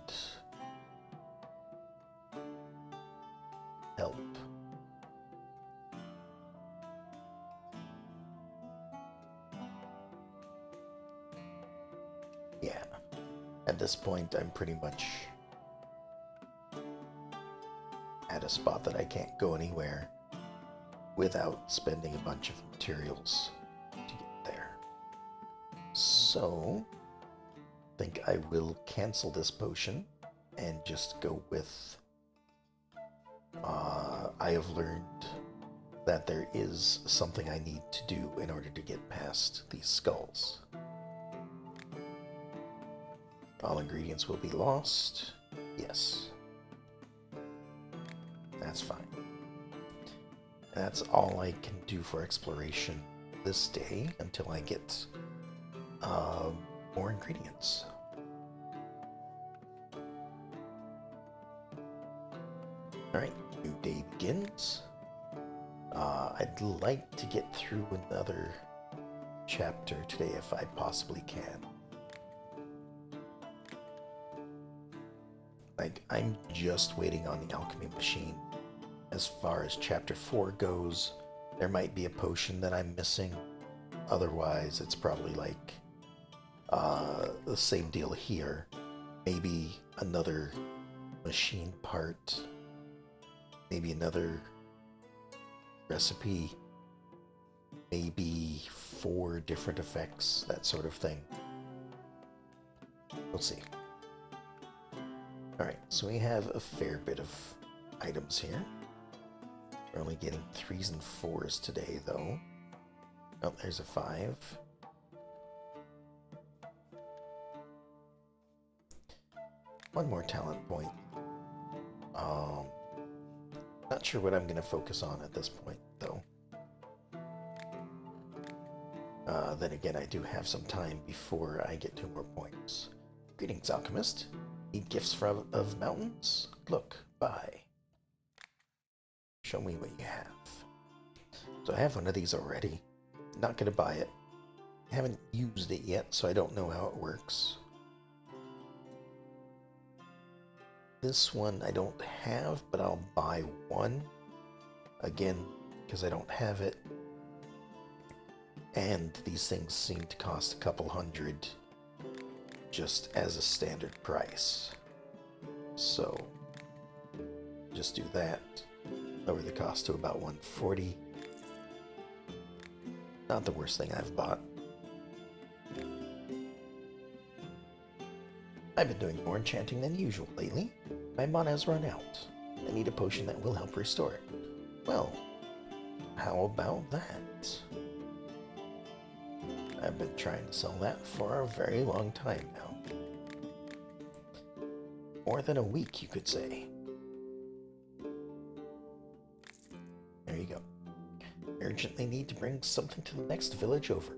help. At this point, I'm pretty much at a spot that I can't go anywhere without spending a bunch of materials to get there. So, I think I will cancel this potion and just go with I have learned that there is something I need to do in order to get past these skulls. All ingredients will be lost. Yes. That's fine. That's all I can do for exploration this day until I get more ingredients. Alright, new day begins. I'd like to get through another chapter today if I possibly can. Like, I'm just waiting on the alchemy machine. As far as chapter 4 goes, there might be a potion that I'm missing. Otherwise, it's probably like the same deal here. Maybe another machine part. Maybe another recipe. Maybe 4 different effects, that sort of thing. We'll see. Alright, so we have a fair bit of items here. We're only getting 3s and 4s today, though. Oh, there's a 5. One more talent point. Not sure what I'm going to focus on at this point, though. Then again, I do have some time before I get 2 more points. Greetings, alchemist. Need gifts of mountains? Look, buy. Show me what you have. So I have one of these already. Not going to buy it. I haven't used it yet, so I don't know how it works. This one I don't have, but I'll buy one. Again, because I don't have it. And these things seem to cost a couple hundred just as a standard price. So, just do that. Lower the cost to about 140. Not the worst thing I've bought. I've been doing more enchanting than usual lately. My mana has run out. I need a potion that will help restore it. Well, how about that? I've been trying to sell that for a very long time now. More than a week, you could say. There you go. I urgently need to bring something to the next village over.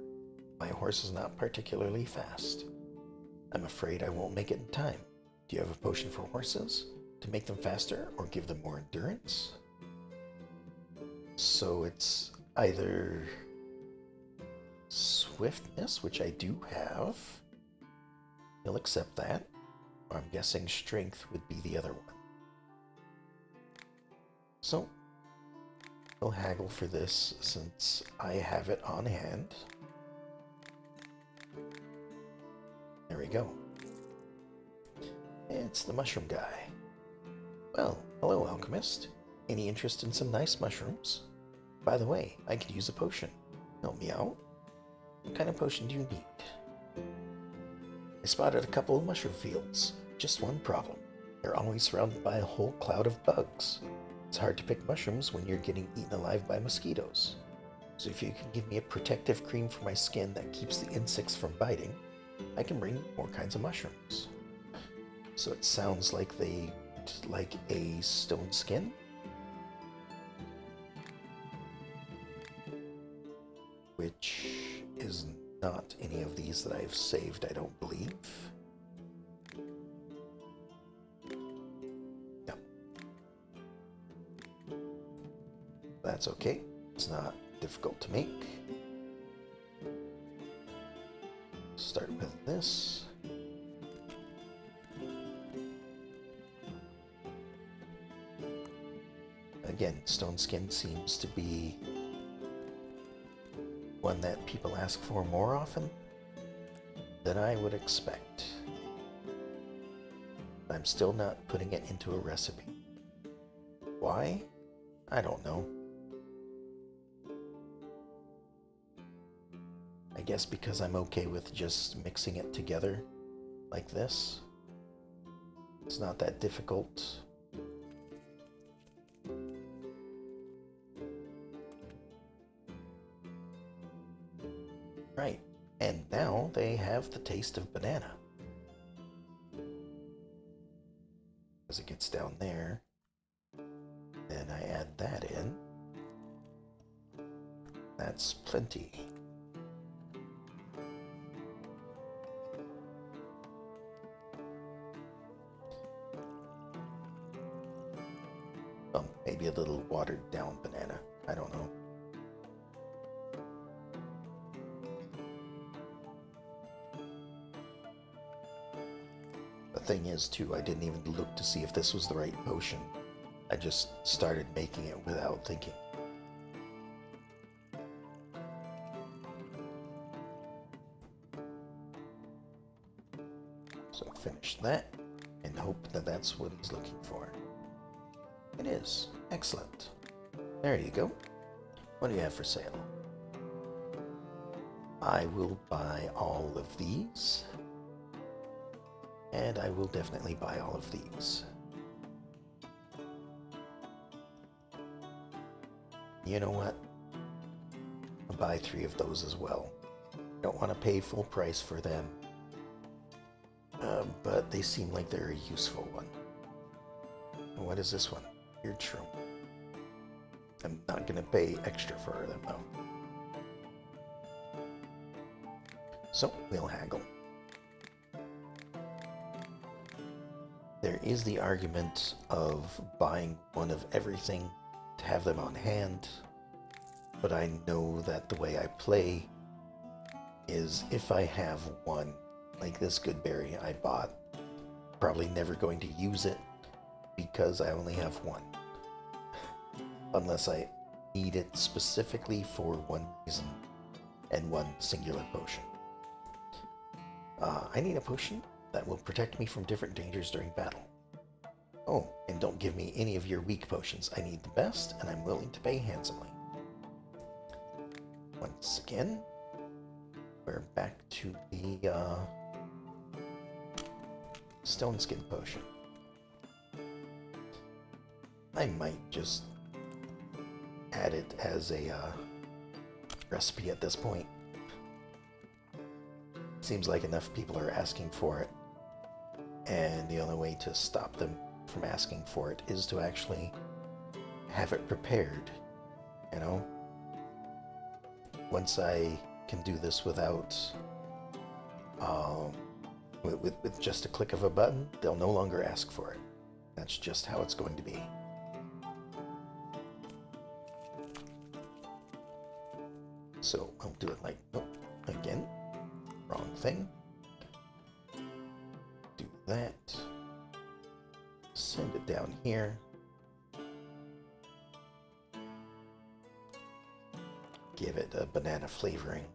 My horse is not particularly fast. I'm afraid I won't make it in time. Do you have a potion for horses? To make them faster or give them more endurance? So it's either swiftness, which I do have. He'll accept that. Or I'm guessing strength would be the other one. So we'll haggle for this since I have it on hand. There we go. It's the mushroom guy. Well, hello, alchemist. Any interest in some nice mushrooms? By the way, I could use a potion. Help me out. What kind of potion do you need? I spotted a couple of mushroom fields. Just one problem. They're always surrounded by a whole cloud of bugs. It's hard to pick mushrooms when you're getting eaten alive by mosquitoes. So if you can give me a protective cream for my skin that keeps the insects from biting, I can bring more kinds of mushrooms. So it sounds like they like a stone skin. Which is not any of these that I've saved, I don't believe. No. That's okay. It's not difficult to make. Start with this. Again, stone skin seems to be one that people ask for more often than I would expect. I'm still not putting it into a recipe. Why? I don't know. I guess because I'm okay with just mixing it together like this. It's not that difficult. Right, and now they have the taste of banana. As it gets down there, then I add that in. That's plenty. Oh, maybe a little watered down banana. I don't know. The thing is, too, I didn't even look to see if this was the right potion. I just started making it without thinking. So finish that and hope that that's what he's looking for. It is. Excellent. There you go. What do you have for sale? I will buy all of these. And I will definitely buy all of these. You know what? I'll buy 3 of those as well. Don't want to pay full price for them. But they seem like they're a useful one. What is this one? Weird shroom. I'm not going to pay extra for them though. So we'll haggle. There is the argument of buying one of everything to have them on hand, but I know that the way I play is if I have one, like this good berry I bought, probably never going to use it because I only have one. Unless I need it specifically for one reason and one singular potion. I need a potion that will protect me from different dangers during battle. Oh, and don't give me any of your weak potions. I need the best, and I'm willing to pay handsomely. Once again, we're back to the stone skin potion. I might just add it as a recipe at this point. Seems like enough people are asking for it, and the only way to stop them from asking for it is to actually have it prepared, you know? Once I can do this without, with just a click of a button, they'll no longer ask for it. That's just how it's going to be. So I'll do it like, oh, again, wrong thing. Do that. Send it down here. Give it a banana flavoring.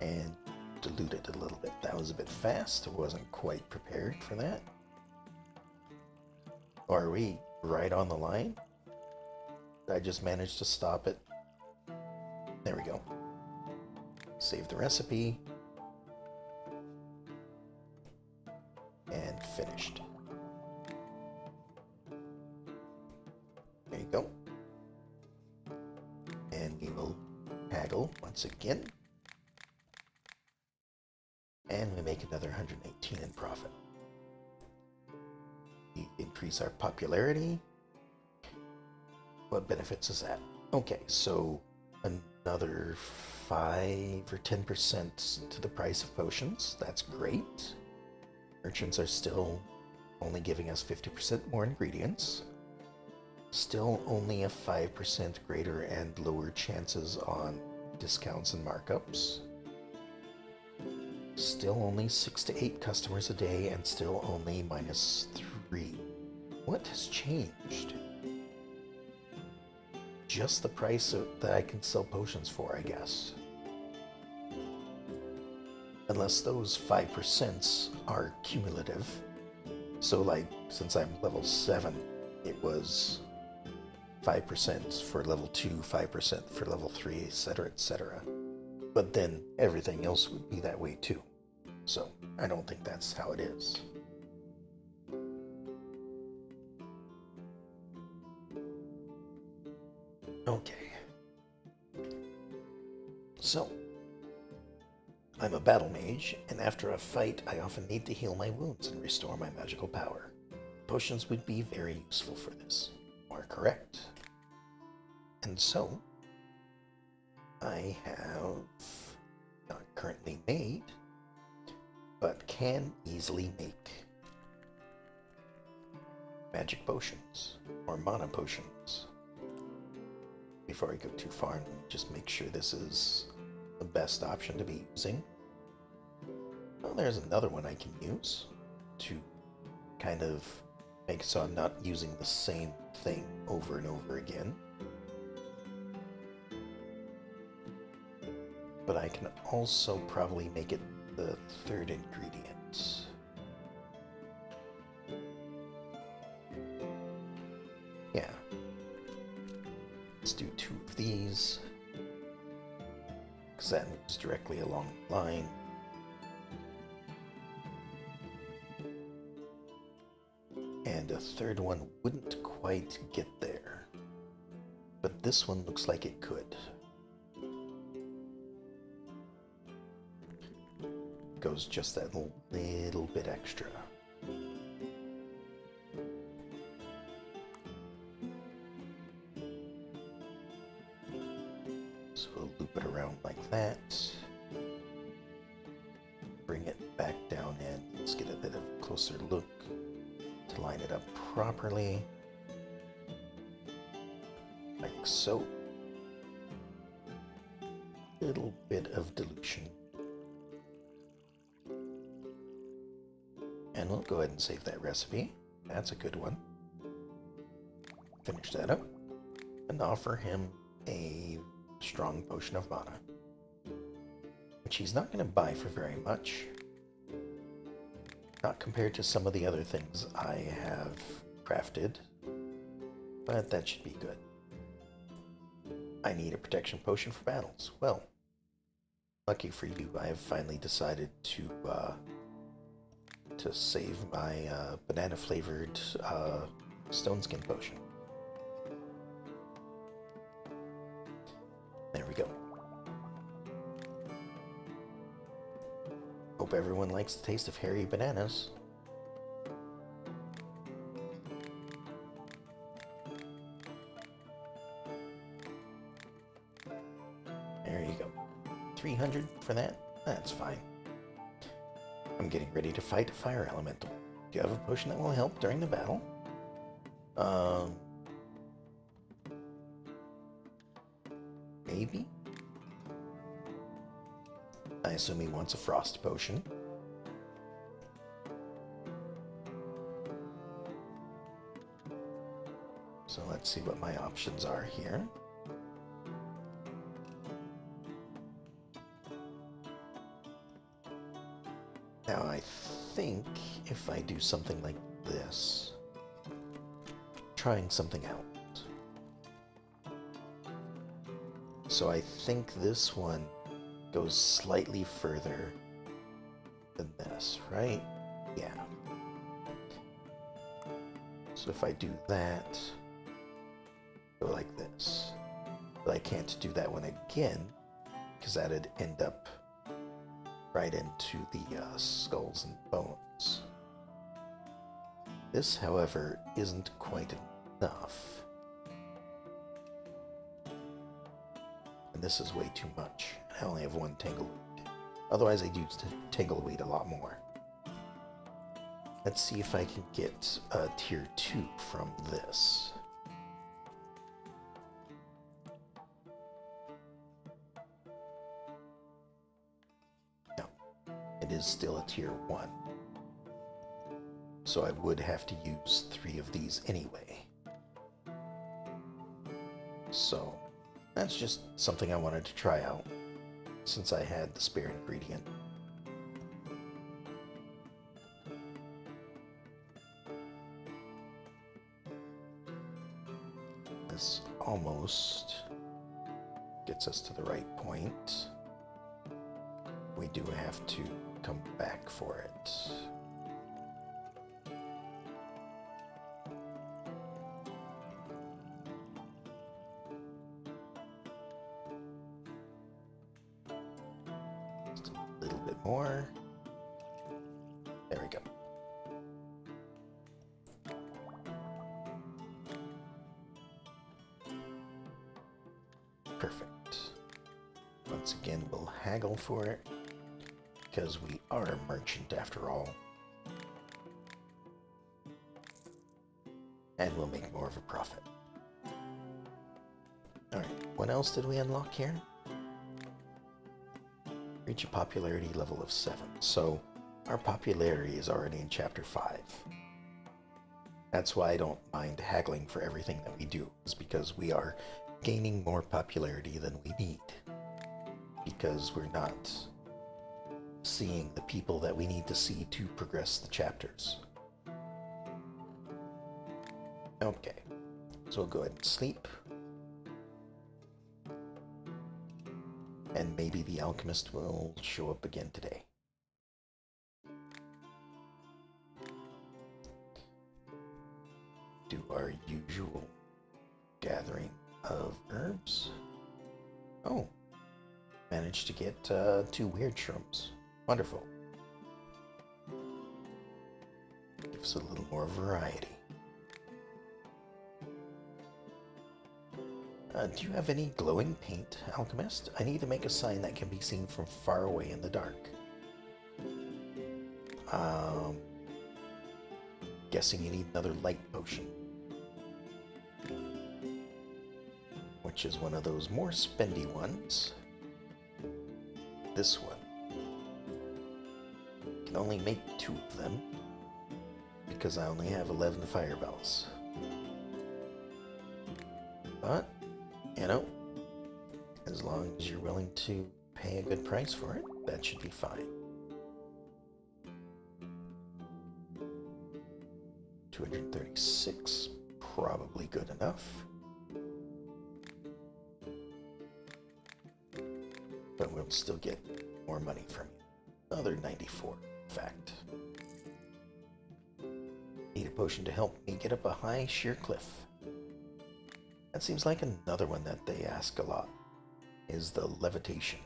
And dilute it a little bit. That was a bit fast. I wasn't quite prepared for that. Or are we right on the line? Did I just manage to stop it? There we go. Save the recipe. And finished. There you go. And we will haggle once again. And we make another 118 in profit. We increase our popularity. What benefits is that? Okay, so another 5 or 10% to the price of potions. That's great. Merchants are still only giving us 50% more ingredients. Still only a 5% greater and lower chances on discounts and markups. Still only 6 to 8 customers a day and still only -3. What has changed? just the price that I can sell potions for, I guess. Unless those 5% are cumulative. So like, since I'm level 7, it was 5% for level 2, 5% for level 3, etc., etc. But then everything else would be that way too. So I don't think that's how it is. Okay. So, I'm a battle mage, and after a fight, I often need to heal my wounds and restore my magical power. Potions would be very useful for this. Are correct. And so, I have not currently made, but can easily make magic potions or mana potions. Before I go too far, let me just make sure this is the best option to be using. Well, there's another one I can use to kind of make it so I'm not using the same thing over and over again. But I can also probably make it the third ingredient. Yeah. Let's do 2 of these, because that moves directly along the line. And a third one wouldn't quite get there, but this one looks like it could. Goes just that little bit extra. So we'll loop it around like that. Bring it back down in. Let's get a bit of a closer look to line it up properly. Like so. Little bit of dilution. And we'll go ahead and save that recipe. That's a good one. Finish that up. And offer him a strong potion of mana, which he's not going to buy for very much. Not compared to some of the other things I have crafted, but that should be good. I need a protection potion for battles. Well, lucky for you, I have finally decided to save my banana-flavored stone skin potion. There we go. Hope everyone likes the taste of hairy bananas. There you go. 300 for that? That's fine. I'm getting ready to fight a fire elemental. Do you have a potion that will help during the battle? Maybe? I assume he wants a frost potion. So let's see what my options are here. Now I think if I do something like this, trying something out. So I think this one goes slightly further than this, right? Yeah. So if I do that, go like this. But I can't do that one again, because that'd end up right into the skulls and bones. This, however, isn't quite enough. And this is way too much. I only have 1 tangleweed. Otherwise, I'd use tangleweed a lot more. Let's see if I can get a tier 2 from this. No, it is still a tier 1. So I would have to use 3 of these anyway. So that's just something I wanted to try out since I had the spare ingredient. This almost gets us to the right point. We do have to come back for it. Just a little bit more. There we go. Perfect. Once again, we'll haggle for it, because we are a merchant after all. And we'll make more of a profit. Alright, what else did we unlock here? Reach a popularity level of 7. So, our popularity is already in Chapter 5. That's why I don't mind haggling for everything that we do, is because we are gaining more popularity than we need. Because we're not seeing the people that we need to see to progress the chapters. Okay, so we'll go ahead and sleep. And maybe the alchemist will show up again today. Do our usual gathering of herbs. Oh, managed to get 2 weird shrooms. Wonderful. Gives a little more variety. Do you have any glowing paint, alchemist? I need to make a sign that can be seen from far away in the dark. Guessing you need another light potion. Which is one of those more spendy ones. This one. Can only make 2 of them, because I only have 11 fire bells. But, you know, as long as you're willing to pay a good price for it, that should be fine. 236, probably good enough. But we'll still get more money from you. Another 94, in fact. Need a potion to help me get up a high, sheer cliff. That seems like another one that they ask a lot, is the levitation.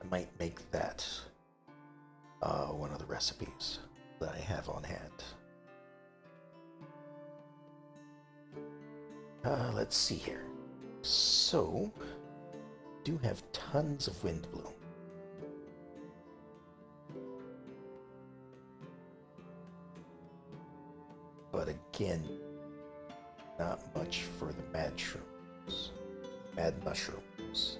I might make that one of the recipes that I have on hand. Let's see here. So, do have tons of wind bloom. But again, not much for the mad shrooms. Mad mushrooms.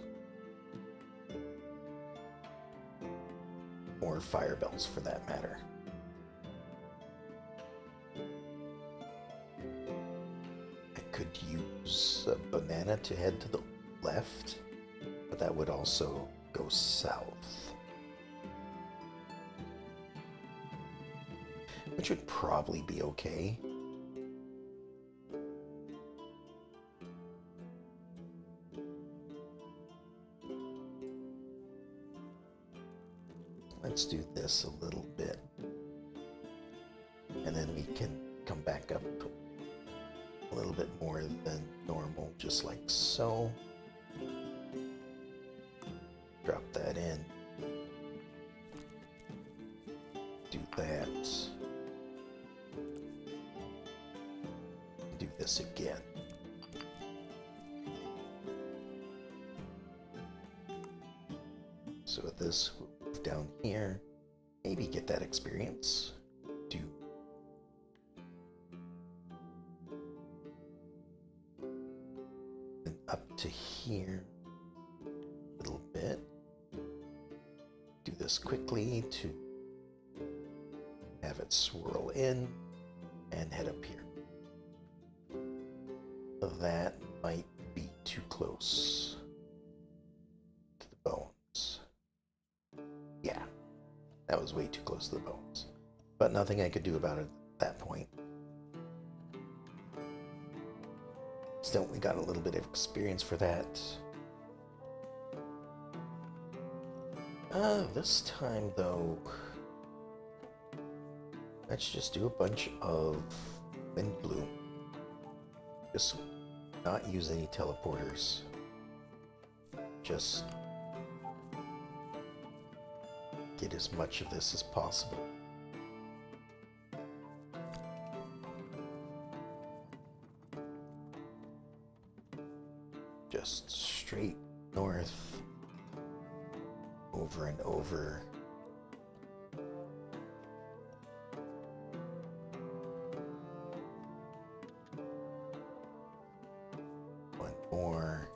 Or fire bells for that matter. I could use a banana to head to the left, but that would also go south. Which would probably be okay. Let's do this a little bit. And then we can come back up a little bit more than normal, just like so. Drop that in. Do that. Do this again. So with this, we'll move down here. Maybe get that experience. Do. And up to here. A little bit. Do this quickly to have it swirl in and head up here. That might be too close to the bones. Yeah, that was way too close to the bones. But nothing I could do about it at that point. Still, we got a little bit of experience for that. This time, though, let's just do a bunch of Wind Bloom. Just not use any teleporters. Just get as much of this as possible. Just straight north, over and over. One more.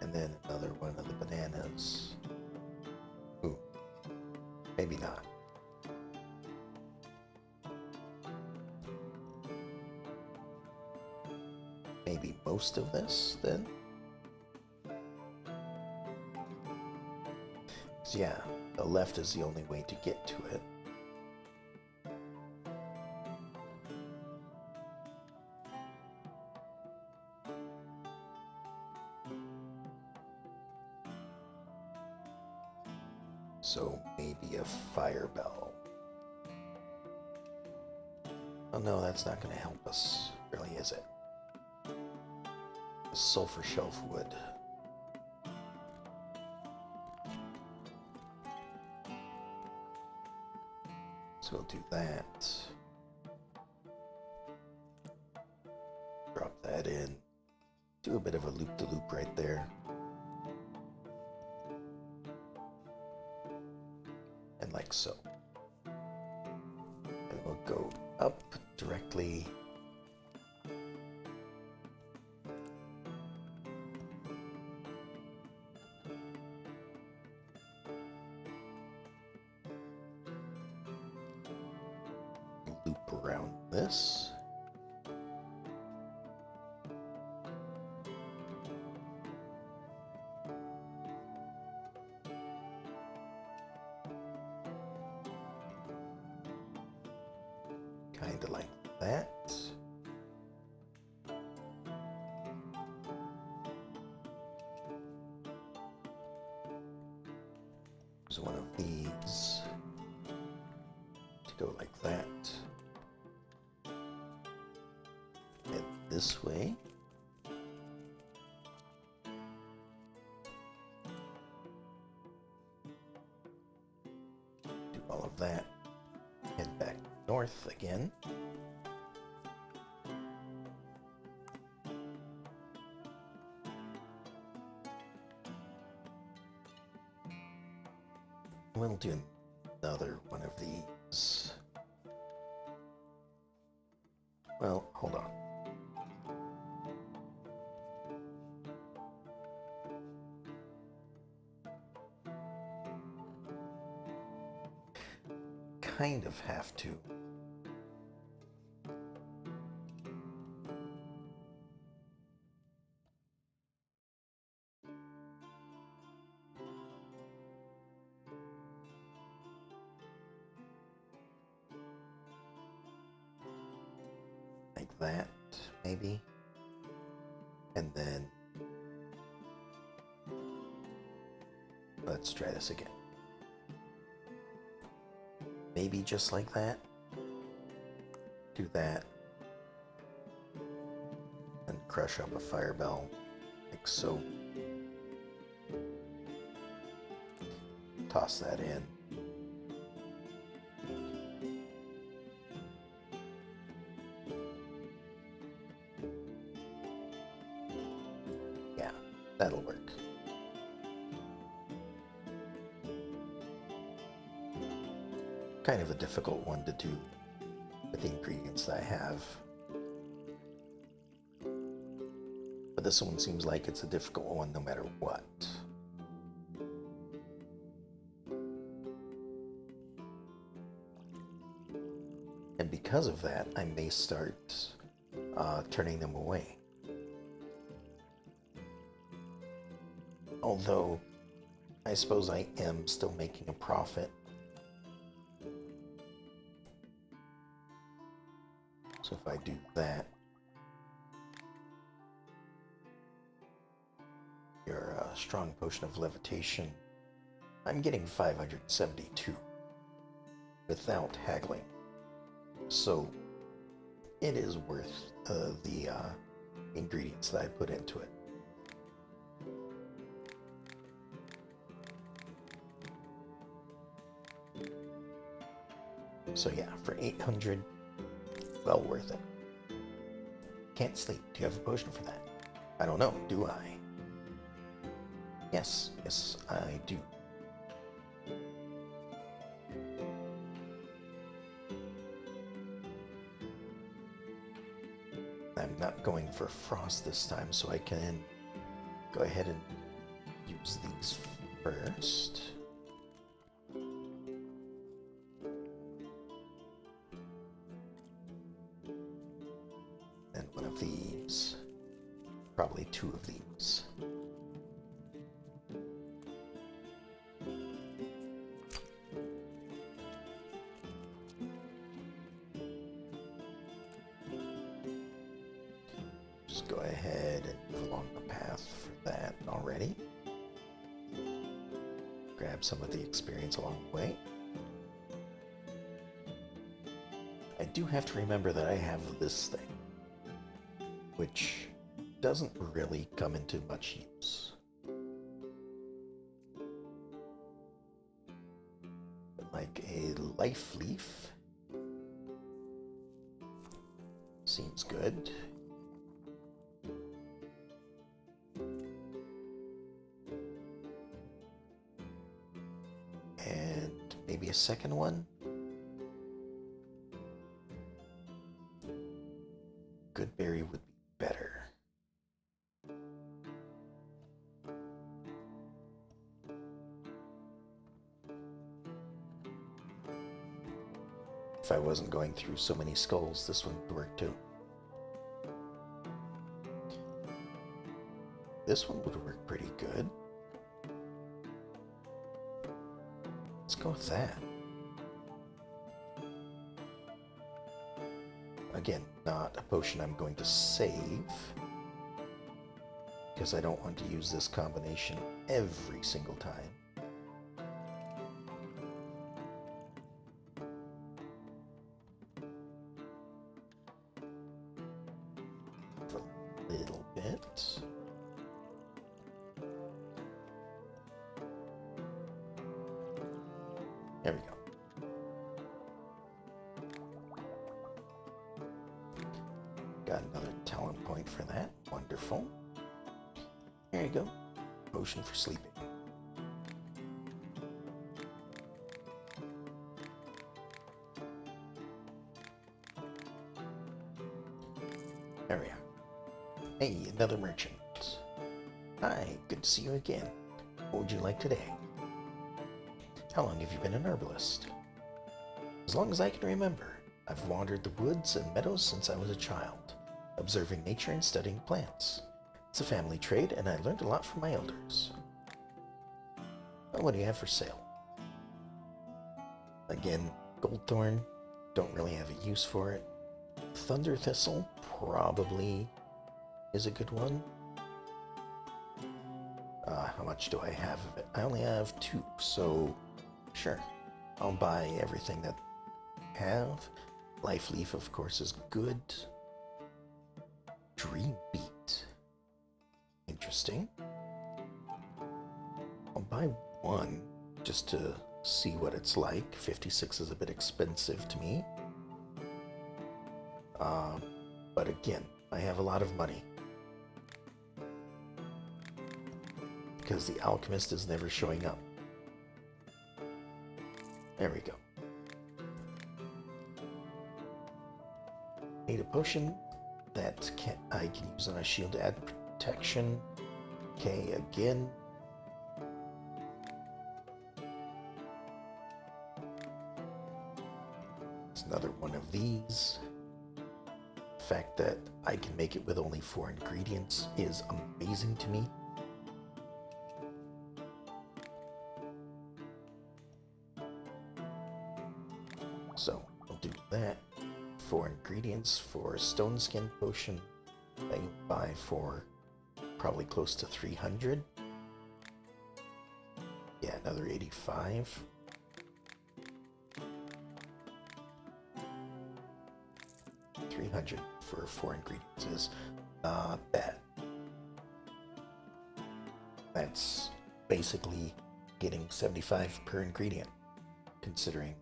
And then another one of the bananas. Ooh, maybe not. Maybe most of this, then? So yeah, the left is the only way to get to it. So maybe a fire bell. Oh no, that's not going to help us, really, is it? Sulfur shelf wood. So we'll do that. Drop that in. Do a bit of a loop-de-loop right there. And like so. And we'll go up directly. Loop around this. Kind of like that. There's one of these to go like that. And this way. Do all of that. Head back north again. We'll do another one of these. Well, hold on. Kind of have to. Like that, maybe. And then let's try this again. Maybe just like that. Do that. And crush up a fire bell, like so. Toss that in. Yeah, that'll work. Kind of a difficult one to do with the ingredients that I have. But this one seems like it's a difficult one no matter what. because of that, I may start turning them away. Although, I suppose I am still making a profit. So if I do that, your strong potion of levitation, I'm getting 572 without haggling. So it is worth the ingredients that I put into it. So yeah, for 800, well worth it. Can't sleep. Do you have a potion for that? I don't know. Do I? Yes, I do. I'm not going for frost this time, so I can go ahead and use these first. And one of these. Probably two of these. Just go ahead and move along the path for that already. Grab some of the experience along the way. I do have to remember that I have this thing, which doesn't really come into much use. Like a life leaf seems good. And maybe a second one. Good berry would be better. If I wasn't going through so many skulls, this one would work too. This one would work pretty good. Let's go with that. Again, not a potion I'm going to save, because I don't want to use this combination every single time. For a little bit. There we go. Got another talent point for that. Wonderful. There you go. Potion for sleeping. There we are. Hey, another merchant. Hi, good to see you again. What would you like today? How long have you been an herbalist? As long as I can remember. I've wandered the woods and meadows since I was a child, observing nature and studying plants. It's a family trade, and I learned a lot from my elders. Well, what do you have for sale? Again, goldthorn, don't really have a use for it. Thunder thistle probably is a good one. How much do I have of it? I only have 2, so sure, I'll buy everything that I have. Life leaf, of course, is good. Dream beat. Interesting. I'll buy 1 just to see what it's like. 56 is a bit expensive to me. But again, I have a lot of money. Because the alchemist is never showing up. There we go. Need a potion that I can use on a shield to add protection. Okay, again. It's another one of these. The fact that I can make it with only 4 ingredients is amazing to me. So I'll do that. 4 ingredients for a stone skin potion that you buy for probably close to 300. Yeah, another 85. $300 for 4 ingredients is not bad. That's basically getting 75 per ingredient, considering,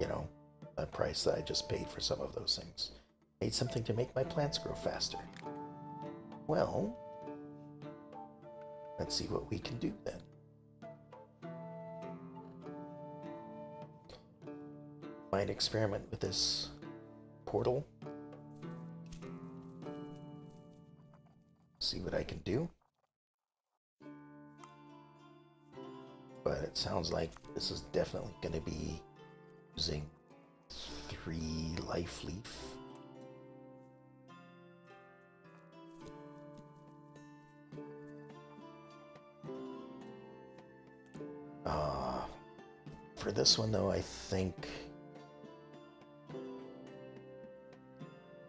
you know, the price that I just paid for some of those things. Need something to make my plants grow faster. Well, let's see what we can do then. Might experiment with this portal. See what I can do. But it sounds like this is definitely going to be using 3 life leaf. For this one though, I think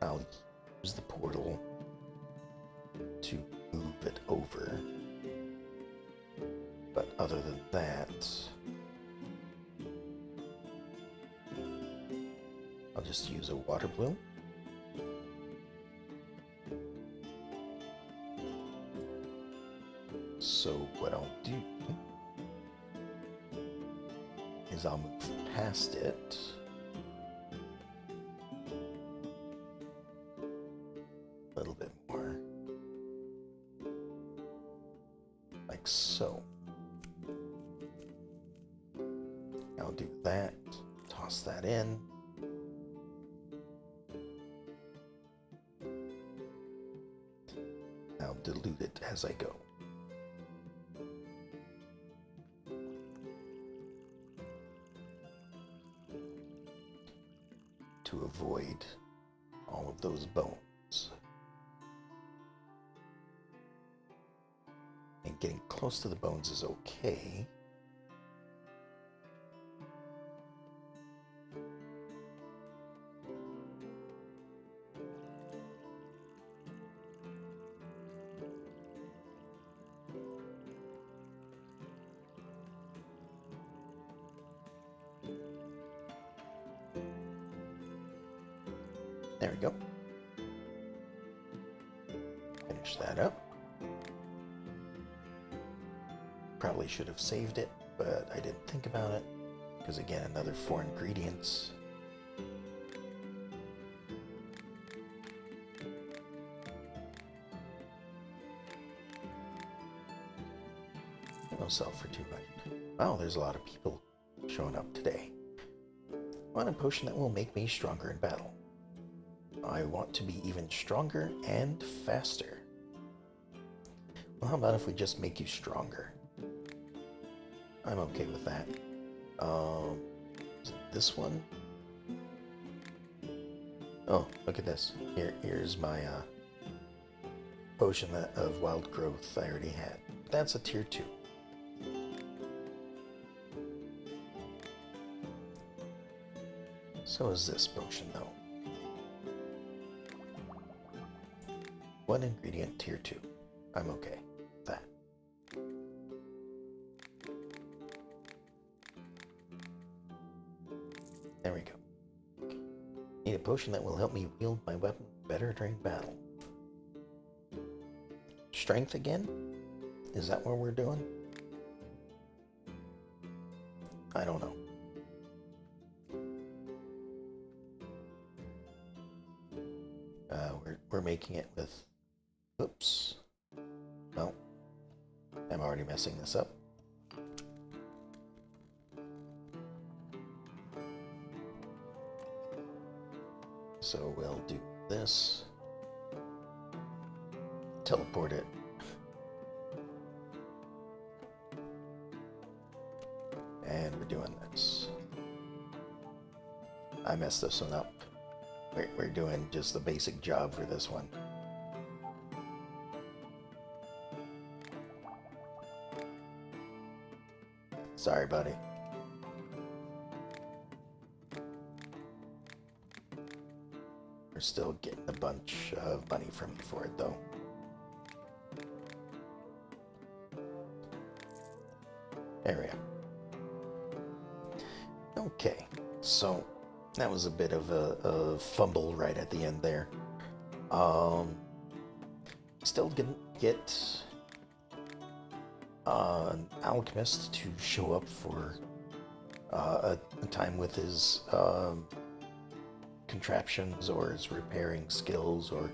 I'll use the portal to move it over. But other than that, I'll just use a water bloom. So what I'll do is I'll move past it. A little bit more. Like so. I'll do that. Toss that in. I'll dilute it as I go. To avoid all of those bones. And getting close to the bones is okay. There we go. Finish that up. Probably should have saved it, but I didn't think about it. Because again, another 4 ingredients. I'll sell for 200. Wow, there's a lot of people showing up today. I want a potion that will make me stronger in battle. I want to be even stronger and faster. Well, how about if we just make you stronger? I'm okay with that. Is it this one? Oh, look at this. Here's my potion of wild growth I already had. That's a tier 2. So is this potion though. 1 ingredient, tier 2. I'm okay with that. There we go. Need a potion that will help me wield my weapon better during battle. Strength again? Is that what we're doing? I don't know. We're making it with... Oops. Well, I'm already messing this up. So we'll do this. Teleport it. And we're doing this. I messed this one up. We're doing just the basic job for this one. Sorry, buddy. We're still getting a bunch of money from you for it, though. There we are. Okay, so that was a bit of a fumble right at the end there. Still didn't get an alchemist to show up for a time with his contraptions or his repairing skills or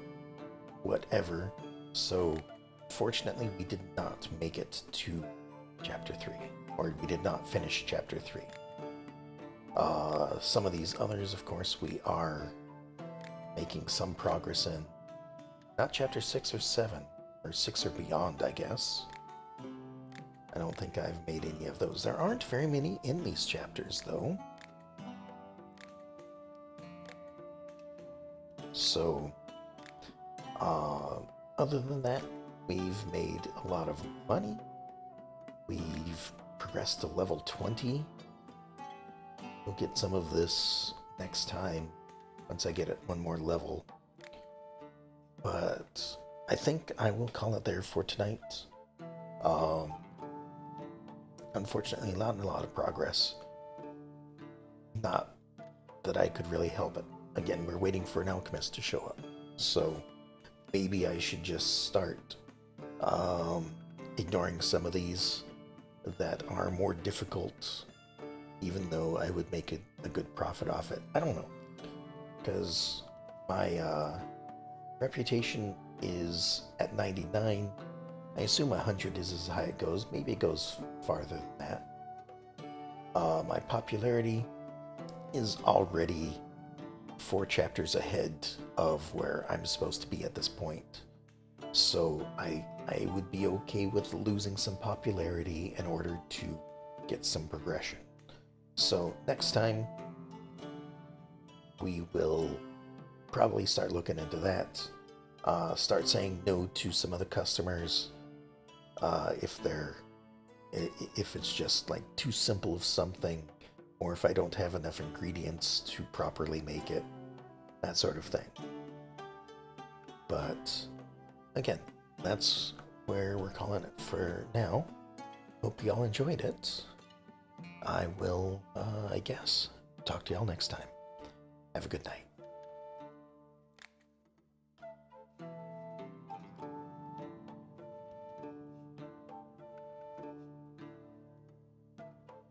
whatever. So fortunately we did not make it to chapter 3, or we did not finish chapter 3. Some of these others, of course, we are making some progress in. Not chapter 6 or 7, or 6 or beyond, I guess. I don't think I've made any of those. There aren't very many in these chapters, though. So, other than that, we've made a lot of money. We've progressed to level 20. We'll get some of this next time, once I get it one more level. But I think I will call it there for tonight. Unfortunately, not a lot of progress. Not that I could really help it. Again, we're waiting for an alchemist to show up. So maybe I should just start ignoring some of these that are more difficult, even though I would make a good profit off it. I don't know, because my reputation is at 99. I assume 100 is as high it goes. Maybe it goes farther than that. My popularity is already 4 chapters ahead of where I'm supposed to be at this point. So I would be okay with losing some popularity in order to get some progression. So next time we will probably start looking into that. Start saying no to some of the customers if it's just like too simple of something, or if I don't have enough ingredients to properly make it, that sort of thing. But again, that's where we're calling it for now. Hope y'all enjoyed it. I will, I guess, talk to y'all next time. Have a good night.